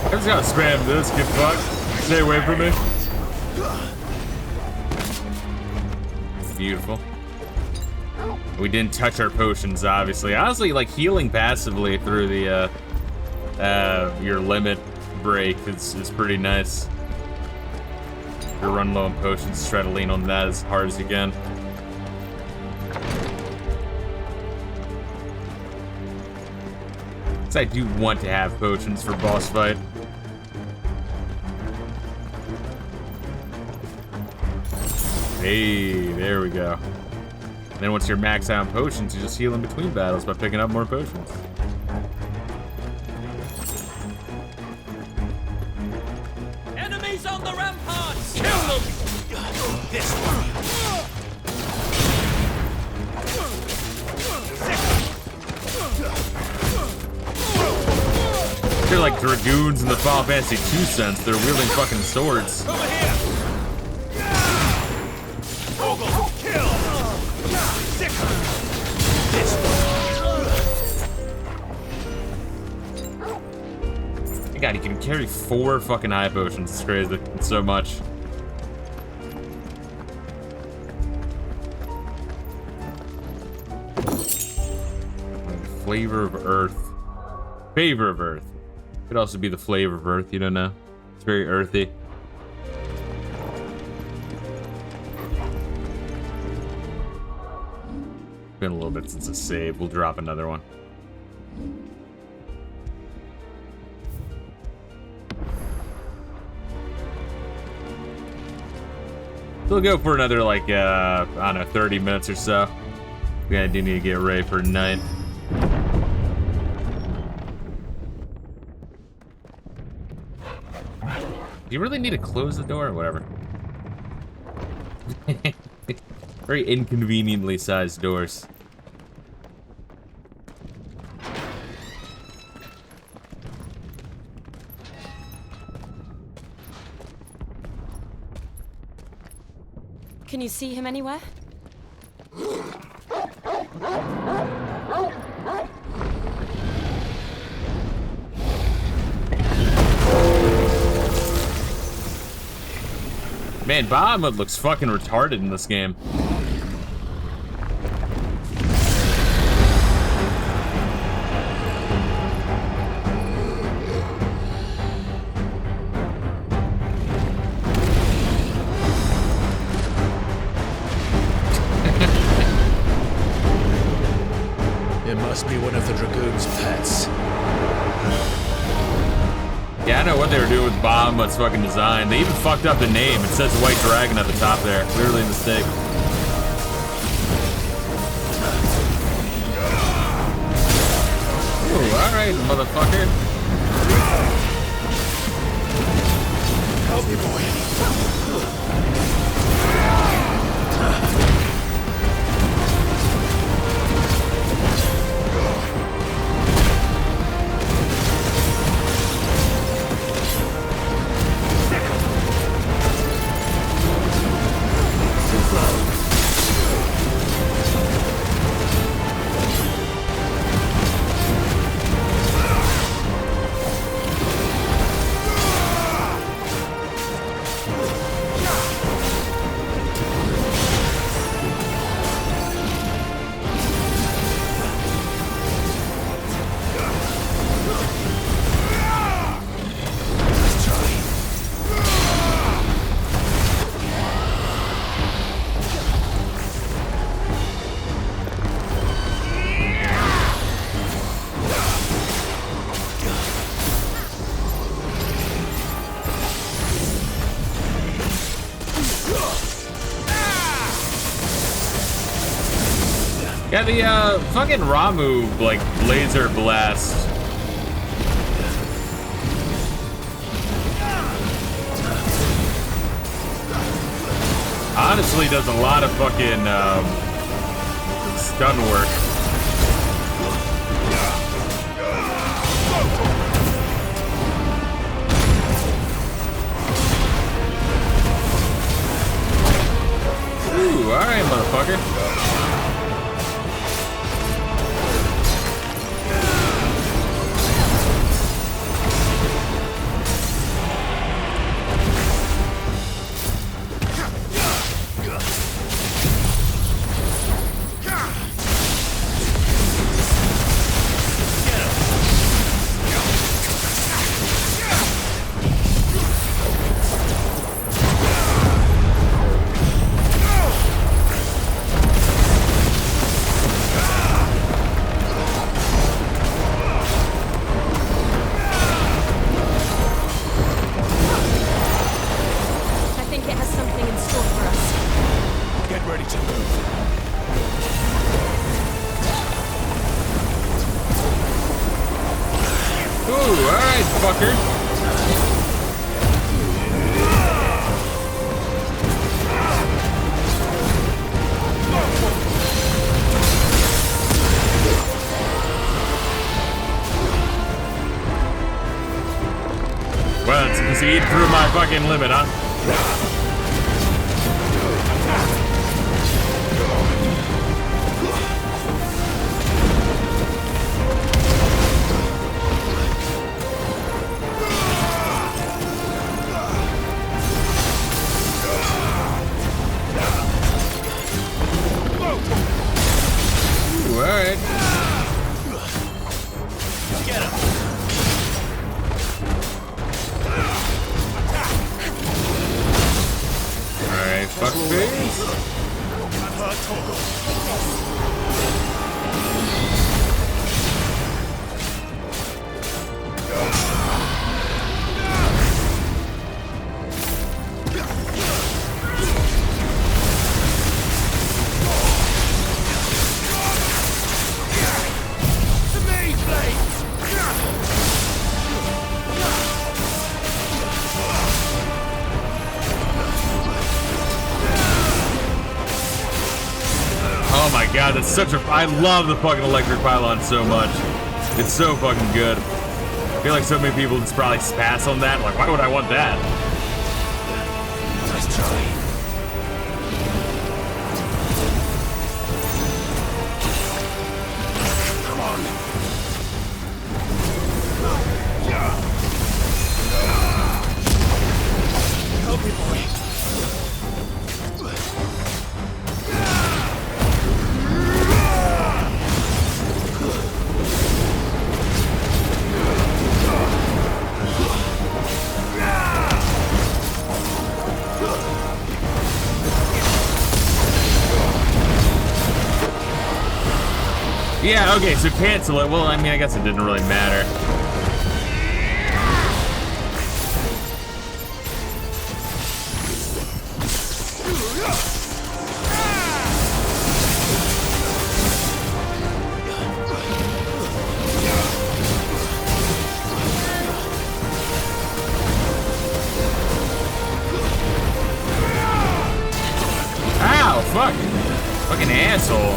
I just gotta spam this, get fucked. Stay away from me. Beautiful. We didn't touch our potions, obviously. Honestly, like healing passively through the your limit break is pretty nice. If you're running low on potions, try to lean on that as hard as you can. Because I do want to have potions for boss fight. Hey, there we go. And then once you're maxed out on potions, you just heal in between battles by picking up more potions. Enemies on the ramparts! Kill them! This one. They're like dragoons in the Final Fantasy II sense. They're wielding fucking swords. Over here! Kill! This My God, he can carry 4 fucking high potions. It's crazy. It's so much. Flavor of Earth. Favor of Earth. Could also be the flavor of Earth, you don't know. It's very earthy. Been a little bit since a save. We'll drop another one. We'll go for another, like, I don't know, 30 minutes or so. We do need to get ready for night. Do you really need to close the door or whatever? Very inconveniently sized doors. Can you see him anywhere? Man, Bahamut looks fucking retarded in this game. It must be one of the Dragoon's pets. Yeah, I know what they were doing with Bahamut's fucking design. They even fucked up the name. It says White Dragon at the top there. Clearly a mistake. Ooh, alright, motherfucker. Help you, boy. Yeah, the fucking Ramu, like, laser blast. Honestly, does a lot of fucking stun work. Ooh, alright, motherfucker. Eat through my fucking limit, huh? Ooh, all right. Get him. Fuck face. Oh my god, that's such a... I love the fucking electric pylon so much. It's so fucking good. I feel like so many people just probably pass on that. Like, why would I want that? Nice try. Come on. Help me, boy. Yeah, okay, so cancel it. Well, I mean, I guess it didn't really matter. Ow, fuck. Fucking asshole.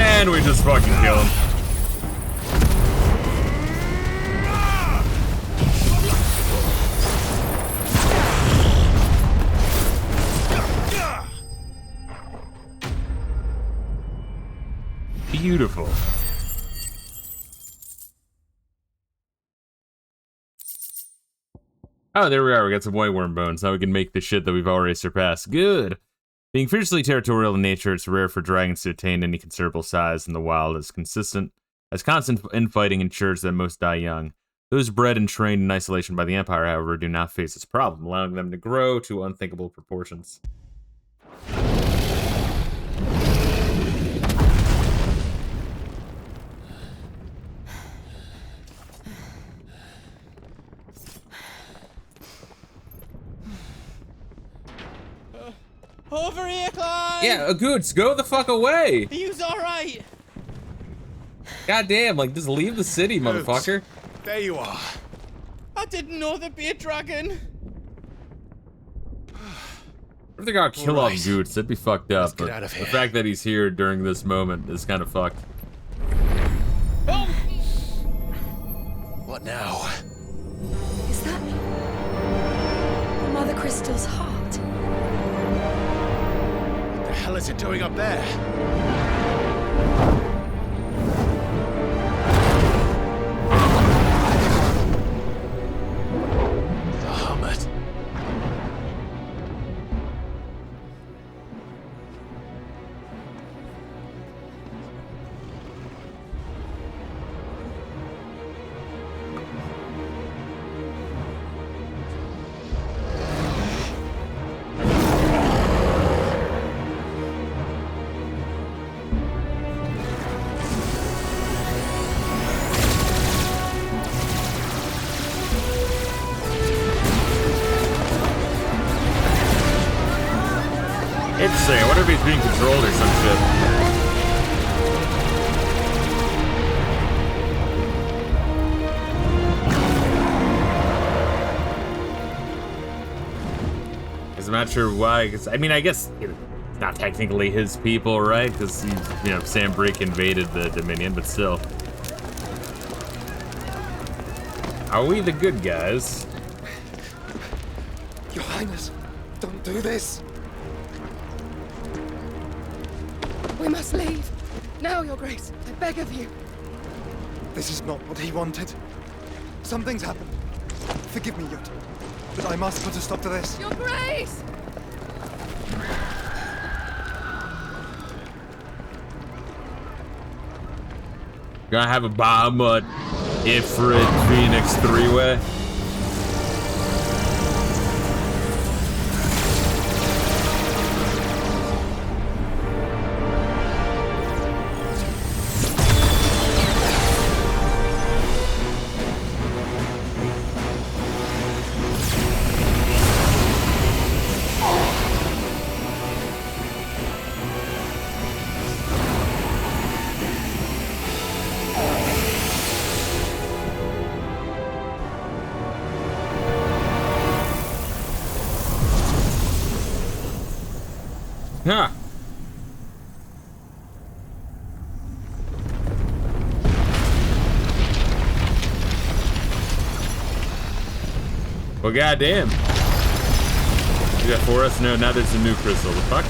And we just fucking kill him. Beautiful. Oh, there we are. We got some white worm bones. Now we can make the shit that we've already surpassed. Good. Being fiercely territorial in nature, it's rare for dragons to attain any considerable size in the wild as consistent as constant infighting ensures that most die young. Those bred and trained in isolation by the Empire, however, do not face this problem, allowing them to grow to unthinkable proportions. Over here, Clyde! Yeah, Goots, go the fuck away! You's alright! Goddamn, like, just leave the city, motherfucker. There you are. I didn't know there'd be a dragon. What if they gotta kill off Goots? That'd be fucked up. get out of here. The fact that he's here during this moment is kind of fucked. What now? Is that Mother Crystal's heart? What the hell is it doing up there? The Hummet. Interesting, I wonder if he's being controlled or some shit. I'm not sure why, because, I mean, I guess it's not technically his people, right? Because he's, you know, Sam Brick invaded the Dominion, but still. Are we the good guys? Your Highness, don't do this. We must leave. Now, Your Grace, I beg of you. This is not what he wanted. Something's happened. Forgive me, Yut, but I must put a stop to this. Your Grace! Gonna have a Bahamut, Ifrit, Phoenix three-way. Huh. Well, goddamn. You got for us? No, now there's a new crystal. The fuck?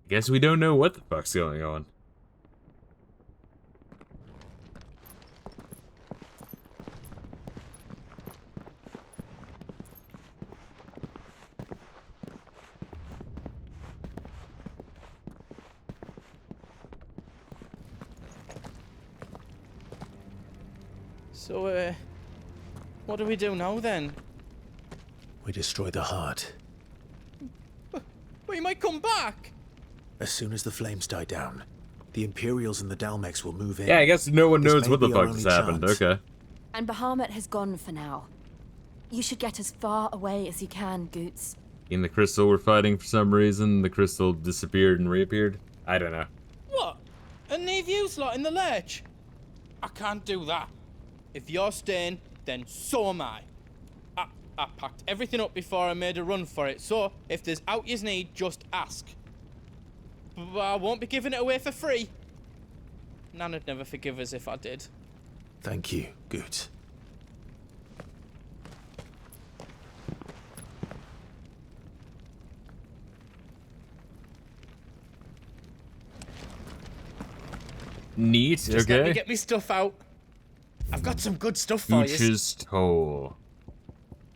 Guess we don't know what the fuck's going on. So, what do we do now then? We destroy the heart. But he might come back! As soon as the flames die down, the Imperials and the Dalmex will move in. Yeah, I guess no one This knows may what the be our fuck has only happened. chance. Okay. And Bahamut has gone for now. You should get as far away as you can, Goots. In the crystal we're fighting for some reason, the crystal disappeared and reappeared. I don't know. What? And leave you lot in the lurch? I can't do that. If you're staying, then so am I. I packed everything up before I made a run for it, so if there's out yous need, just ask. But I won't be giving it away for free. Nan'd never forgive us if I did. Thank you, Goot. Neat. Just okay. let me get me stuff out. I've got some good stuff for you. Gooch's Toll.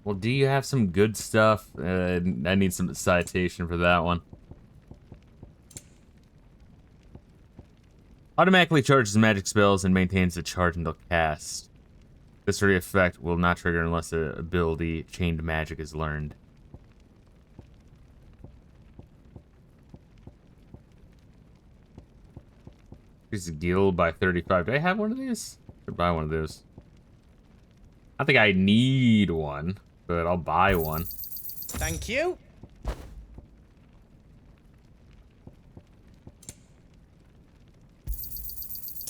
Well, do you have some good stuff? I need some citation for that one. Automatically charges magic spells and maintains the charge until cast. This sort of effect will not trigger unless the ability Chained Magic is learned. Increase the guild by 35. Do I have one of these? I should buy one of those. I think I need one, but I'll buy one. Thank you.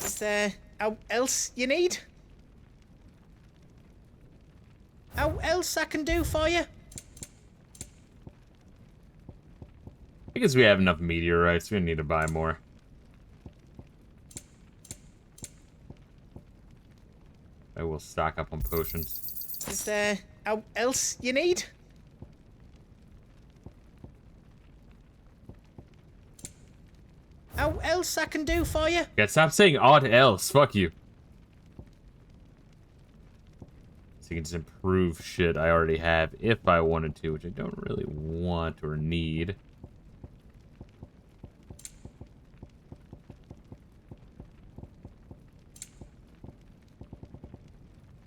Is there else you need? How else I can do for you? I guess we have enough meteorites. We don't need to buy more. I will stock up on potions. Is there else you need? How else I can do for you? Yeah, stop saying odd else. Fuck you. So you can just improve shit I already have if I wanted to, which I don't really want or need.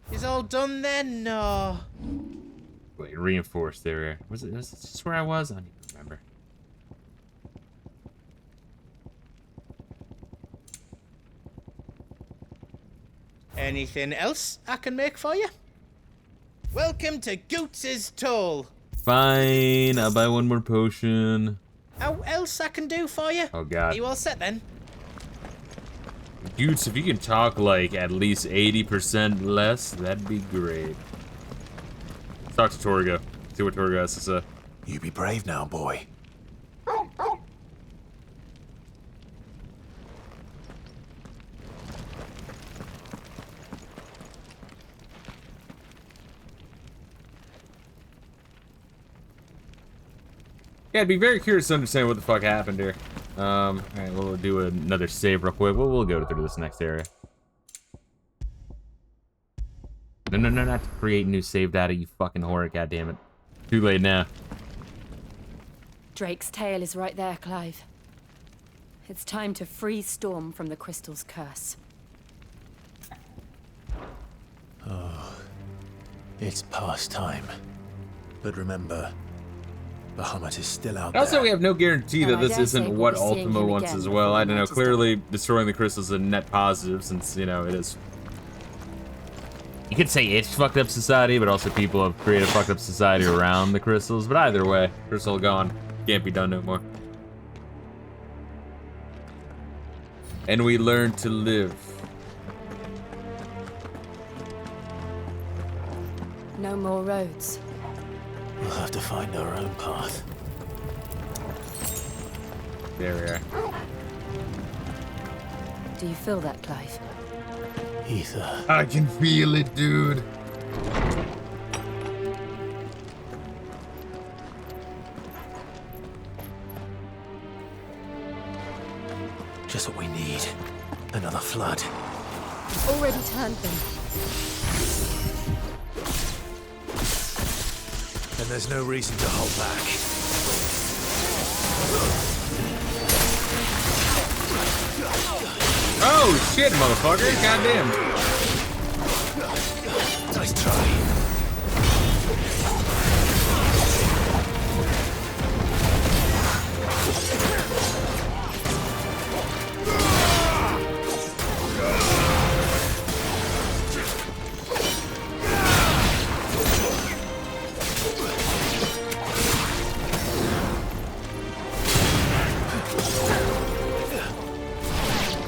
Is all done then? No. Wait, reinforced there. Was this just where I was? I don't even remember. Anything else I can make for you? Welcome to Gooch's Toll. Fine, I'll buy one more potion. How else I can do for you? Oh god. Are you all set then? Gooch, if you can talk like at least 80% less, that'd be great. Let's talk to Torgo. See what Torgo has to say. You be brave now, boy. Yeah, I'd be very curious to understand what the fuck happened here. Alright, we'll do another save real quick. We'll go through this next area. No, not to create new save data, you fucking whore, goddammit. Too late now. Drake's tail is right there, Clive. It's time to free Storm from the crystal's curse. Oh, it's past time. But remember, Bahamut is still out there. Also, we have no guarantee that this isn't what Ultima wants as well. I don't know, clearly destroying the crystals is a net positive since, you know, it is... You could say it's fucked up society, but also people have created a fucked up society around the crystals. But either way, crystal gone. Can't be done no more. And we learn to live. No more roads. We'll have to find our own path. There we are. Do you feel that, Clive? Ether. I can feel it, dude. Just what we need. Another flood. Already turned them. And there's no reason to hold back. Oh shit, motherfucker! Goddamn. Nice try.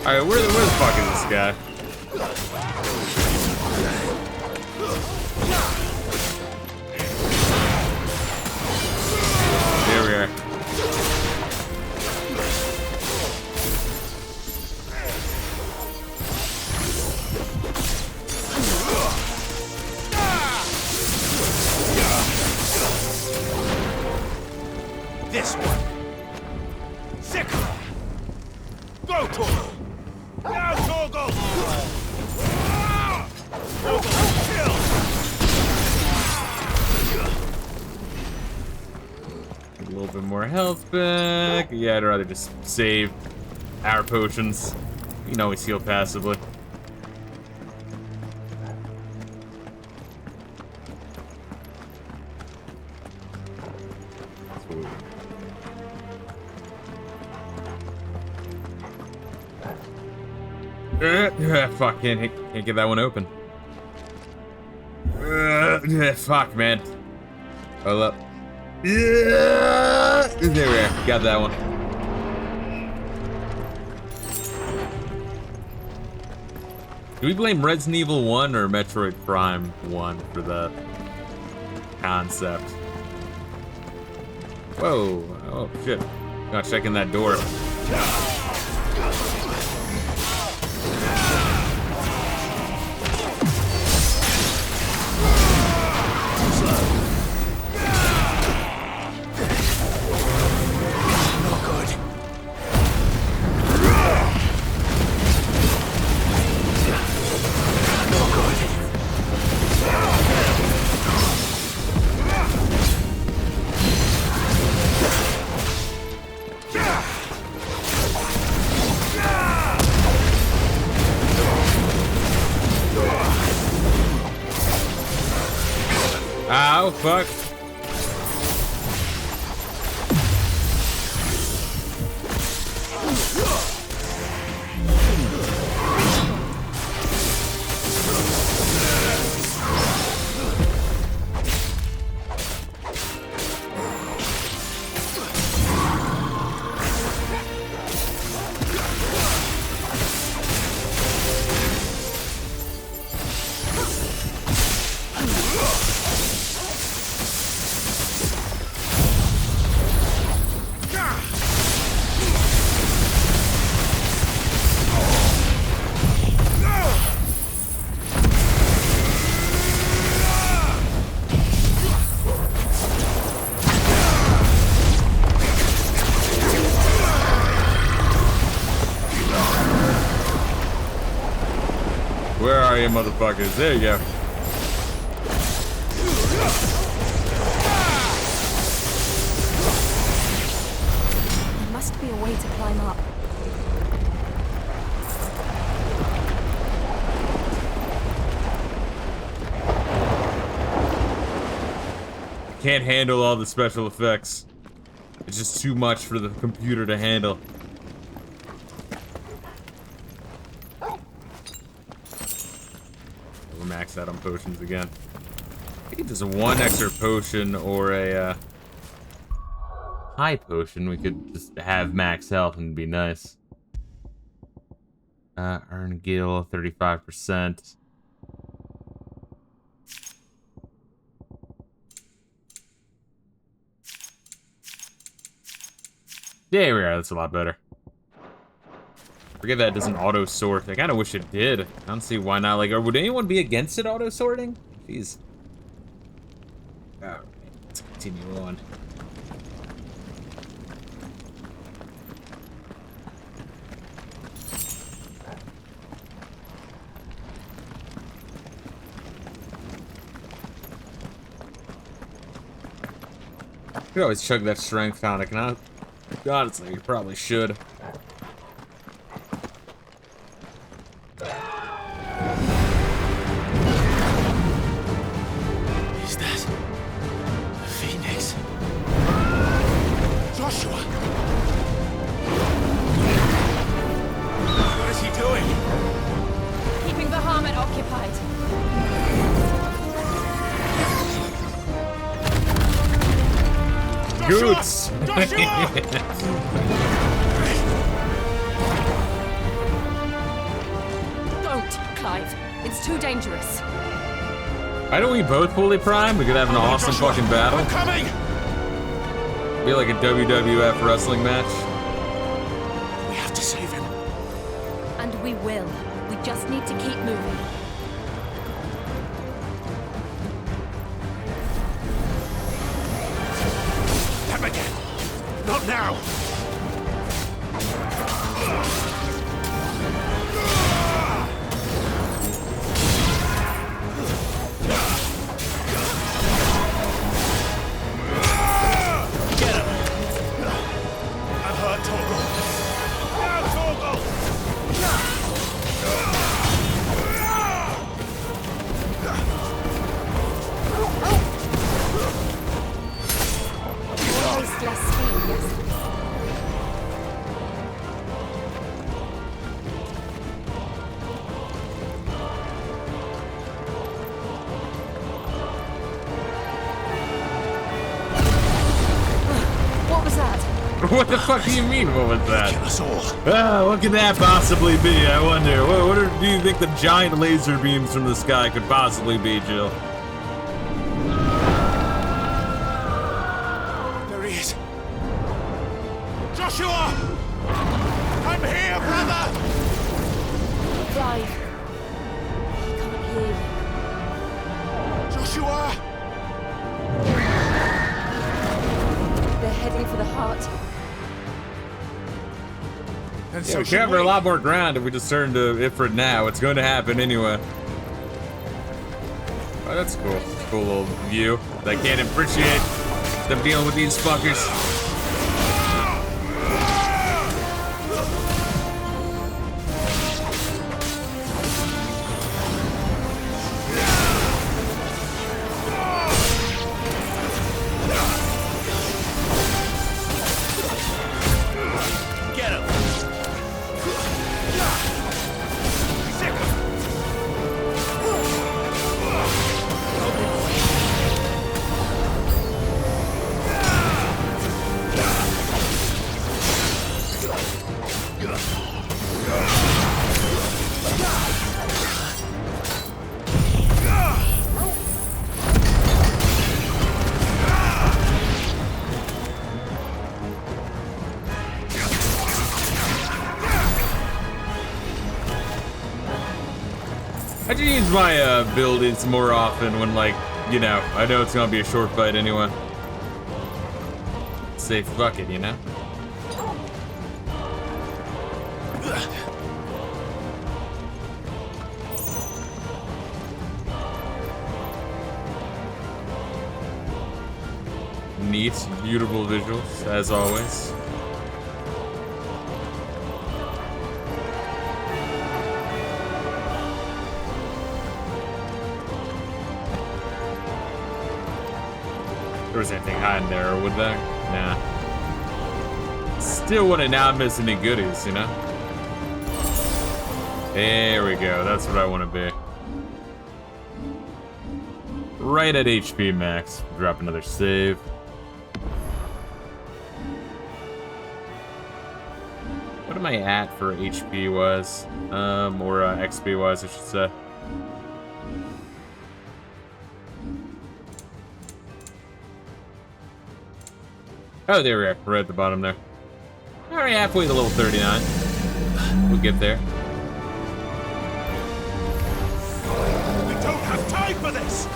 Alright, where the fuck is this guy? There we are. This one. Sick. Go, Toro. Now, Toro. health back. Yeah, I'd rather just save our potions. You can always heal passively. Fuck, can't get that one open. Fuck, man. Hold up. There we are. Got that one. Do we blame Resident Evil 1 or Metroid Prime 1 for that concept? Whoa. Oh, shit. Not checking that door. Ow, fuck. Where are you, motherfuckers? There you go. There must be a way to climb up. Can't handle all the special effects. It's just too much for the computer to handle. We're maxed out on potions again. I think there's a one extra potion or a high potion. We could just have max health and be nice. Earn gil 35%. There we are, that's a lot better. Forget that it doesn't auto-sort. I kinda wish it did. I don't see why not. Like, or would anyone be against it auto-sorting? Jeez. Alright, let's continue on. You could always chug that strength tonic, and honestly, you probably should. Is that a phoenix? Joshua! What is he doing? Keeping the Harmon occupied. Goots! Don't, Clive. It's too dangerous. Why don't we both fully prime? We could have an awesome fucking battle. I'm coming! Be like a WWF wrestling match. We have to save him. And we will. We just need to keep moving. Them again! Not now! What the fuck do you mean? What was that? What could that possibly be? I wonder. What do you think the giant laser beams from the sky could possibly be, Jill? There he is. Joshua! I'm here, brother! Clive. I can't hear you. Joshua! They're heading for the heart. And Yeah, so we should cover a we. lot more ground if we just turn to Ifrit now. It's going to happen anyway. Oh, that's cool. Cool little view. I can't appreciate them dealing with these fuckers. Get him! I do use my build-ins more often when, like, you know, I know it's gonna be a short fight anyway. Say fuck it, you know? Neat, beautiful visuals, as always. There was anything hiding there, would there? Nah. Still wouldn't not miss any goodies, you know? There we go, that's what I want to be. Right at HP max. Drop another save. What am I at for HP wise? Or XP wise, I should say. Oh, there we are. Right at the bottom there. Alright, halfway to level 39. We'll get there. We don't have time for this!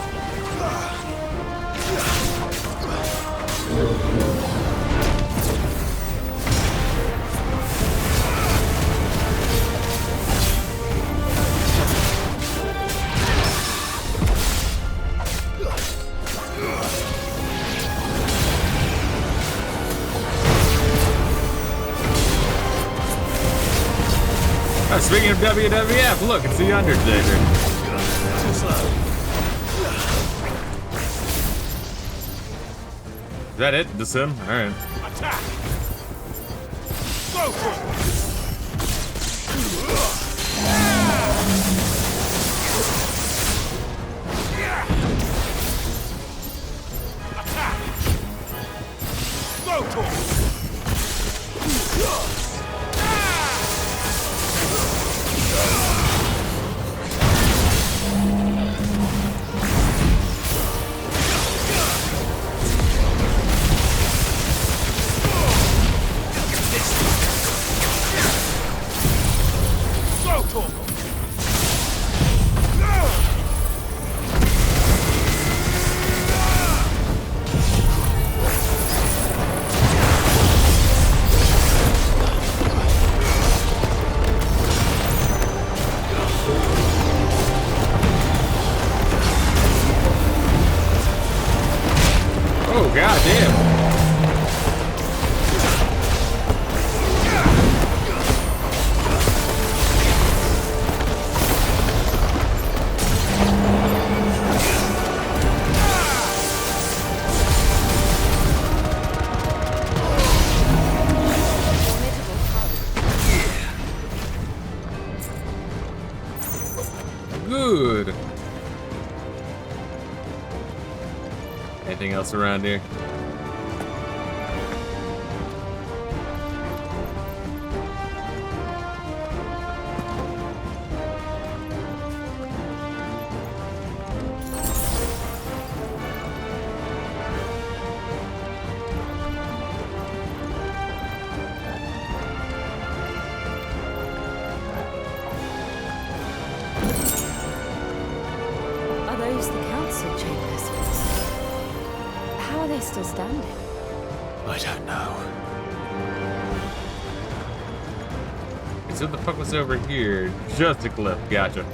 Oh, speaking of WWF, look, it's the Undertaker. Too slow. Is that it? Just him? Alright. Attack! Go for it! Attack! Go for it! Oh, goddamn. Good. Anything else around here? just the council chambers. How are they still standing? I don't know. So what the fuck was over here? Just a cliff. Gotcha.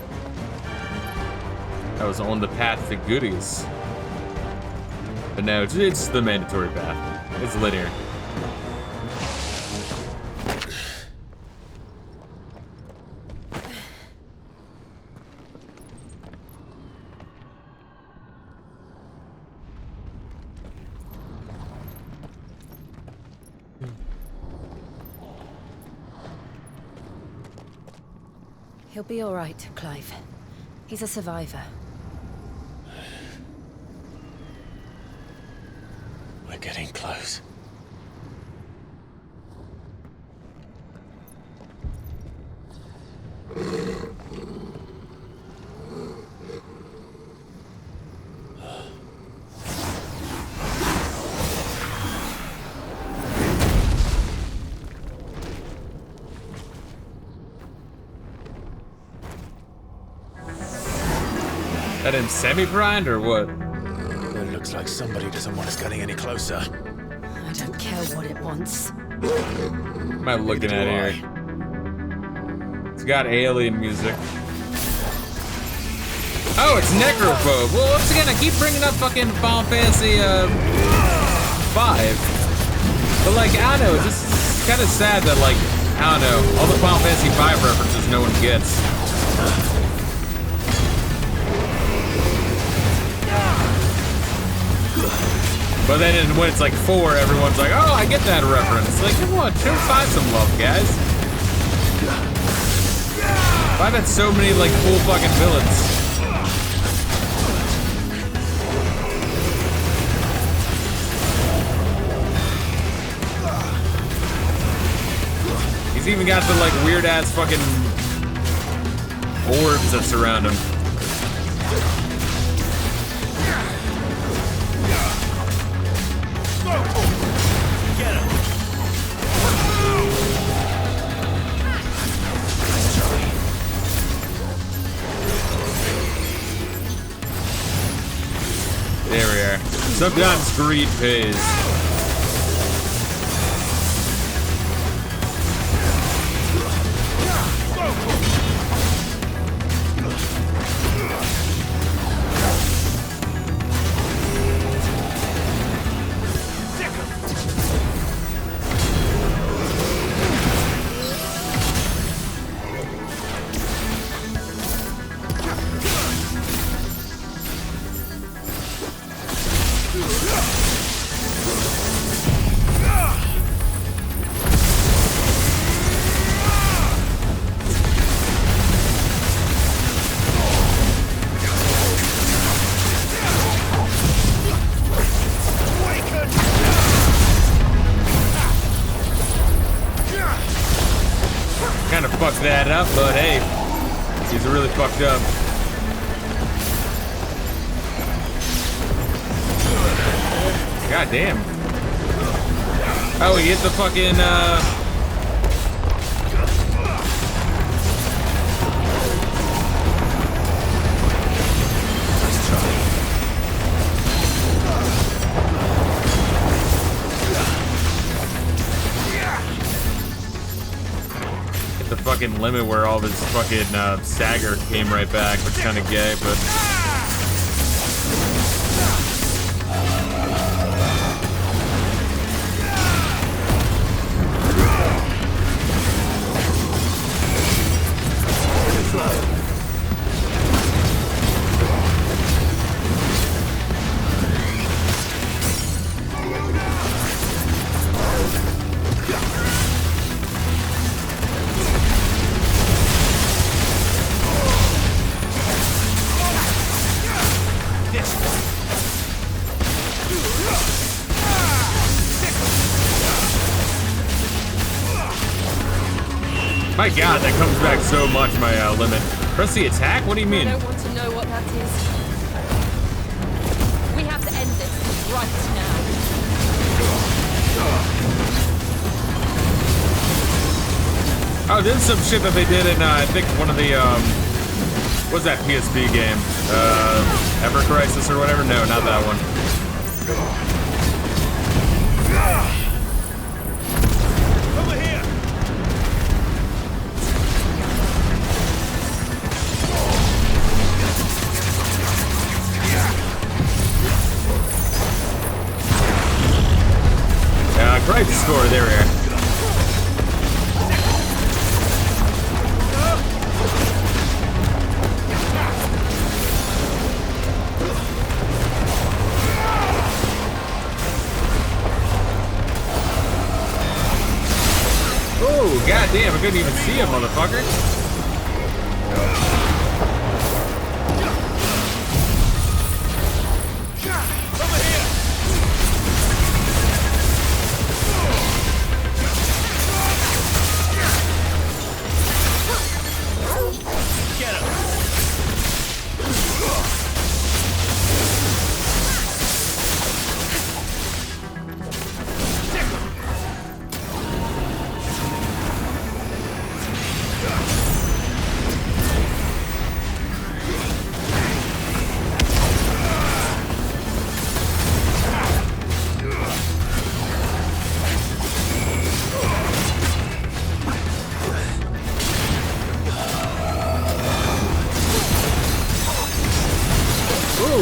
I was on the path to goodies. But now it's the mandatory path. It's linear. He'll be all right, Clive. He's a survivor. We're getting close. That him semi-blind or what? It looks like somebody doesn't want us getting any closer. I don't care what it wants. What am I looking at here? It's got alien music. Oh, it's Necrophobe. Well, once again, I keep bringing up fucking Final Fantasy 5. But like, I don't know, it's just kind of sad that like, I don't know, all the Final Fantasy 5 references no one gets. But then when it's like 4, everyone's like, oh, I get that reference. Like, come on, show 5 some love, guys. 5 had so many like cool fucking villains. He's even got the like weird ass fucking orbs that surround him. Get him. There we are. Sometimes greed pays. Kind of fucked that up, but hey, he's really fucked up. God damn. Oh, he hit the fucking, hit the fucking limit where all this fucking, stagger came right back, which is kind of gay, but... My god, that comes back so much, my limit. Press the attack? What do you mean? I don't want to know what that is. We have to end this right now. Oh, this is some shit that they did in, I think, one of the, What's that PSP game? Ever Crisis or whatever? No, not that one. Over here! Crisis score, there we are. Oh, goddamn, I couldn't even see him, motherfucker.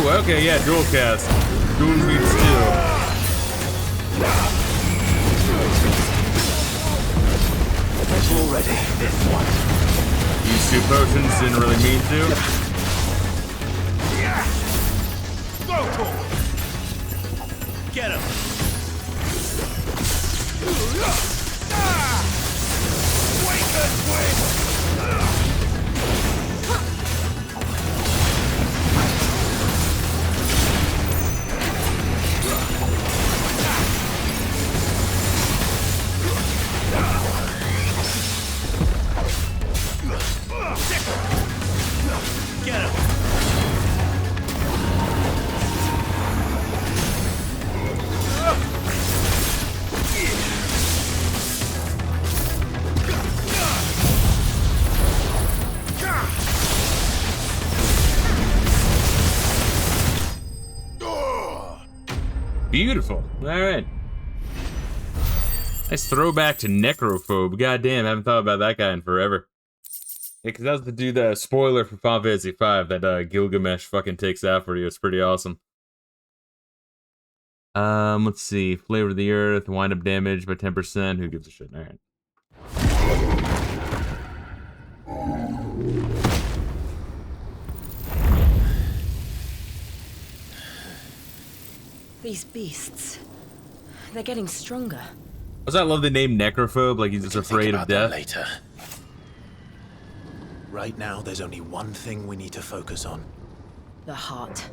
Okay, yeah, dual cast. Dual means two. Already, this one. Use 2 potions, didn't really mean to. Get him! Get him! Beautiful. All right. Nice throwback to Necrophobe. Goddamn, I haven't thought about that guy in forever. Yeah, because that was the dude, the spoiler for Final Fantasy V that Gilgamesh fucking takes out for you. It's pretty awesome. Let's see. Flavor of the Earth, wind up damage by 10%. Who gives a shit? All right. These beasts, they're getting stronger. Also, I love the name Necrophobe, like he's just afraid of death. Later. Right now, there's only one thing we need to focus on. The heart.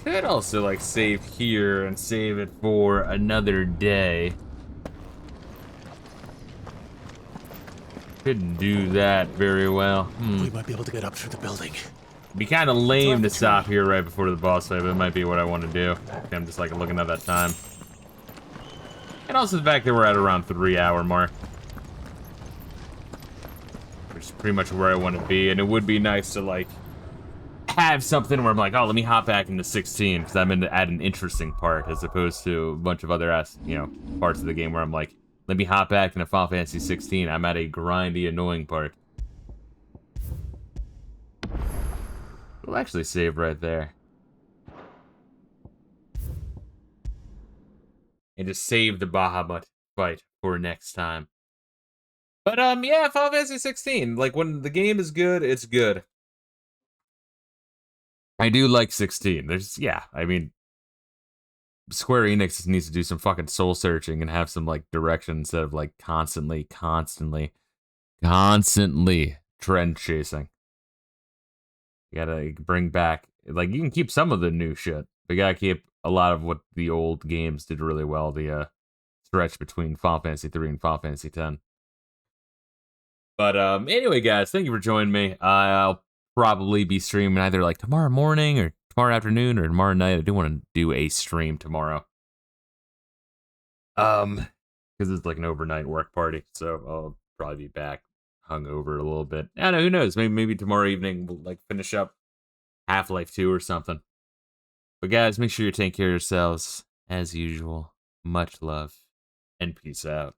Could also like save here and save it for another day. Couldn't do that very well. We might be able to get up through the building. Be kind of lame to stop here right before the boss fight, but it might be what I want to do. I'm just like looking at that time. And also the fact that we're at around 3-hour mark. Which is pretty much where I want to be, and it would be nice to like have something where I'm like, oh, let me hop back into 16 because I'm at an interesting part as opposed to a bunch of other parts of the game where I'm like, let me hop back into Final Fantasy 16. I'm at a grindy, annoying part. We'll actually save right there. And just save the Bahamut fight for next time. But yeah, Final Fantasy 16. Like when the game is good, it's good. I do like 16. I mean, Square Enix needs to do some fucking soul searching and have some like direction instead of like constantly trend chasing. You gotta bring back, like, you can keep some of the new shit, but you gotta keep a lot of what the old games did really well, the stretch between Final Fantasy 3 and Final Fantasy 10. But anyway, guys, thank you for joining me. I'll probably be streaming either like tomorrow morning or tomorrow afternoon or tomorrow night. I do want to do a stream tomorrow. Because it's like an overnight work party, so I'll probably be back hungover a little bit. I don't know, who knows? Maybe tomorrow evening we'll like finish up Half-Life 2 or something. But guys, make sure you take care of yourselves as usual. Much love and peace out.